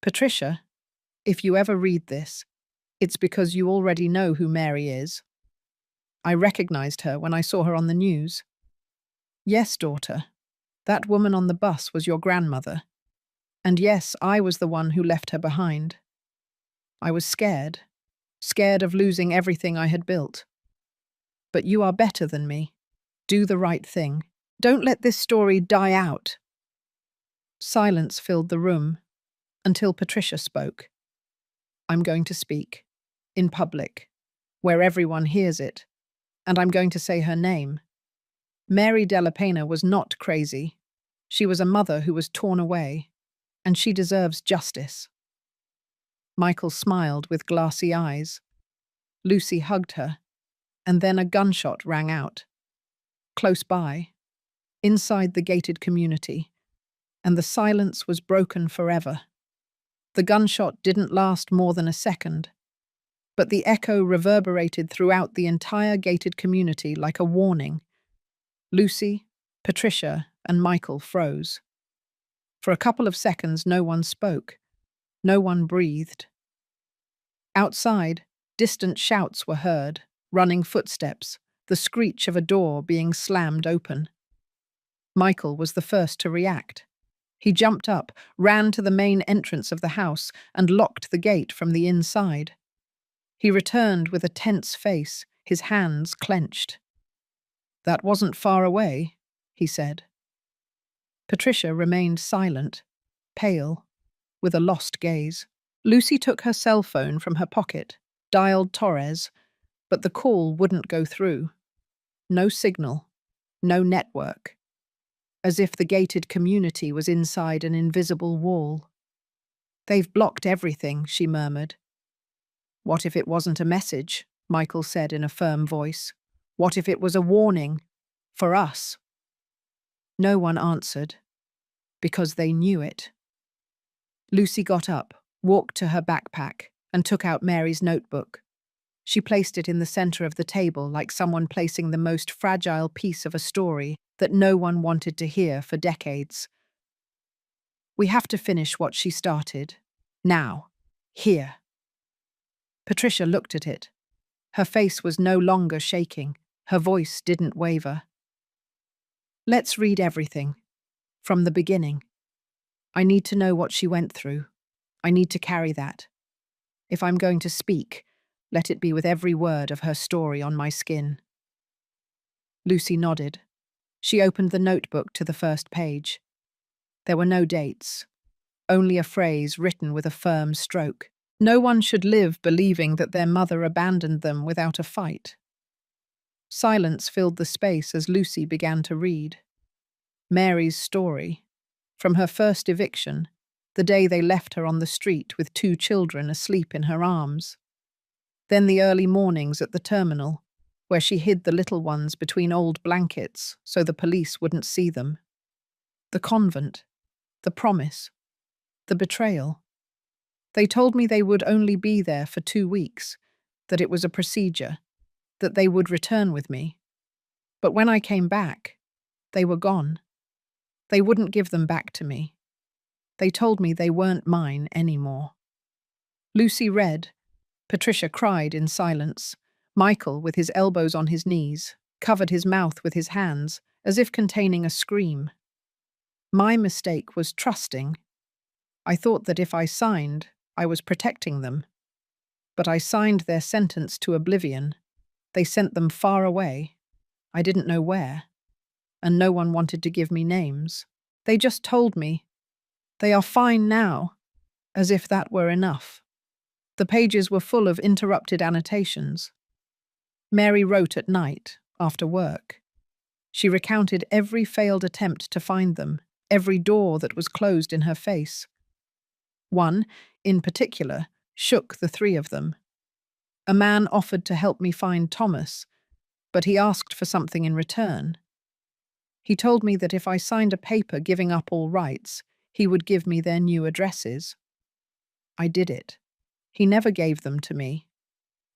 "Patricia, if you ever read this, it's because you already know who Mary is. I recognized her when I saw her on the news. Yes, daughter, that woman on the bus was your grandmother. And yes, I was the one who left her behind. I was scared of losing everything I had built. But you are better than me. Do the right thing. Don't let this story die out." Silence filled the room, until Patricia spoke. "I'm going to speak, in public, where everyone hears it, and I'm going to say her name. Mary Della Pena was not crazy. She was a mother who was torn away, and she deserves justice." Michael smiled with glassy eyes. Lucy hugged her, and then a gunshot rang out. Close by, inside the gated community, and the silence was broken forever. The gunshot didn't last more than a second. but the echo reverberated throughout the entire gated community like a warning. Lucy, Patricia, and Michael froze. For a couple of seconds, no one spoke. No one breathed. Outside, distant shouts were heard, running footsteps, the screech of a door being slammed open. Michael was the first to react. He jumped up, ran to the main entrance of the house, and locked the gate from the inside. He returned with a tense face, his hands clenched. "That wasn't far away," he said. Patricia remained silent, pale, with a lost gaze. Lucy took her cell phone from her pocket, dialed Torres, but the call wouldn't go through. No signal, no network. As if the gated community was inside an invisible wall. "They've blocked everything," she murmured. "What if it wasn't a message?" Michael said in a firm voice. "What if it was a warning? For us?" No one answered, because they knew it. Lucy got up, walked to her backpack, and took out Mary's notebook. She placed it in the center of the table like someone placing the most fragile piece of a story that no one wanted to hear for decades. "We have to finish what she started. Now. Here." Patricia looked at it. Her face was no longer shaking. Her voice didn't waver. "Let's read everything. From the beginning. I need to know what she went through. I need to carry that. If I'm going to speak, let it be with every word of her story on my skin." Lucy nodded. She opened the notebook to the first page. There were no dates, only a phrase written with a firm stroke. No one should live believing that their mother abandoned them without a fight. Silence filled the space as Lucy began to read. Mary's story, from her first eviction, the day they left her on the street with 2 children asleep in her arms. Then the early mornings at the terminal, where she hid the little ones between old blankets so the police wouldn't see them. The convent, the promise, the betrayal. They told me they would only be there for 2 weeks, that it was a procedure, that they would return with me. But when I came back, they were gone. They wouldn't give them back to me. They told me they weren't mine anymore. Lucy read. Patricia cried in silence. Michael, with his elbows on his knees, covered his mouth with his hands, as if containing a scream. My mistake was trusting. I thought that if I signed, I was protecting them. But I signed their sentence to oblivion. They sent them far away. I didn't know where. And no one wanted to give me names. They just told me, "They are fine now," as if that were enough. The pages were full of interrupted annotations. Mary wrote at night, after work. She recounted every failed attempt to find them, every door that was closed in her face. One, in particular, shook the 3 of them. A man offered to help me find Thomas, but he asked for something in return. He told me that if I signed a paper giving up all rights, he would give me their new addresses. I did it. He never gave them to me.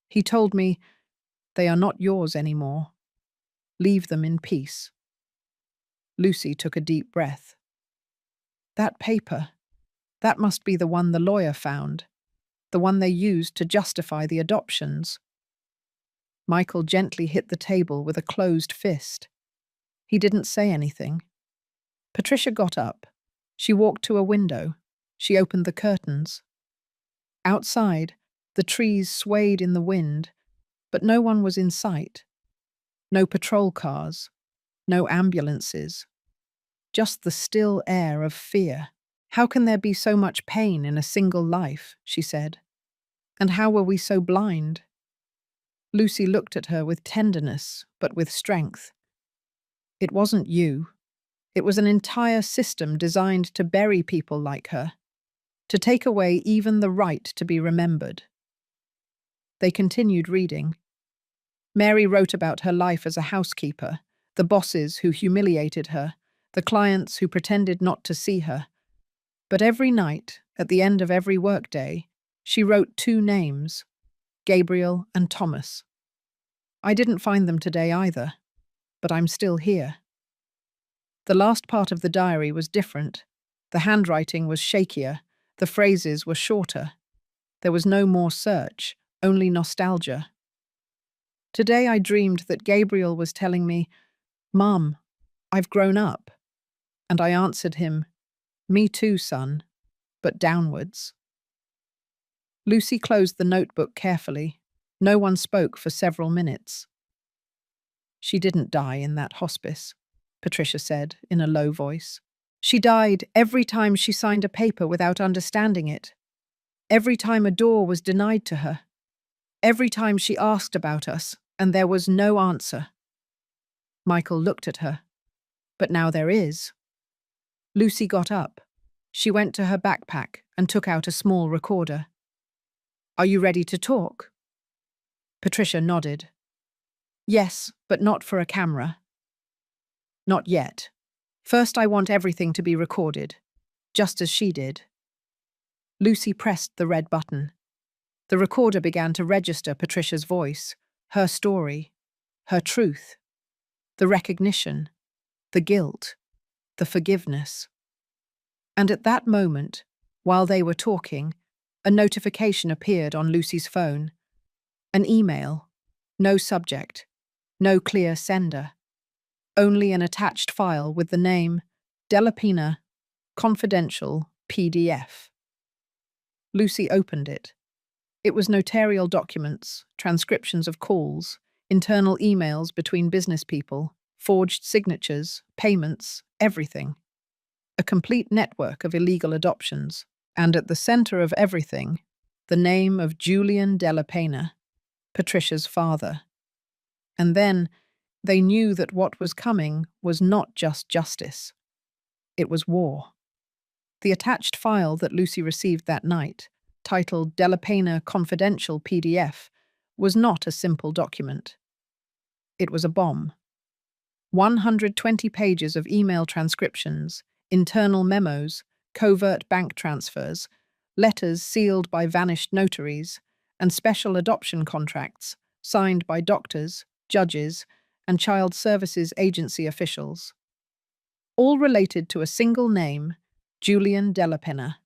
He told me, "They are not yours anymore. Leave them in peace." Lucy took a deep breath. That paper, that must be the one the lawyer found, the one they used to justify the adoptions. Michael gently hit the table with a closed fist. He didn't say anything. Patricia got up. She walked to a window. She opened the curtains. Outside, the trees swayed in the wind, but no one was in sight. No patrol cars, no ambulances. Just the still air of fear. "How can there be so much pain in a single life?" she said. "And how were we so blind?" Lucy looked at her with tenderness, but with strength. "It wasn't you. It was an entire system designed to bury people like her, to take away even the right to be remembered." They continued reading. Mary wrote about her life as a housekeeper, the bosses who humiliated her, the clients who pretended not to see her. But every night, at the end of every workday, she wrote 2 names, Gabriel, and Thomas. I didn't find them today either, but I'm still here. The last part of the diary was different. The handwriting was shakier, the phrases were shorter. There was no more search, only nostalgia. Today I dreamed that Gabriel was telling me, "Mom, I've grown up." And I answered him, "Me too, son," but downwards. Lucy closed the notebook carefully. No one spoke for several minutes. "She didn't die in that hospice," Patricia said in a low voice. "She died every time she signed a paper without understanding it. Every time a door was denied to her. Every time she asked about us, and there was no answer." Michael looked at her. "But now there is." Lucy got up. She went to her backpack and took out a small recorder. "Are you ready to talk?" Patricia nodded. "Yes, but not for a camera." "Not yet. First, I want everything to be recorded, just as she did." Lucy pressed the red button. The recorder began to register Patricia's voice, her story, her truth, the recognition, the guilt, the forgiveness. And at that moment, while they were talking, a notification appeared on Lucy's phone. An email. No subject. No clear sender. Only an attached file with the name Delapena, Confidential PDF. Lucy opened it. It was notarial documents, transcriptions of calls, internal emails between business people, forged signatures, payments, everything. A complete network of illegal adoptions. And at the center of everything, the name of Julian Delapena, Patricia's father. And then they knew that what was coming was not just justice. It was war. The attached file that Lucy received that night, titled Delapena Confidential PDF, was not a simple document. It was a bomb. 120 pages of email transcriptions, internal memos, covert bank transfers, letters sealed by vanished notaries, and special adoption contracts signed by doctors, judges, and child services agency officials. All related to a single name, Julian Delapena.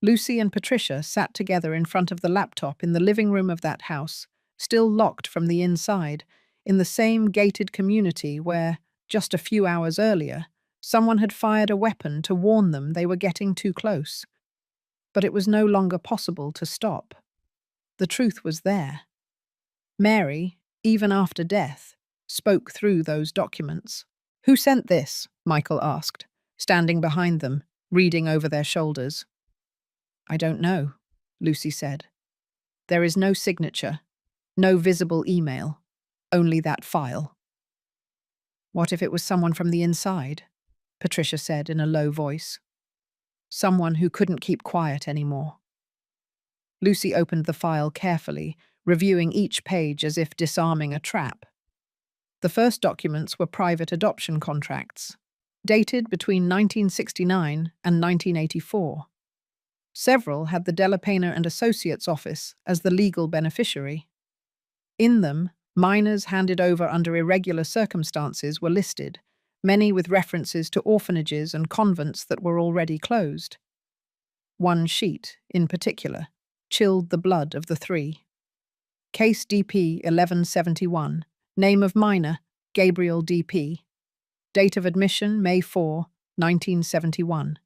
Lucy and Patricia sat together in front of the laptop in the living room of that house, still locked from the inside, in the same gated community where, just a few hours earlier, someone had fired a weapon to warn them they were getting too close. But it was no longer possible to stop. The truth was there. Mary, even after death, spoke through those documents. "Who sent this?" Michael asked, standing behind them, reading over their shoulders. "I don't know," Lucy said. "There is no signature, no visible email, only that file." "What if it was someone from the inside?" Patricia said in a low voice. "Someone who couldn't keep quiet anymore." Lucy opened the file carefully, reviewing each page as if disarming a trap. The first documents were private adoption contracts, dated between 1969 and 1984. Several had the Delapena and Associates office as the legal beneficiary. In them, minors handed over under irregular circumstances were listed, many with references to orphanages and convents that were already closed. One sheet, in particular, chilled the blood of the three. Case DP 1171, name of minor, Gabriel DP. Date of admission, May 4, 1971.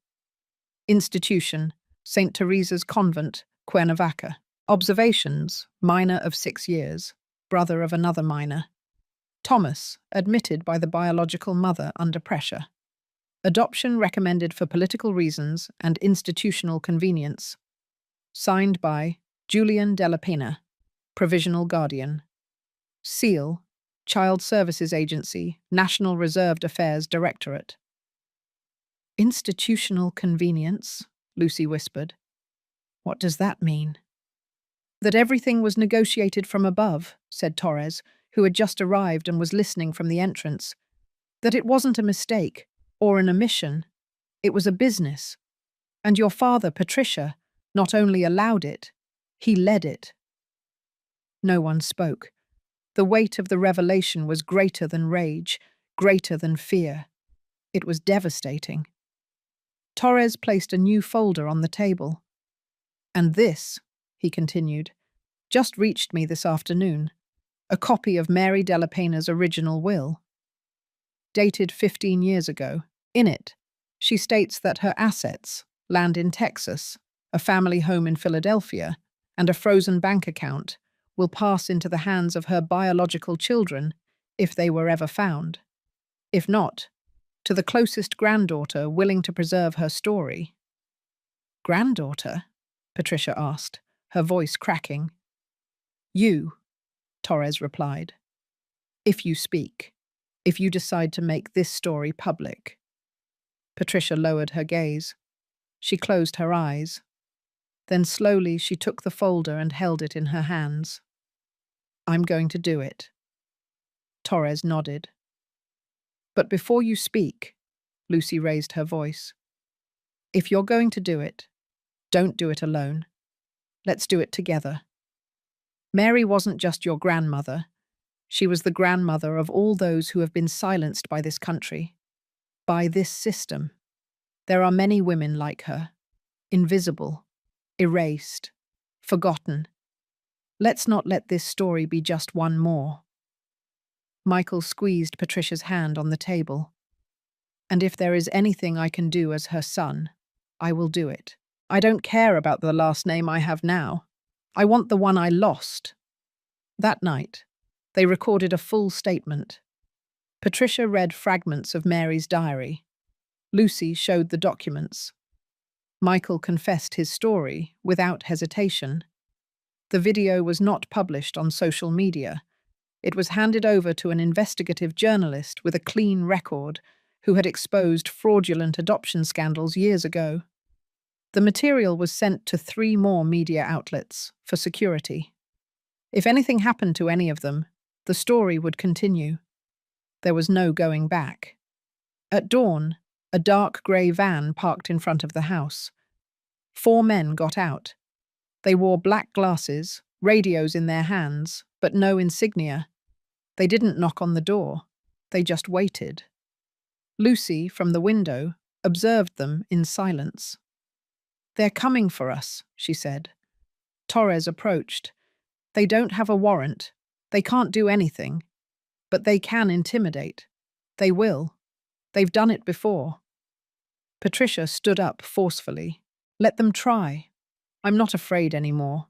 Institution, St. Teresa's Convent, Cuernavaca. Observations, minor of 6 years, brother of another minor. Thomas, admitted by the biological mother under pressure. Adoption recommended for political reasons and institutional convenience. Signed by Julian Delapena, Provisional Guardian. Seal, Child Services Agency, National Reserved Affairs Directorate. "Institutional convenience," Lucy whispered. "What does that mean?" "That everything was negotiated from above," said Torres, who had just arrived and was listening from the entrance. "That it wasn't a mistake, or an omission. It was a business. And your father, Patricia, not only allowed it, he led it." No one spoke. The weight of the revelation was greater than rage, greater than fear. It was devastating. Torres placed a new folder on the table. "And this," he continued, "just reached me this afternoon. A copy of Mary Della Pena's original will, dated 15 years ago. In it, she states that her assets, land in Texas, a family home in Philadelphia, and a frozen bank account, will pass into the hands of her biological children if they were ever found. If not, to the closest granddaughter willing to preserve her story." "Granddaughter?" Patricia asked, her voice cracking. "You," Torres replied. "If you speak. If you decide to make this story public." Patricia lowered her gaze. She closed her eyes. Then slowly she took the folder and held it in her hands. "I'm going to do it." Torres nodded. "But before you speak," Lucy raised her voice, "if you're going to do it, don't do it alone. Let's do it together. Mary wasn't just your grandmother. She was the grandmother of all those who have been silenced by this country, by this system. There are many women like her, invisible, erased, forgotten. Let's not let this story be just one more." Michael squeezed Patricia's hand on the table. "And if there is anything I can do as her son, I will do it. I don't care about the last name I have now. I want the one I lost." That night, they recorded a full statement. Patricia read fragments of Mary's diary. Lucy showed the documents. Michael confessed his story without hesitation. The video was not published on social media. It was handed over to an investigative journalist with a clean record who had exposed fraudulent adoption scandals years ago. The material was sent to 3 more media outlets for security. If anything happened to any of them, the story would continue. There was no going back. At dawn, a dark grey van parked in front of the house. 4 men got out. They wore black glasses, radios in their hands, but no insignia. They didn't knock on the door. They just waited. Lucy, from the window, observed them in silence. "They're coming for us," she said. Torres approached. "They don't have a warrant. They can't do anything. But they can intimidate. They will. They've done it before." Patricia stood up forcefully. "Let them try. I'm not afraid anymore.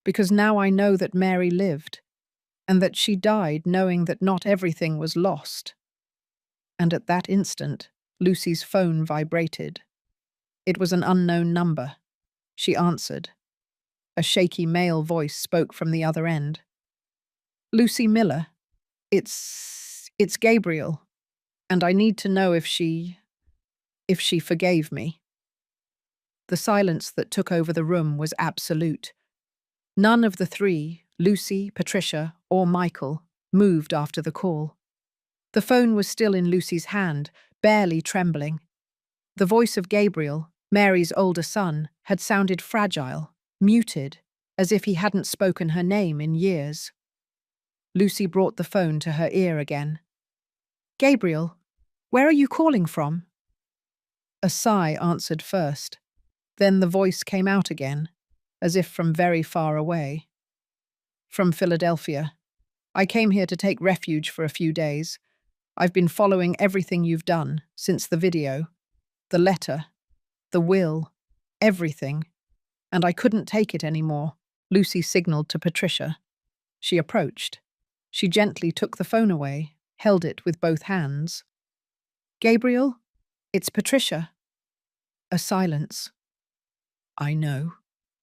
Because now I know that Mary lived, and that she died knowing that not everything was lost." And at that instant, Lucy's phone vibrated. It was an unknown number. She answered. A shaky male voice spoke from the other end. "Lucy Miller, it's Gabriel, and I need to know if she forgave me." The silence that took over the room was absolute. None of the 3, Lucy, Patricia, or Michael, moved after the call. The phone was still in Lucy's hand, barely trembling. The voice of Gabriel, Mary's older son, had sounded fragile, muted, as if he hadn't spoken her name in years. Lucy brought the phone to her ear again. "Gabriel, where are you calling from?" A sigh answered first. Then the voice came out again, as if from very far away. "From Philadelphia. I came here to take refuge for a few days. I've been following everything you've done, since the video, the letter, the will, everything, and I couldn't take it anymore." Lucy signaled to Patricia. She approached. She gently took the phone away, held it with both hands. "Gabriel, it's Patricia." A silence. "I know,"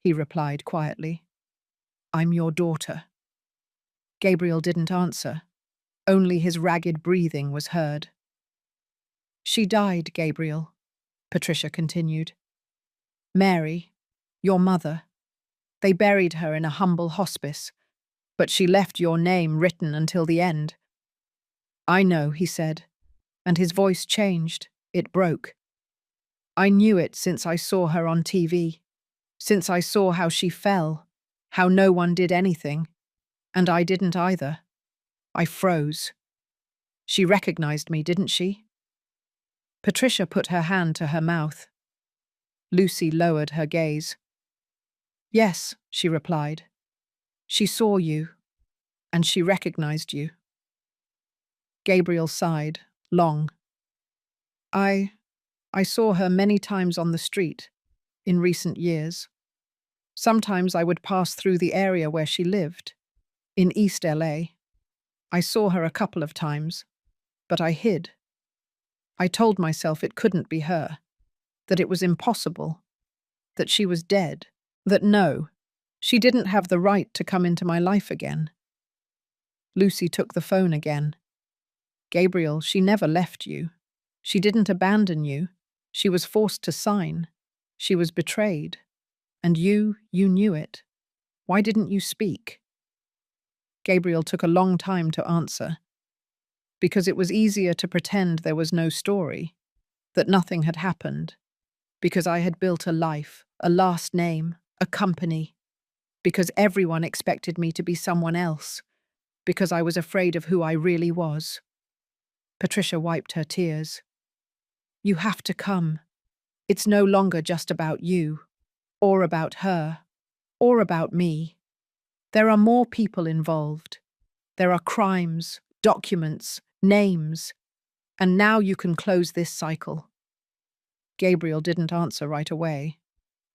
he replied quietly. "I'm your daughter." Gabriel didn't answer. Only his ragged breathing was heard. "She died, Gabriel," Patricia continued. "Mary, your mother. They buried her in a humble hospice, but she left your name written until the end." "I know," he said, and his voice changed. It broke. "I knew it since I saw her on TV, since I saw how she fell, how no one did anything. And I didn't either. I froze. She recognized me, didn't she? Patricia put her hand to her mouth. Lucy lowered her gaze. Yes, she replied. She saw you, and she recognized you. Gabriel sighed, long. I saw her many times on the street, in recent years. Sometimes I would pass through the area where she lived, in East LA. I saw her a couple of times, but I hid. I told myself it couldn't be her, that it was impossible, that she was dead, that no, she didn't have the right to come into my life again. Lucy took the phone again. Gabriel, she never left you. She didn't abandon you. She was forced to sign. She was betrayed. And you knew it. Why didn't you speak? Gabriel took a long time to answer. Because it was easier to pretend there was no story, that nothing had happened. Because I had built a life, a last name, a company. Because everyone expected me to be someone else. Because I was afraid of who I really was. Patricia wiped her tears. You have to come. It's no longer just about you, or about her, or about me. There are more people involved. There are crimes, documents, names, and now you can close this cycle. Gabriel didn't answer right away,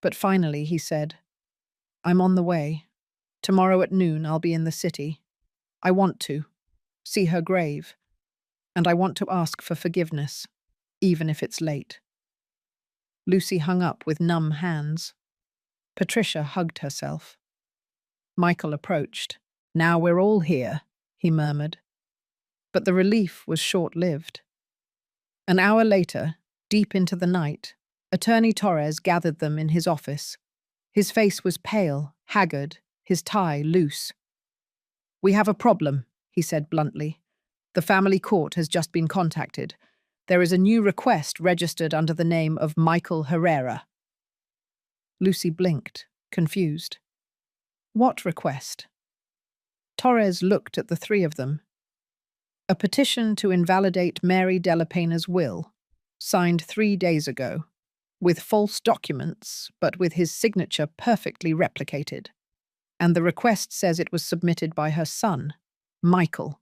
but finally he said, I'm on the way. Tomorrow at noon I'll be in the city. I want to see her grave, and I want to ask for forgiveness, even if it's late. Lucy hung up with numb hands. Patricia hugged herself. Michael approached. Now we're all here, he murmured. But the relief was short-lived. An hour later, deep into the night, Attorney Torres gathered them in his office. His face was pale, haggard, his tie loose. We have a problem, he said bluntly. The family court has just been contacted. There is a new request registered under the name of Michael Herrera. Lucy blinked, confused. What request? Torres looked at the three of them. A petition to invalidate Mary de la Pena's will, signed 3 days ago, with false documents, but with his signature perfectly replicated. And the request says it was submitted by her son, Michael.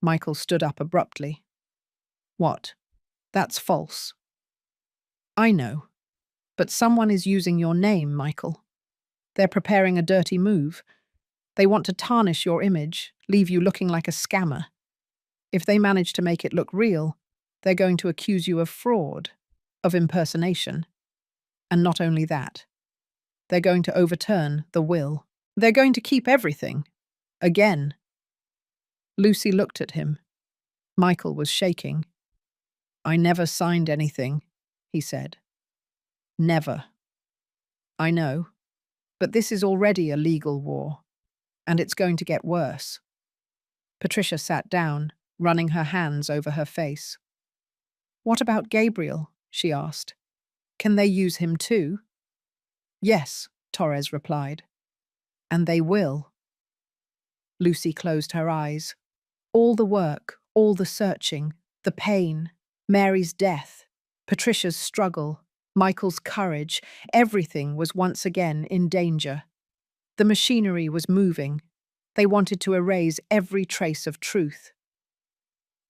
Michael stood up abruptly. What? That's false. I know. But someone is using your name, Michael. They're preparing a dirty move. They want to tarnish your image, leave you looking like a scammer. If they manage to make it look real, they're going to accuse you of fraud, of impersonation. And not only that, they're going to overturn the will. They're going to keep everything. Again. Lucy looked at him. Michael was shaking. I never signed anything, he said. Never. I know. But this is already a legal war, and it's going to get worse. Patricia sat down, running her hands over her face. What about Gabriel? She asked. Can they use him too? Yes, Torres replied. And they will. Lucy closed her eyes. All the work, all the searching, the pain, Mary's death, Patricia's struggle, Michael's courage, everything was once again in danger. The machinery was moving. They wanted to erase every trace of truth.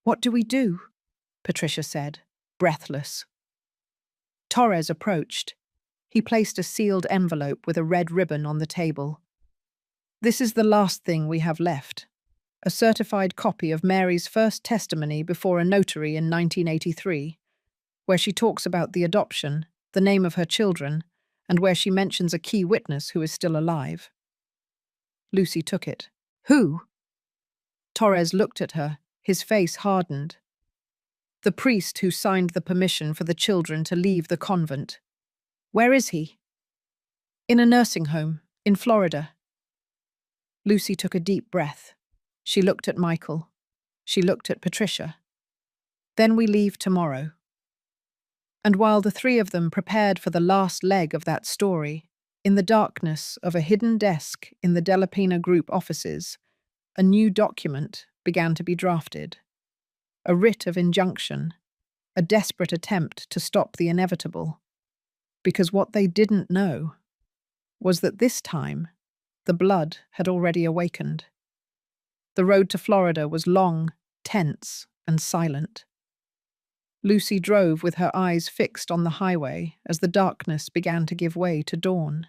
What do we do? Patricia said, breathless. Torres approached. He placed a sealed envelope with a red ribbon on the table. This is the last thing we have left. A certified copy of Mary's first testimony before a notary in 1983, where she talks about the adoption, the name of her children, and where she mentions a key witness who is still alive. Lucy took it. Who? Torres looked at her, his face hardened. The priest who signed the permission for the children to leave the convent. Where is he? In a nursing home, in Florida. Lucy took a deep breath. She looked at Michael. She looked at Patricia. Then we leave tomorrow. And while the three of them prepared for the last leg of that story, In the darkness of a hidden desk in the Delapena Group offices, a new document began to be drafted. A writ of injunction, a desperate attempt to stop the inevitable. Because what they didn't know was that this time, the blood had already awakened. The road to Florida was long, tense, and silent. Lucy drove with her eyes fixed on the highway as the darkness began to give way to dawn.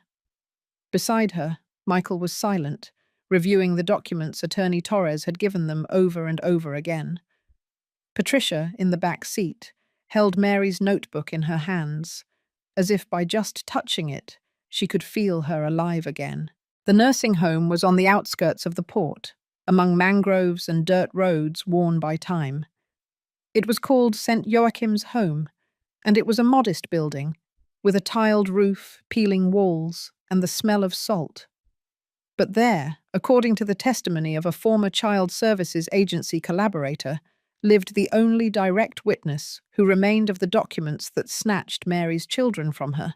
Beside her, Michael was silent, reviewing the documents Attorney Torres had given them over and over again. Patricia, in the back seat, held Mary's notebook in her hands, as if by just touching it, she could feel her alive again. The nursing home was on the outskirts of the port, among mangroves and dirt roads worn by time. It was called St. Joachim's Home, and it was a modest building, with a tiled roof, peeling walls, and the smell of salt. But there, according to the testimony of a former Child Services Agency collaborator, lived the only direct witness who remained of the documents that snatched Mary's children from her,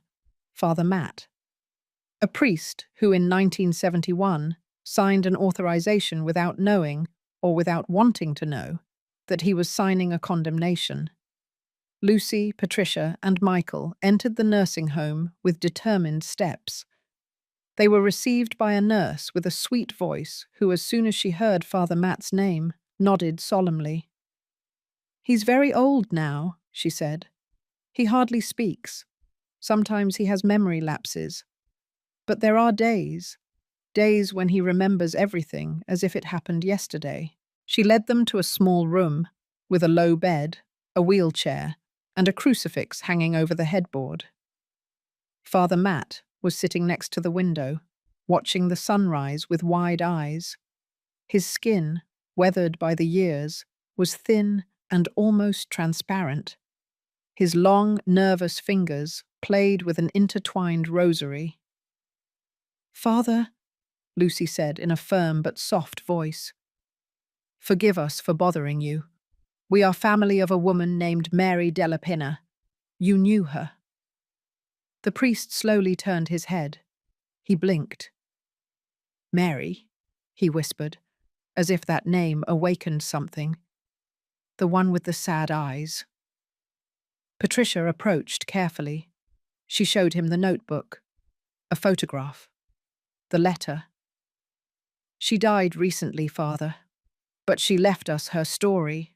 Father Matt. A priest who in 1971 signed an authorization without knowing, or without wanting to know, that he was signing a condemnation. Lucy, Patricia, and Michael entered the nursing home with determined steps. They were received by a nurse with a sweet voice who, as soon as she heard Father Matt's name, nodded solemnly. "He's very old now," she said. "He hardly speaks. Sometimes he has memory lapses. But there are days when he remembers everything as if it happened yesterday." She led them to a small room with a low bed, a wheelchair, and a crucifix hanging over the headboard. Father Matt was sitting next to the window, watching the sunrise with wide eyes. His skin, weathered by the years, was thin and almost transparent. His long, nervous fingers played with an intertwined rosary. "Father," Lucy said in a firm but soft voice, "forgive us for bothering you. We are family of a woman named Mary Delapena. You knew her." The priest slowly turned his head. He blinked. "Mary," he whispered, as if that name awakened something. "The one with the sad eyes." Patricia approached carefully. She showed him the notebook, a photograph, the letter. "She died recently, Father, but she left us her story,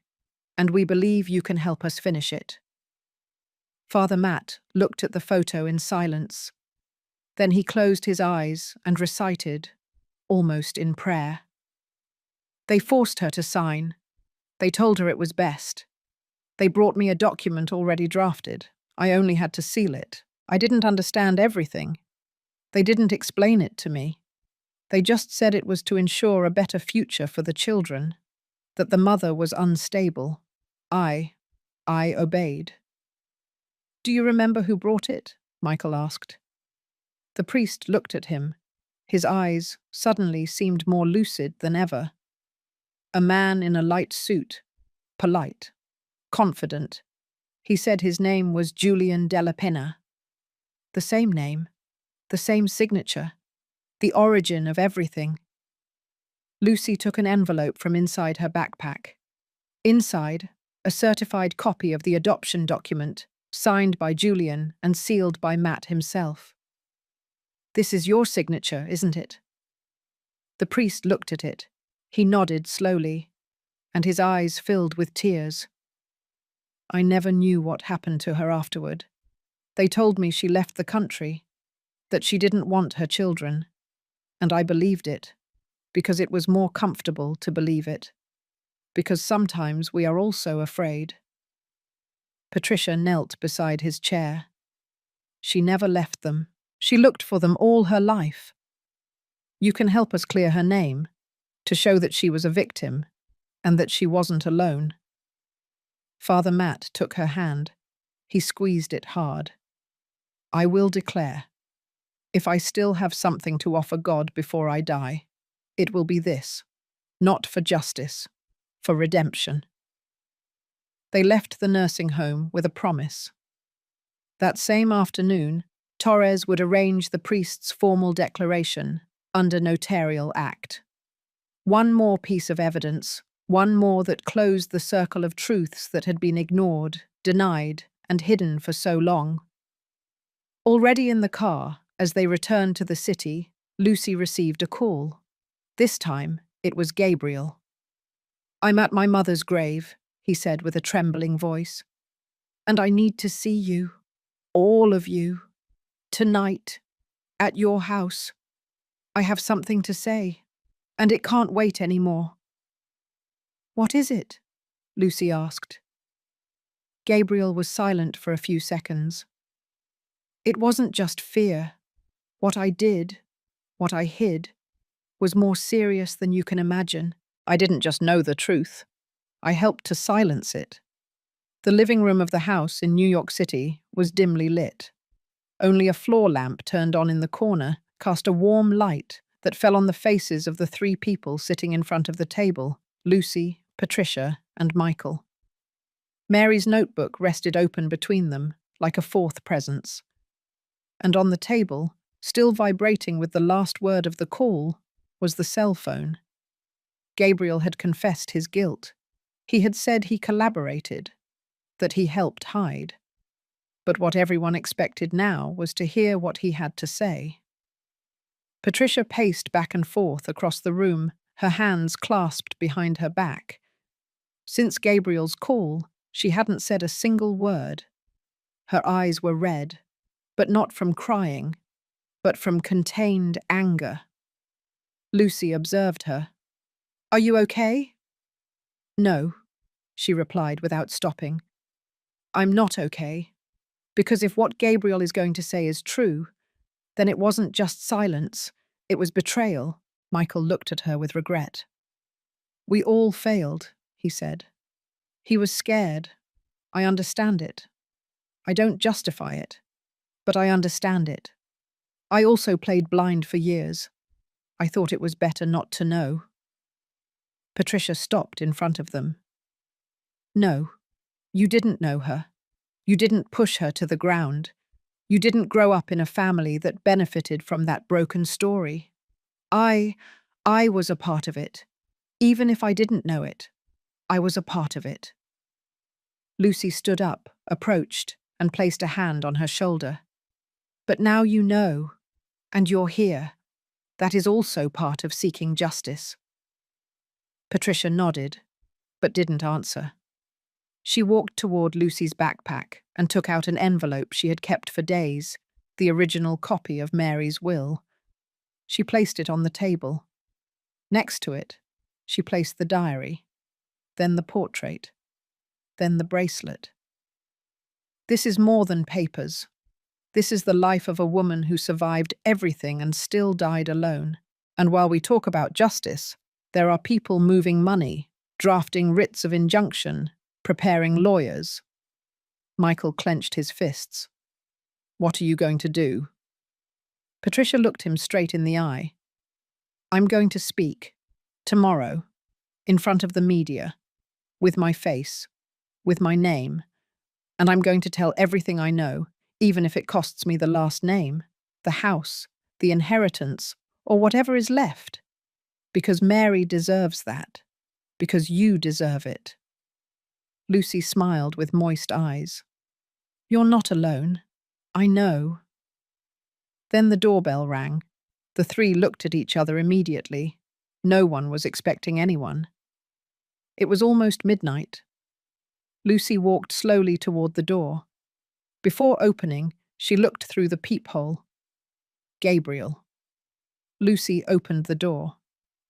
and we believe you can help us finish it." Father Matt looked at the photo in silence. Then he closed his eyes and recited, almost in prayer. "They forced her to sign. They told her it was best. They brought me a document already drafted. I only had to seal it. I didn't understand everything. They didn't explain it to me. They just said it was to ensure a better future for the children, that the mother was unstable. I obeyed." "Do you remember who brought it?" Michael asked. The priest looked at him. His eyes suddenly seemed more lucid than ever. A man in a light suit, polite, confident. He said his name was Julian Delapena. The same name, the same signature, the origin of everything. Lucy took an envelope from inside her backpack. Inside, a certified copy of the adoption document, signed by Julian and sealed by Matt himself. "This is your signature, isn't it?" The priest looked at it. He nodded slowly, and his eyes filled with tears. "I never knew what happened to her afterward. They told me she left the country, that she didn't want her children, and I believed it, because it was more comfortable to believe it, because sometimes we are also afraid." Patricia knelt beside his chair. She never left them. She looked for them all her life. "You can help us clear her name, to show that she was a victim, and that she wasn't alone." Father Matt took her hand. He squeezed it hard. "I will declare, if I still have something to offer God before I die, it will be this, not for justice, for redemption." They left the nursing home with a promise. That same afternoon, Torres would arrange the priest's formal declaration under notarial act. One more piece of evidence, one more that closed the circle of truths that had been ignored, denied, and hidden for so long. Already in the car, as they returned to the city, Lucy received a call. This time, it was Gabriel. "I'm at my mother's grave," he said with a trembling voice. "And I need to see you, all of you, tonight, at your house. I have something to say, and it can't wait anymore." "What is it?" Lucy asked. Gabriel was silent for a few seconds. "It wasn't just fear. What I did, what I hid, was more serious than you can imagine. I didn't just know the truth. I helped to silence it." The living room of the house in New York City was dimly lit. Only a floor lamp turned on in the corner cast a warm light that fell on the faces of the three people sitting in front of the table: Lucy, Patricia, and Michael. Mary's notebook rested open between them, like a fourth presence. And on the table, still vibrating with the last word of the call, was the cell phone. Gabriel had confessed his guilt. He had said he collaborated, that he helped hide. But what everyone expected now was to hear what he had to say. Patricia paced back and forth across the room, her hands clasped behind her back. Since Gabriel's call, she hadn't said a single word. Her eyes were red, but not from crying, but from contained anger. Lucy observed her. "Are you okay?" "No," she replied without stopping. "I'm not okay. Because if what Gabriel is going to say is true, then it wasn't just silence, it was betrayal." Michael looked at her with regret. "We all failed," he said. "He was scared. I understand it. I don't justify it, but I understand it. I also played blind for years. I thought it was better not to know." Patricia stopped in front of them. "No, you didn't know her. You didn't push her to the ground. You didn't grow up in a family that benefited from that broken story. I was a part of it. Even if I didn't know it, I was a part of it." Lucy stood up, approached, and placed a hand on her shoulder. "But now you know, and you're here. That is also part of seeking justice." Patricia nodded, but didn't answer. She walked toward Lucy's backpack and took out an envelope she had kept for days, the original copy of Mary's will. She placed it on the table. Next to it, she placed the diary, then the portrait, then the bracelet. "This is more than papers. This is the life of a woman who survived everything and still died alone. And while we talk about justice, there are people moving money, drafting writs of injunction, preparing lawyers." Michael clenched his fists. "What are you going to do?" Patricia looked him straight in the eye. "I'm going to speak. Tomorrow. In front of the media. With my face. With my name. And I'm going to tell everything I know, even if it costs me the last name, the house, the inheritance, or whatever is left. Because Mary deserves that. Because you deserve it." Lucy smiled with moist eyes. "You're not alone. I know." Then the doorbell rang. The three looked at each other immediately. No one was expecting anyone. It was almost midnight. Lucy walked slowly toward the door. Before opening, she looked through the peephole. Gabriel. Lucy opened the door.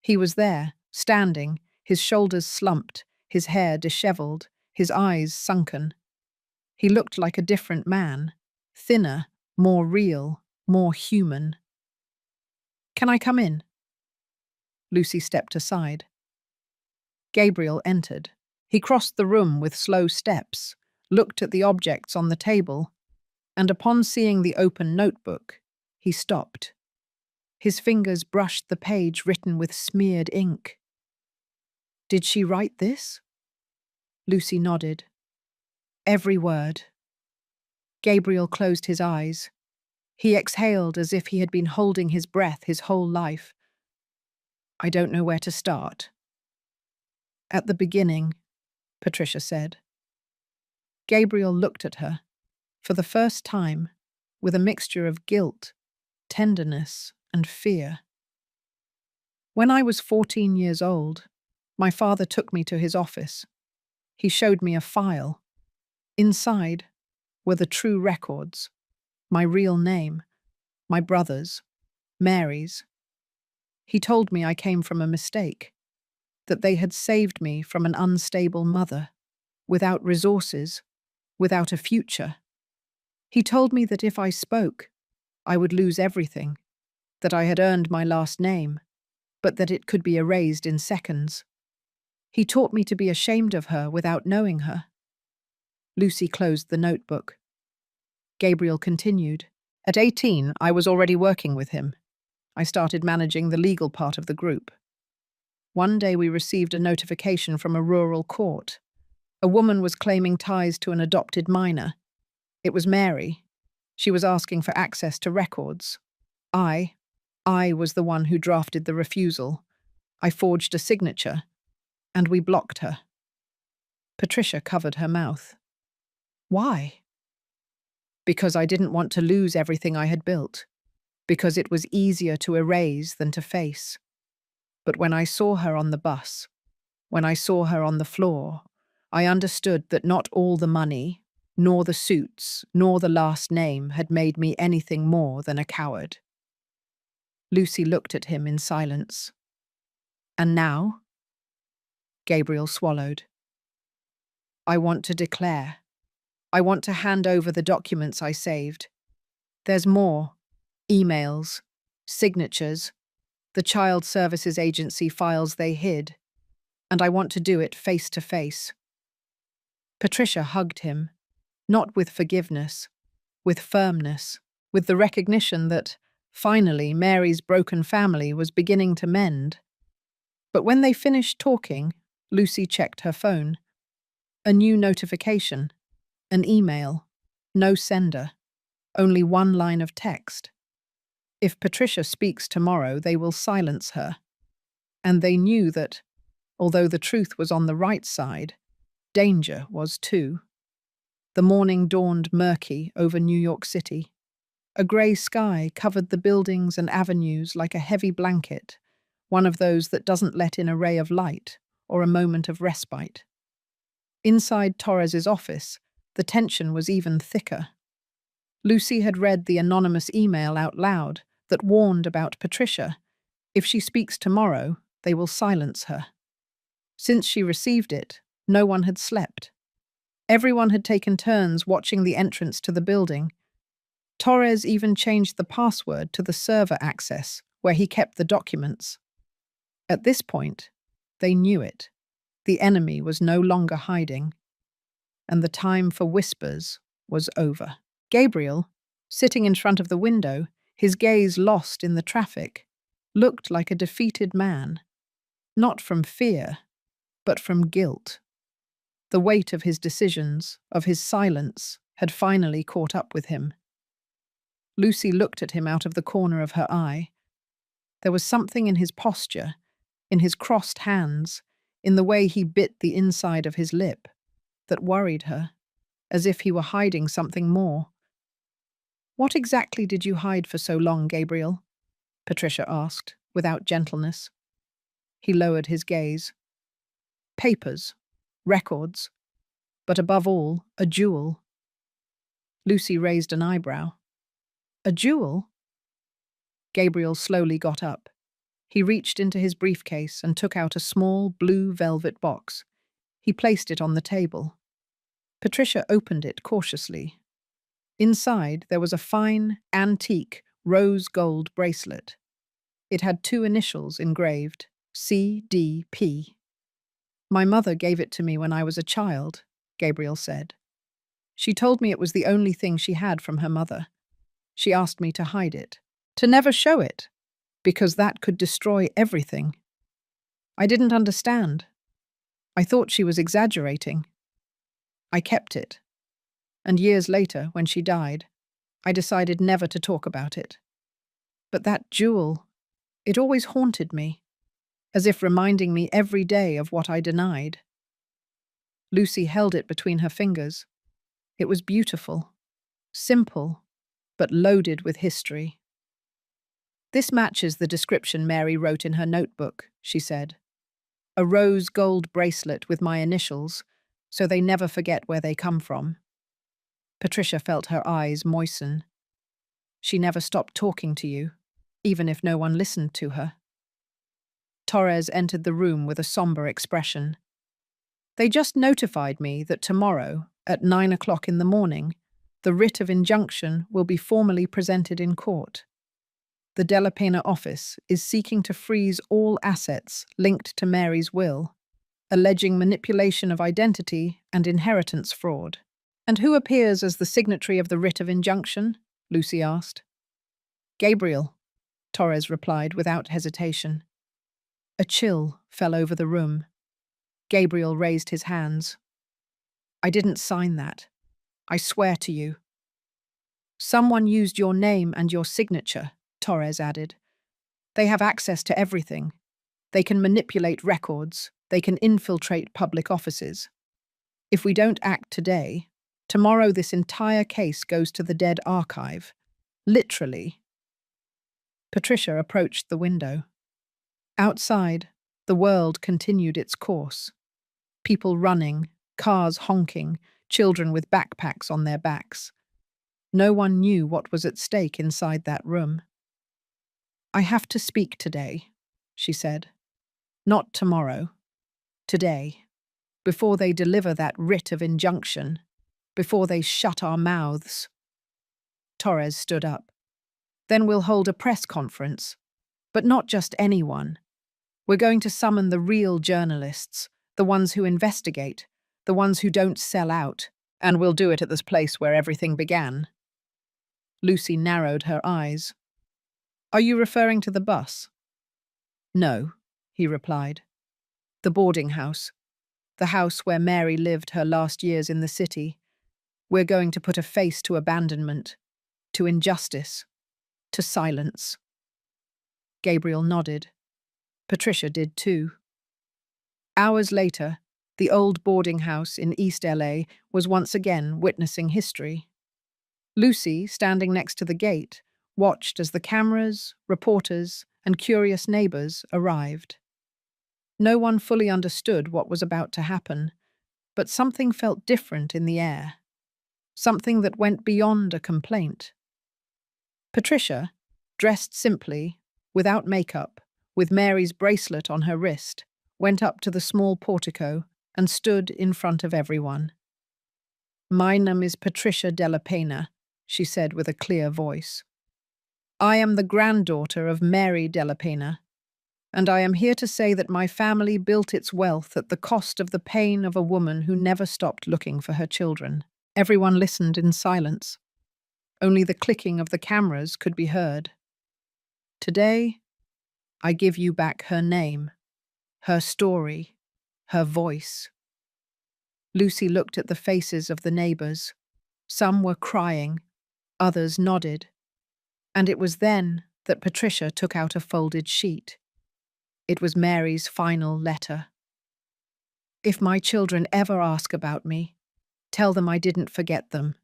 He was there, standing, his shoulders slumped, his hair disheveled, his eyes sunken. He looked like a different man, thinner, more real, more human. "Can I come in?" Lucy stepped aside. Gabriel entered. He crossed the room with slow steps, looked at the objects on the table, and upon seeing the open notebook, he stopped. His fingers brushed the page written with smeared ink. "Did she write this?" Lucy nodded. "Every word." Gabriel closed his eyes. He exhaled as if he had been holding his breath his whole life. I don't know where to start. At the beginning, Patricia said. Gabriel looked at her, for the first time, with a mixture of guilt, tenderness, and fear. When I was 14 years old, my father took me to his office. He showed me a file. Inside were the true records, my real name, my brother's, Mary's. He told me I came from a mistake, that they had saved me from an unstable mother, without resources, without a future. He told me that if I spoke, I would lose everything, that I had earned my last name, but that it could be erased in seconds. He taught me to be ashamed of her without knowing her. Lucy closed the notebook. Gabriel continued. At 18, I was already working with him. I started managing the legal part of the group. One day we received a notification from a rural court. A woman was claiming ties to an adopted minor. It was Mary. She was asking for access to records. I was the one who drafted the refusal. I forged a signature, and we blocked her. Patricia covered her mouth. Why? Because I didn't want to lose everything I had built. Because it was easier to erase than to face. But when I saw her on the bus, when I saw her on the floor, I understood that not all the money, nor the suits, nor the last name had made me anything more than a coward. Lucy looked at him in silence. And now? Gabriel swallowed. I want to declare. I want to hand over the documents I saved. There's more. Emails, signatures, the Child Services Agency files they hid. And I want to do it face to face. Patricia hugged him, not with forgiveness, with firmness, with the recognition that, finally, Mary's broken family was beginning to mend. But when they finished talking, Lucy checked her phone. A new notification, an email, no sender, only one line of text. If Patricia speaks tomorrow, they will silence her. And they knew that, although the truth was on the right side, danger was too. The morning dawned murky over New York City. A grey sky covered the buildings and avenues like a heavy blanket, one of those that doesn't let in a ray of light or a moment of respite. Inside Torres's office, the tension was even thicker. Lucy had read the anonymous email out loud that warned about Patricia. If she speaks tomorrow, they will silence her. Since she received it, no one had slept. Everyone had taken turns watching the entrance to the building. Torres even changed the password to the server access, where he kept the documents. At this point, they knew it. The enemy was no longer hiding, and the time for whispers was over. Gabriel, sitting in front of the window, his gaze lost in the traffic, looked like a defeated man, not from fear, but from guilt. The weight of his decisions, of his silence, had finally caught up with him. Lucy looked at him out of the corner of her eye. There was something in his posture, in his crossed hands, in the way he bit the inside of his lip, that worried her, as if he were hiding something more. What exactly did you hide for so long, Gabriel? Patricia asked, without gentleness. He lowered his gaze. Papers, records, but above all, a jewel. Lucy raised an eyebrow. A jewel? Gabriel slowly got up. He reached into his briefcase and took out a small blue velvet box. He placed it on the table. Patricia opened it cautiously. Inside, there was a fine, antique, rose gold bracelet. It had 2 initials engraved, CDP. My mother gave it to me when I was a child, Gabriel said. She told me it was the only thing she had from her mother. She asked me to hide it, to never show it, because that could destroy everything. I didn't understand. I thought she was exaggerating. I kept it. And years later, when she died, I decided never to talk about it. But that jewel, it always haunted me, as if reminding me every day of what I denied. Lucy held it between her fingers. It was beautiful, simple, but loaded with history. "This matches the description Mary wrote in her notebook," she said. "A rose gold bracelet with my initials, so they never forget where they come from." Patricia felt her eyes moisten. "She never stopped talking to you, even if no one listened to her." Torres entered the room with a somber expression. "They just notified me that tomorrow, at 9 o'clock in the morning, the writ of injunction will be formally presented in court. The De La Pena office is seeking to freeze all assets linked to Mary's will, alleging manipulation of identity and inheritance fraud." "And who appears as the signatory of the writ of injunction?" Lucy asked. "Gabriel," Torres replied without hesitation. A chill fell over the room. Gabriel raised his hands. "I didn't sign that. I swear to you." "Someone used your name and your signature," Torres added. "They have access to everything. They can manipulate records. They can infiltrate public offices. If we don't act today, tomorrow this entire case goes to the dead archive. Literally." Patricia approached the window. Outside, the world continued its course. People running, cars honking, children with backpacks on their backs. No one knew what was at stake inside that room. "I have to speak today," she said. "Not tomorrow. Today. Before they deliver that writ of injunction. Before they shut our mouths." Torres stood up. "Then we'll hold a press conference. But not just anyone. We're going to summon the real journalists, the ones who investigate, the ones who don't sell out, and we'll do it at this place where everything began." Lucy narrowed her eyes. "Are you referring to the bus?" "No," he replied. "The boarding house. The house where Mary lived her last years in the city. We're going to put a face to abandonment, to injustice, to silence." Gabriel nodded. Patricia did too. Hours later, the old boarding house in East LA was once again witnessing history. Lucy, standing next to the gate, watched as the cameras, reporters, and curious neighbors arrived. No one fully understood what was about to happen, but something felt different in the air. Something that went beyond a complaint. Patricia, dressed simply, without makeup, with Mary's bracelet on her wrist, went up to the small portico and stood in front of everyone. "My name is Patricia de la Pena," she said with a clear voice. "I am the granddaughter of Mary de la Pena, and I am here to say that my family built its wealth at the cost of the pain of a woman who never stopped looking for her children." Everyone listened in silence. Only the clicking of the cameras could be heard. "Today, I give you back her name, her story, her voice." Lucy looked at the faces of the neighbors. Some were crying, others nodded. And it was then that Patricia took out a folded sheet. It was Mary's final letter. "If my children ever ask about me, tell them I didn't forget them,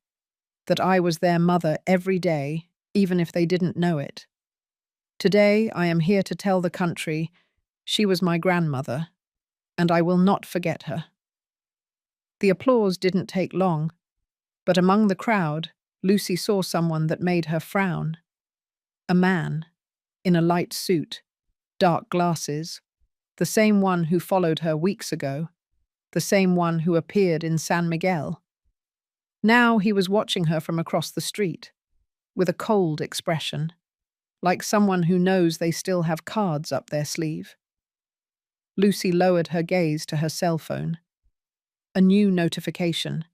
that I was their mother every day, even if they didn't know it. Today I am here to tell the country she was my grandmother, and I will not forget her." The applause didn't take long, but among the crowd, Lucy saw someone that made her frown. A man, in a light suit, dark glasses, the same one who followed her weeks ago, the same one who appeared in San Miguel. Now he was watching her from across the street, with a cold expression, like someone who knows they still have cards up their sleeve. Lucy lowered her gaze to her cell phone. A new notification,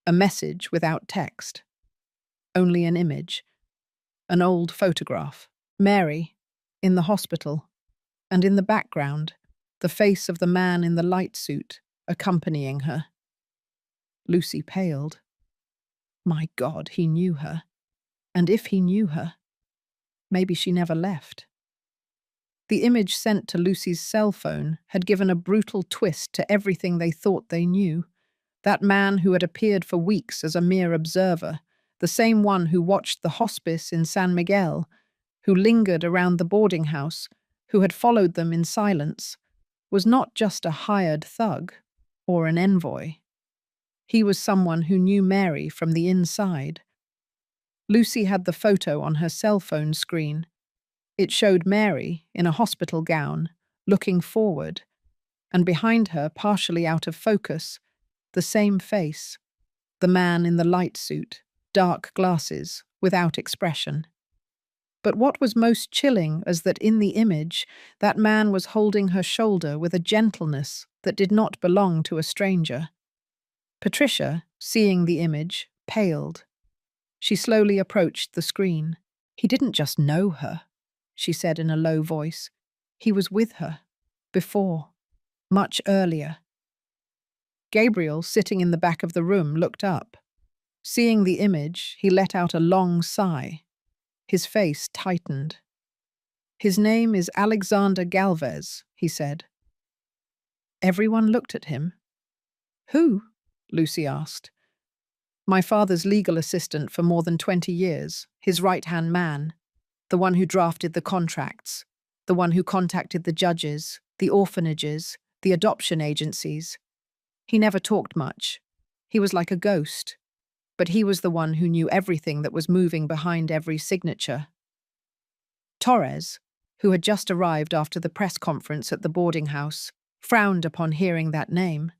a message without text. Only an image, an old photograph. Mary, in the hospital, and in the background, the face of the man in the light suit accompanying her. Lucy paled. My God, he knew her. And if he knew her, maybe she never left. The image sent to Lucy's cell phone had given a brutal twist to everything they thought they knew. That man who had appeared for weeks as a mere observer, the same one who watched the hospice in San Miguel, who lingered around the boarding house, who had followed them in silence, was not just a hired thug or an envoy. He was someone who knew Mary from the inside. Lucy had the photo on her cell phone screen. It showed Mary, in a hospital gown, looking forward, and behind her, partially out of focus, the same face, the man in the light suit, dark glasses, without expression. But what was most chilling was that in the image, that man was holding her shoulder with a gentleness that did not belong to a stranger. Patricia, seeing the image, paled. She slowly approached the screen. He didn't just know her, she said in a low voice. He was with her. Before. Much earlier. Gabriel, sitting in the back of the room, looked up. Seeing the image, he let out a long sigh. His face tightened. "His name is Alexander Galvez," he said. Everyone looked at him. "Who?" Lucy asked. "My father's legal assistant for more than 20 years, his right-hand man, the one who drafted the contracts, the one who contacted the judges, the orphanages, the adoption agencies. He never talked much. He was like a ghost. But he was the one who knew everything that was moving behind every signature." Torres, who had just arrived after the press conference at the boarding house, frowned upon hearing that name.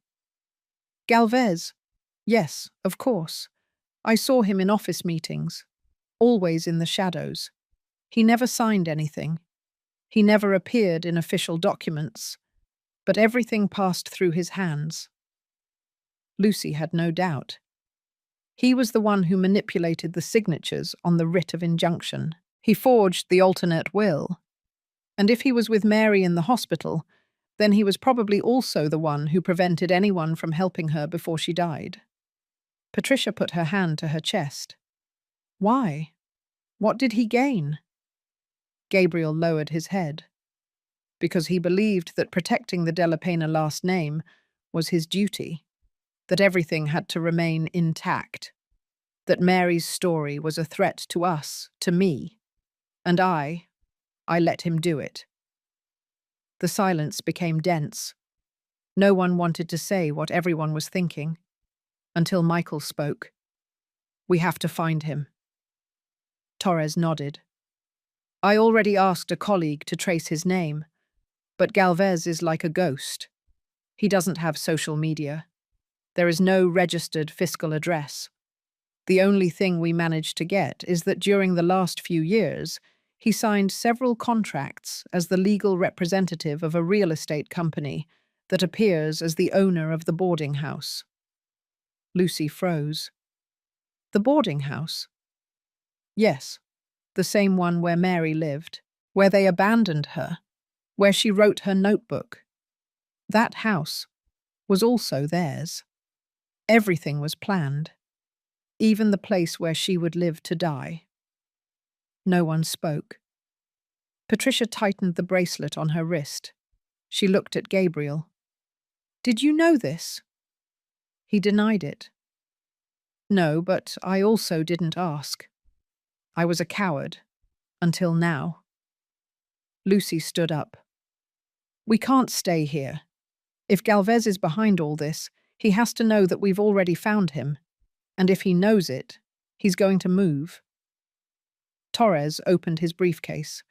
"Galvez? Yes, of course. I saw him in office meetings, always in the shadows. He never signed anything. He never appeared in official documents, but everything passed through his hands." Lucy had no doubt. He was the one who manipulated the signatures on the writ of injunction. He forged the alternate will. And if he was with Mary in the hospital, then he was probably also the one who prevented anyone from helping her before she died. Patricia put her hand to her chest. Why? What did he gain? Gabriel lowered his head. Because he believed that protecting the De La Pena last name was his duty, that everything had to remain intact, that Mary's story was a threat to us, to me, and I let him do it. The silence became dense. No one wanted to say what everyone was thinking, until Michael spoke. "We have to find him." Torres nodded. "I already asked a colleague to trace his name, but Galvez is like a ghost. He doesn't have social media. There is no registered fiscal address. The only thing we managed to get is that during the last few years, he signed several contracts as the legal representative of a real estate company that appears as the owner of the boarding house." Lucy froze. "The boarding house?" "Yes, the same one where Mary lived, where they abandoned her, where she wrote her notebook. That house was also theirs. Everything was planned, even the place where she would live to die." No one spoke. Patricia tightened the bracelet on her wrist. She looked at Gabriel. "Did you know this?" He denied it. "No, but I also didn't ask. I was a coward, until now." Lucy stood up. "We can't stay here. If Galvez is behind all this, he has to know that we've already found him. And if he knows it, he's going to move." Torres opened his briefcase.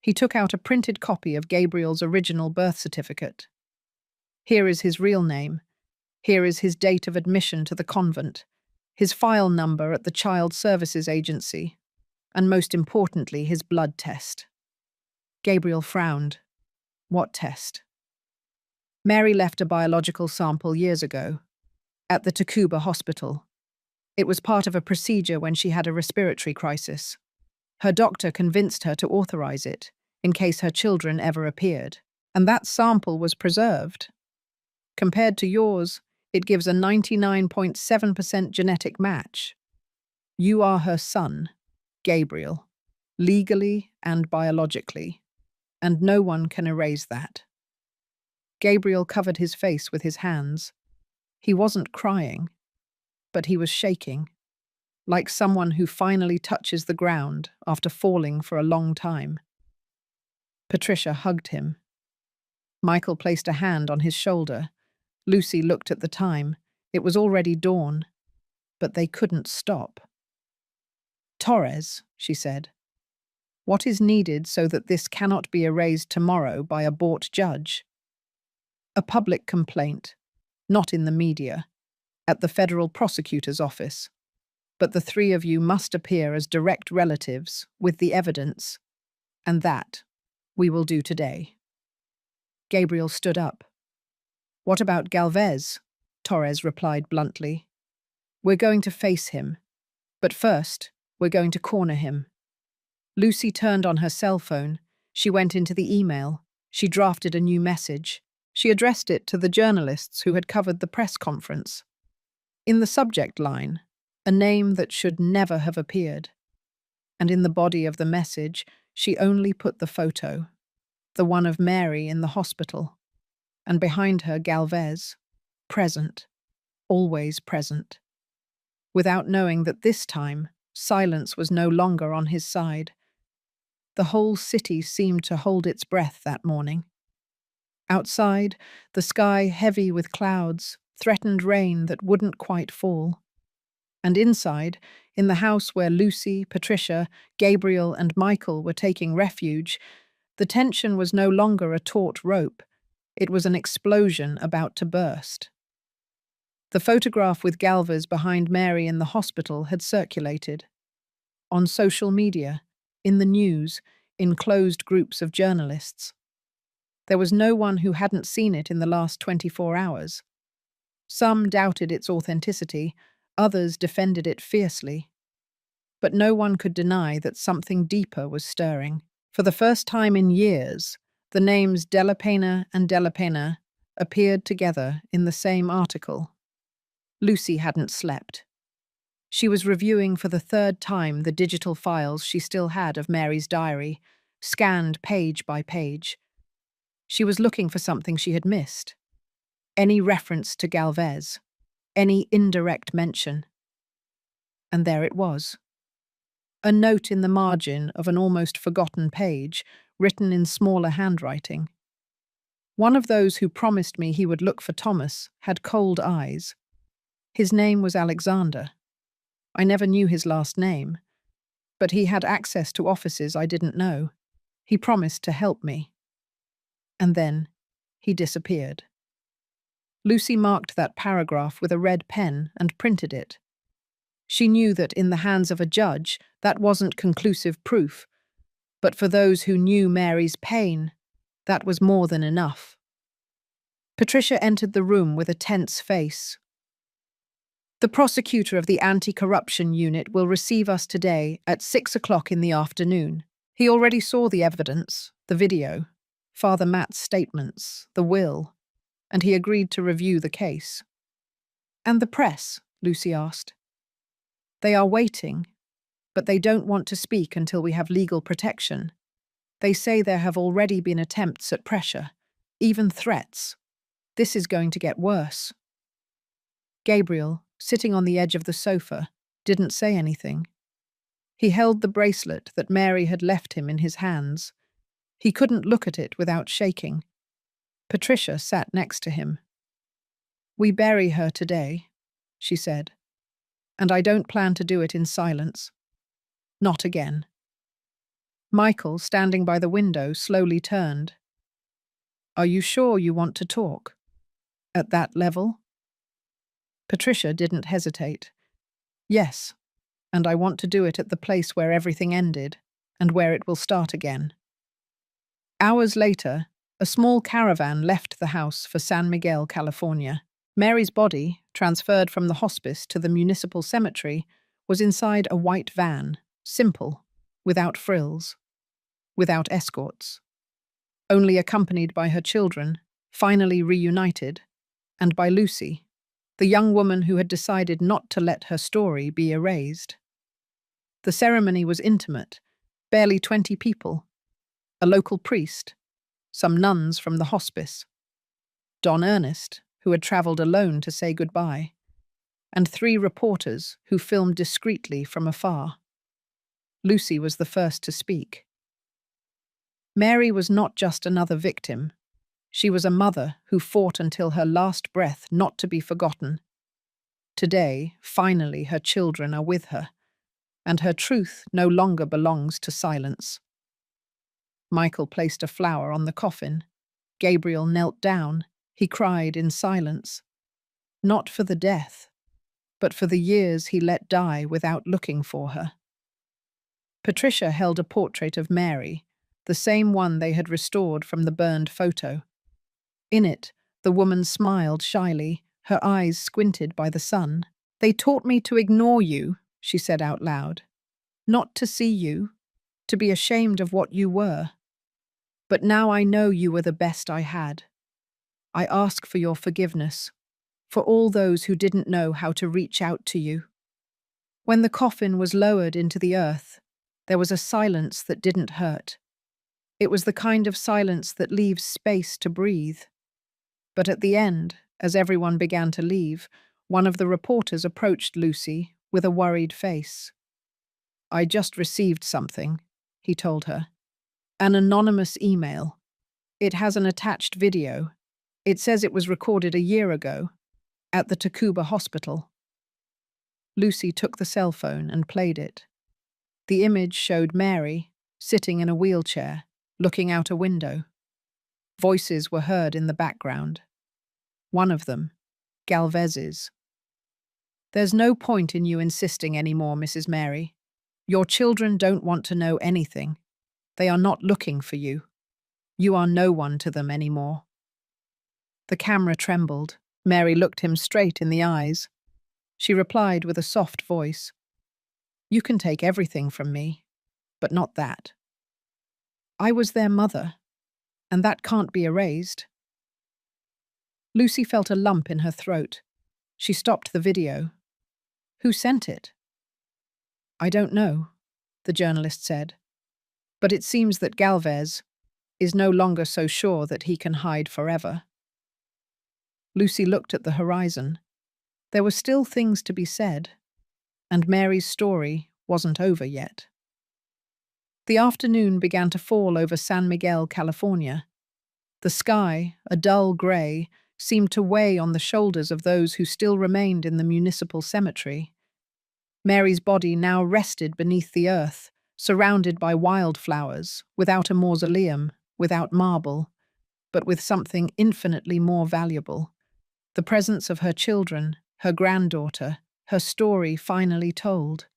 He took out a printed copy of Gabriel's original birth certificate. "Here is his real name. Here is his date of admission to the convent, his file number at the Child Services Agency, and most importantly, his blood test." Gabriel frowned. "What test?" "Mary left a biological sample years ago, at the Tacuba Hospital. It was part of a procedure when she had a respiratory crisis. Her doctor convinced her to authorize it, in case her children ever appeared. And that sample was preserved. Compared to yours, it gives a 99.7% genetic match. You are her son. Gabriel, legally and biologically, and no one can erase that. Gabriel covered his face with his hands. He wasn't crying, but he was shaking, like someone who finally touches the ground after falling for a long time. Patricia hugged him. Michael placed a hand on his shoulder. Lucy looked at the time. It was already dawn, but they couldn't stop. "Torres," she said, "what is needed so that this cannot be erased tomorrow by a bought judge?" "A public complaint, not in the media, at the federal prosecutor's office. But the three of you must appear as direct relatives with the evidence, and that we will do today." Gabriel stood up. "What about Galvez?" Torres replied bluntly. "We're going to face him, but first, we're going to corner him." Lucy turned on her cell phone. She went into the email. She drafted a new message. She addressed it to the journalists who had covered the press conference. In the subject line, a name that should never have appeared. And in the body of the message, she only put the photo, the one of Mary in the hospital, and behind her Galvez, present, always present. Without knowing that this time, silence was no longer on his side. The whole city seemed to hold its breath that morning. Outside, the sky heavy with clouds, threatened rain that wouldn't quite fall. And inside, in the house where Lucy, Patricia, Gabriel, and Michael were taking refuge, the tension was no longer a taut rope. It was an explosion about to burst. The photograph with Galvez behind Mary in the hospital had circulated. On social media, in the news, in closed groups of journalists. There was no one who hadn't seen it in the last 24 hours. Some doubted its authenticity, others defended it fiercely. But no one could deny that something deeper was stirring. For the first time in years, the names Della Pena and Della Pena appeared together in the same article. Lucy hadn't slept. She was reviewing for the third time the digital files she still had of Mary's diary, scanned page by page. She was looking for something she had missed. Any reference to Galvez, any indirect mention. And there it was. A note in the margin of an almost forgotten page, written in smaller handwriting. One of those who promised me he would look for Thomas had cold eyes. His name was Alexander. I never knew his last name, but he had access to offices I didn't know. He promised to help me. And then he disappeared. Lucy marked that paragraph with a red pen and printed it. She knew that in the hands of a judge, that wasn't conclusive proof, but for those who knew Mary's pain, that was more than enough. Patricia entered the room with a tense face. "The prosecutor of the anti-corruption unit will receive us today at 6 o'clock in the afternoon. He already saw the evidence, the video, Father Matt's statements, the will, and he agreed to review the case." "And the press?" Lucy asked. "They are waiting, but they don't want to speak until we have legal protection. They say there have already been attempts at pressure, even threats. This is going to get worse." Gabriel, sitting on the edge of the sofa, didn't say anything. He held the bracelet that Mary had left him in his hands. He couldn't look at it without shaking. Patricia sat next to him. "We bury her today," she said, "and I don't plan to do it in silence. Not again." Michael, standing by the window, slowly turned. "Are you sure you want to talk? At that level?" Patricia didn't hesitate. "Yes, and I want to do it at the place where everything ended, and where it will start again." Hours later, a small caravan left the house for San Miguel, California. Mary's body, transferred from the hospice to the municipal cemetery, was inside a white van, simple, without frills, without escorts, only accompanied by her children, finally reunited, and by Lucy, the young woman who had decided not to let her story be erased. The ceremony was intimate, barely 20 people, a local priest, some nuns from the hospice, Don Ernest, who had travelled alone to say goodbye, and 3 reporters who filmed discreetly from afar. Lucy was the first to speak. Mary was not just another victim. She was a mother who fought until her last breath not to be forgotten. Today, finally, her children are with her, and her truth no longer belongs to silence. Michael placed a flower on the coffin. Gabriel knelt down. He cried in silence. Not for the death, but for the years he let die without looking for her. Patricia held a portrait of Mary, the same one they had restored from the burned photo. In it, the woman smiled shyly, her eyes squinted by the sun. "They taught me to ignore you," she said out loud. "Not to see you, to be ashamed of what you were. But now I know you were the best I had. I ask for your forgiveness, for all those who didn't know how to reach out to you." When the coffin was lowered into the earth, there was a silence that didn't hurt. It was the kind of silence that leaves space to breathe. But at the end, as everyone began to leave, one of the reporters approached Lucy with a worried face. "I just received something," he told her. "An anonymous email. It has an attached video. It says it was recorded a year ago, at the Tacuba hospital." Lucy took the cell phone and played it. The image showed Mary, sitting in a wheelchair, looking out a window. Voices were heard in the background. One of them, Galvez's. "There's no point in you insisting anymore, Mrs. Mary. Your children don't want to know anything. They are not looking for you. You are no one to them anymore." The camera trembled. Mary looked him straight in the eyes. She replied with a soft voice, "You can take everything from me, but not that. I was their mother, and that can't be erased." Lucy felt a lump in her throat. She stopped the video. "Who sent it?" "I don't know," the journalist said. "But it seems that Galvez is no longer so sure that he can hide forever." Lucy looked at the horizon. There were still things to be said, and Mary's story wasn't over yet. The afternoon began to fall over San Miguel, California. The sky, a dull grey, seemed to weigh on the shoulders of those who still remained in the municipal cemetery. Mary's body now rested beneath the earth, surrounded by wildflowers, without a mausoleum, without marble, but with something infinitely more valuable: the presence of her children, her granddaughter, her story finally told.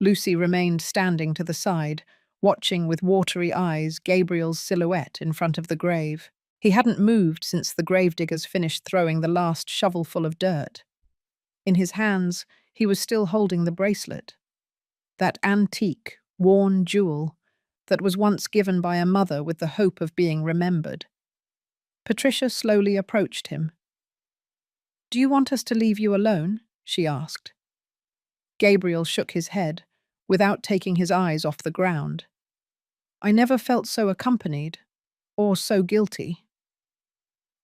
Lucy remained standing to the side, watching with watery eyes Gabriel's silhouette in front of the grave. He hadn't moved since the gravediggers finished throwing the last shovelful of dirt. In his hands, he was still holding the bracelet, that antique, worn jewel that was once given by a mother with the hope of being remembered. Patricia slowly approached him. "Do you want us to leave you alone?" she asked. Gabriel shook his head, without taking his eyes off the ground. "I never felt so accompanied, or so guilty."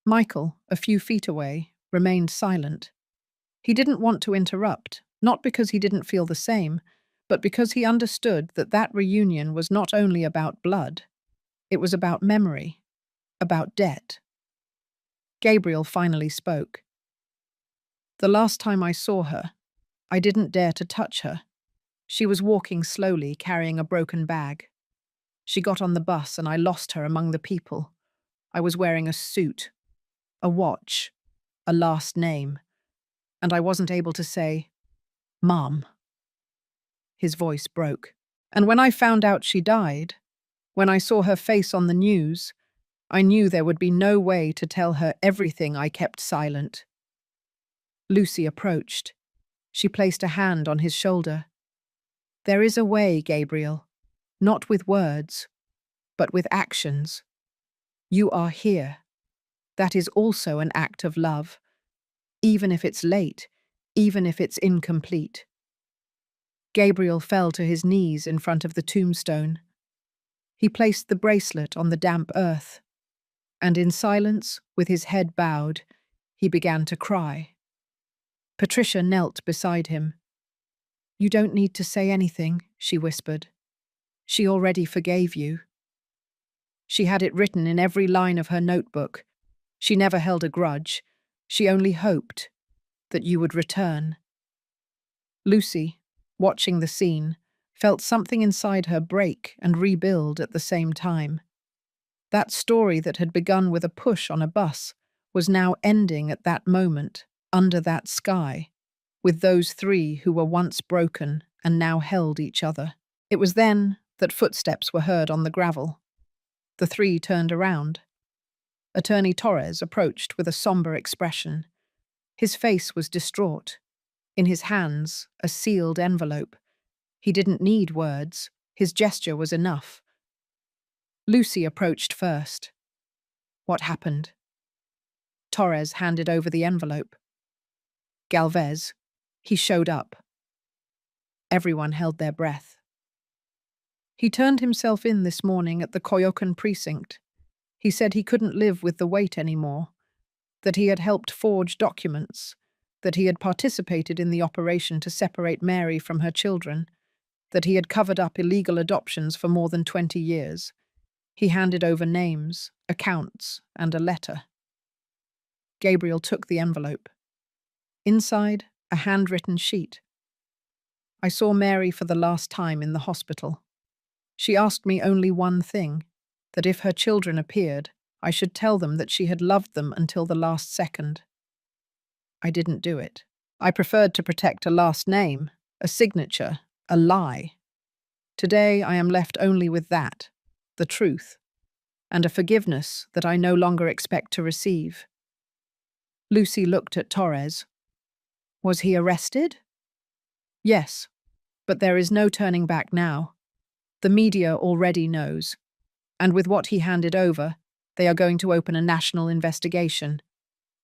Michael, a few feet away, remained silent. He didn't want to interrupt, not because he didn't feel the same, but because he understood that that reunion was not only about blood. It was about memory, about debt. Gabriel finally spoke. "The last time I saw her, I didn't dare to touch her. She was walking slowly, carrying a broken bag. She got on the bus and I lost her among the people. I was wearing a suit, a watch, a last name, and I wasn't able to say, 'Mom.'" His voice broke. "And when I found out she died, when I saw her face on the news, I knew there would be no way to tell her everything I kept silent." Lucy approached. She placed a hand on his shoulder. "There is a way, Gabriel, not with words, but with actions. You are here. That is also an act of love, even if it's late, even if it's incomplete." Gabriel fell to his knees in front of the tombstone. He placed the bracelet on the damp earth, and in silence, with his head bowed, he began to cry. Patricia knelt beside him. "You don't need to say anything," she whispered. "She already forgave you." She had it written in every line of her notebook. She never held a grudge. She only hoped that you would return. Lucy, watching the scene, felt something inside her break and rebuild at the same time. That story that had begun with a push on a bus was now ending at that moment, under that sky, with those three who were once broken and now held each other. It was then that footsteps were heard on the gravel. The three turned around. Attorney Torres approached with a somber expression. His face was distraught. In his hands, a sealed envelope. He didn't need words. His gesture was enough. Lucy approached first. "What happened?" Torres handed over the envelope. "Galvez. He showed up." Everyone held their breath. "He turned himself in this morning at the Coyocan precinct. He said he couldn't live with the weight anymore, that he had helped forge documents, that he had participated in the operation to separate Mary from her children, that he had covered up illegal adoptions for more than 20 years. He handed over names, accounts, and a letter." Gabriel took the envelope. Inside, a handwritten sheet. "I saw Mary for the last time in the hospital. She asked me only one thing, that if her children appeared, I should tell them that she had loved them until the last second. I didn't do it. I preferred to protect a last name, a signature, a lie. Today I am left only with that, the truth, and a forgiveness that I no longer expect to receive." Lucy looked at Torres. "Was he arrested?" "Yes, but there is no turning back now. The media already knows. And with what he handed over, they are going to open a national investigation.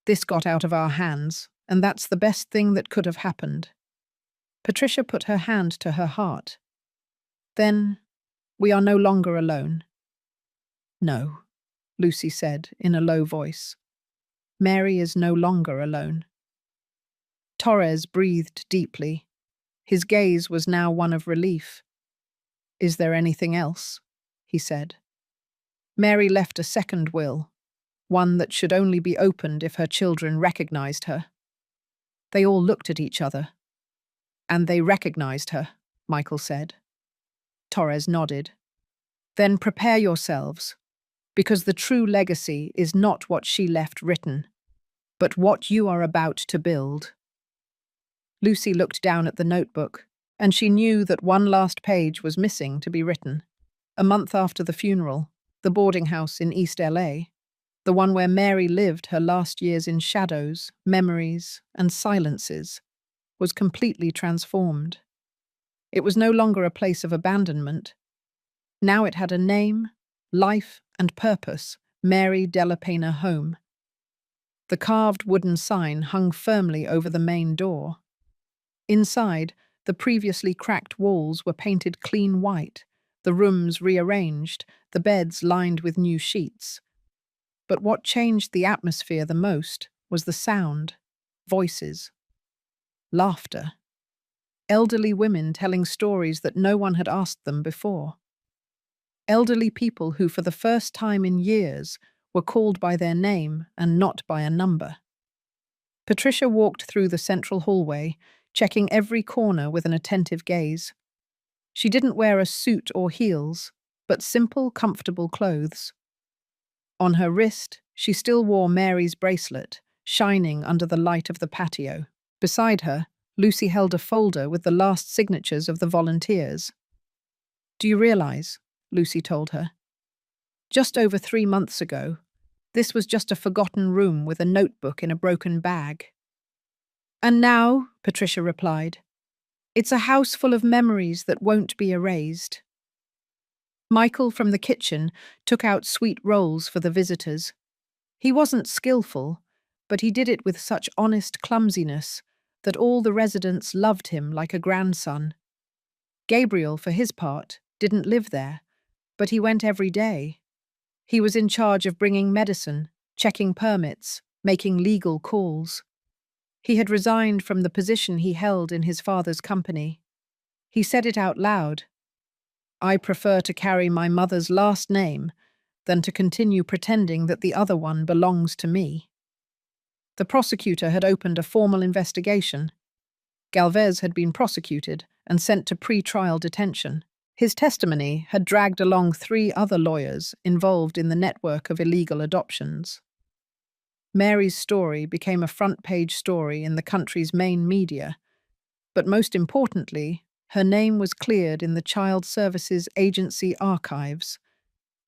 This got out of our hands, and that's the best thing that could have happened." Patricia put her hand to her heart. "Then, we are no longer alone." "No," Lucy said in a low voice. "Mary is no longer alone." Torres breathed deeply. His gaze was now one of relief. "Is there anything else?" he said. "Mary left a second will, one that should only be opened if her children recognized her." They all looked at each other. "And they recognized her," Michael said. Torres nodded. "Then prepare yourselves, because the true legacy is not what she left written, but what you are about to build." Lucy looked down at the notebook, and she knew that one last page was missing to be written. A month after the funeral, the boarding house in East LA, the one where Mary lived her last years in shadows, memories, and silences, was completely transformed. It was no longer a place of abandonment. Now it had a name, life, and purpose: Mary de la Pena Home. The carved wooden sign hung firmly over the main door. Inside, the previously cracked walls were painted clean white, the rooms rearranged, the beds lined with new sheets. But what changed the atmosphere the most was the sound: voices, laughter, elderly women telling stories that no one had asked them before. Elderly people who, for the first time in years, were called by their name and not by a number. Patricia walked through the central hallway, checking every corner with an attentive gaze. She didn't wear a suit or heels, but simple, comfortable clothes. On her wrist, she still wore Mary's bracelet, shining under the light of the patio. Beside her, Lucy held a folder with the last signatures of the volunteers. "Do you realize?" Lucy told her. "Just over 3 months ago, this was just a forgotten room with a notebook in a broken bag." "And now," Patricia replied, "it's a house full of memories that won't be erased." Michael from the kitchen took out sweet rolls for the visitors. He wasn't skillful, but he did it with such honest clumsiness that all the residents loved him like a grandson. Gabriel, for his part, didn't live there, but he went every day. He was in charge of bringing medicine, checking permits, making legal calls. He had resigned from the position he held in his father's company. He said it out loud. "I prefer to carry my mother's last name than to continue pretending that the other one belongs to me." The prosecutor had opened a formal investigation. Galvez had been prosecuted and sent to pre-trial detention. His testimony had dragged along 3 other lawyers involved in the network of illegal adoptions. Mary's story became a front-page story in the country's main media, but most importantly, her name was cleared in the Child Services Agency archives,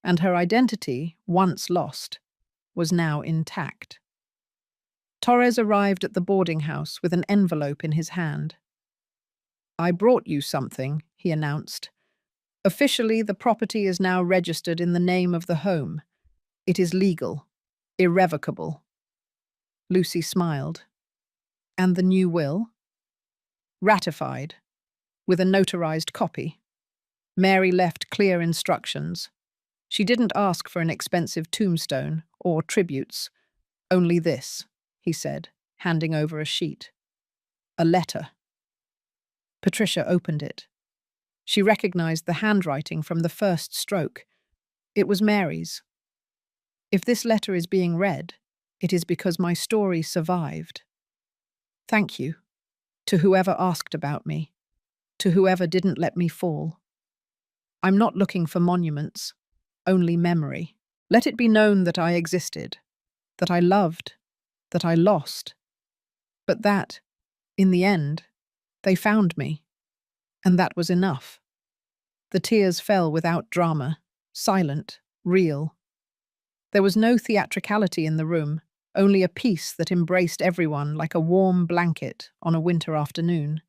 and her identity, once lost, was now intact. Torres arrived at the boarding house with an envelope in his hand. "I brought you something," he announced. "Officially, the property is now registered in the name of the home. It is legal, irrevocable." Lucy smiled. "And the new will?" "Ratified, with a notarized copy." Mary left clear instructions. She didn't ask for an expensive tombstone or tributes. "Only this," he said, handing over a sheet. "A letter." Patricia opened it. She recognized the handwriting from the first stroke. It was Mary's. "If this letter is being read, it is because my story survived. Thank you, to whoever asked about me, to whoever didn't let me fall. I'm not looking for monuments, only memory. Let it be known that I existed, that I loved, that I lost, but that, in the end, they found me, and that was enough." The tears fell without drama, silent, real. There was no theatricality in the room, only a peace that embraced everyone like a warm blanket on a winter afternoon.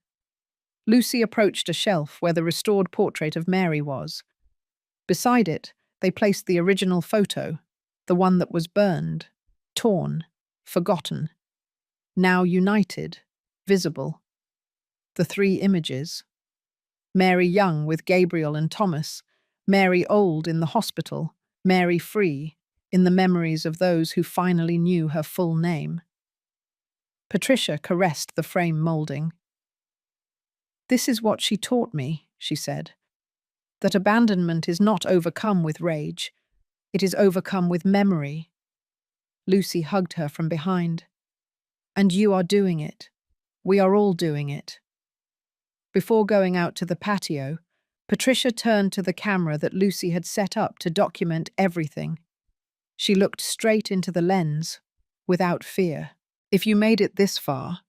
Lucy approached a shelf where the restored portrait of Mary was. Beside it, they placed the original photo, the one that was burned, torn, forgotten, now united, visible. The 3 images. Mary young with Gabriel and Thomas, Mary old in the hospital, Mary free, in the memories of those who finally knew her full name. Patricia caressed the frame molding. "This is what she taught me," she said, "that abandonment is not overcome with rage. It is overcome with memory." Lucy hugged her from behind. "And you are doing it. We are all doing it." Before going out to the patio, Patricia turned to the camera that Lucy had set up to document everything. She looked straight into the lens, without fear. "If you made it this far,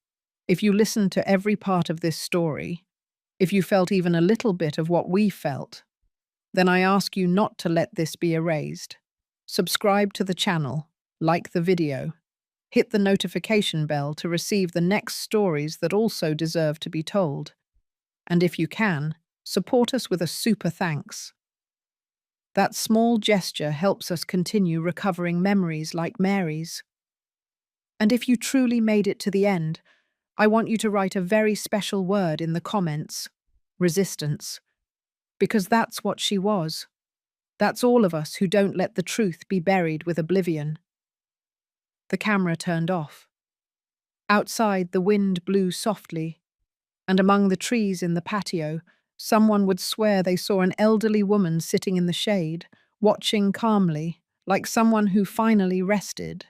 if you listened to every part of this story, if you felt even a little bit of what we felt, then I ask you not to let this be erased. Subscribe to the channel, like the video, hit the notification bell to receive the next stories that also deserve to be told. And if you can, support us with a super thanks. That small gesture helps us continue recovering memories like Mary's. And if you truly made it to the end, I want you to write a very special word in the comments: resistance. Because that's what she was. That's all of us who don't let the truth be buried with oblivion." The camera turned off. Outside, the wind blew softly, and among the trees in the patio, someone would swear they saw an elderly woman sitting in the shade, watching calmly, like someone who finally rested.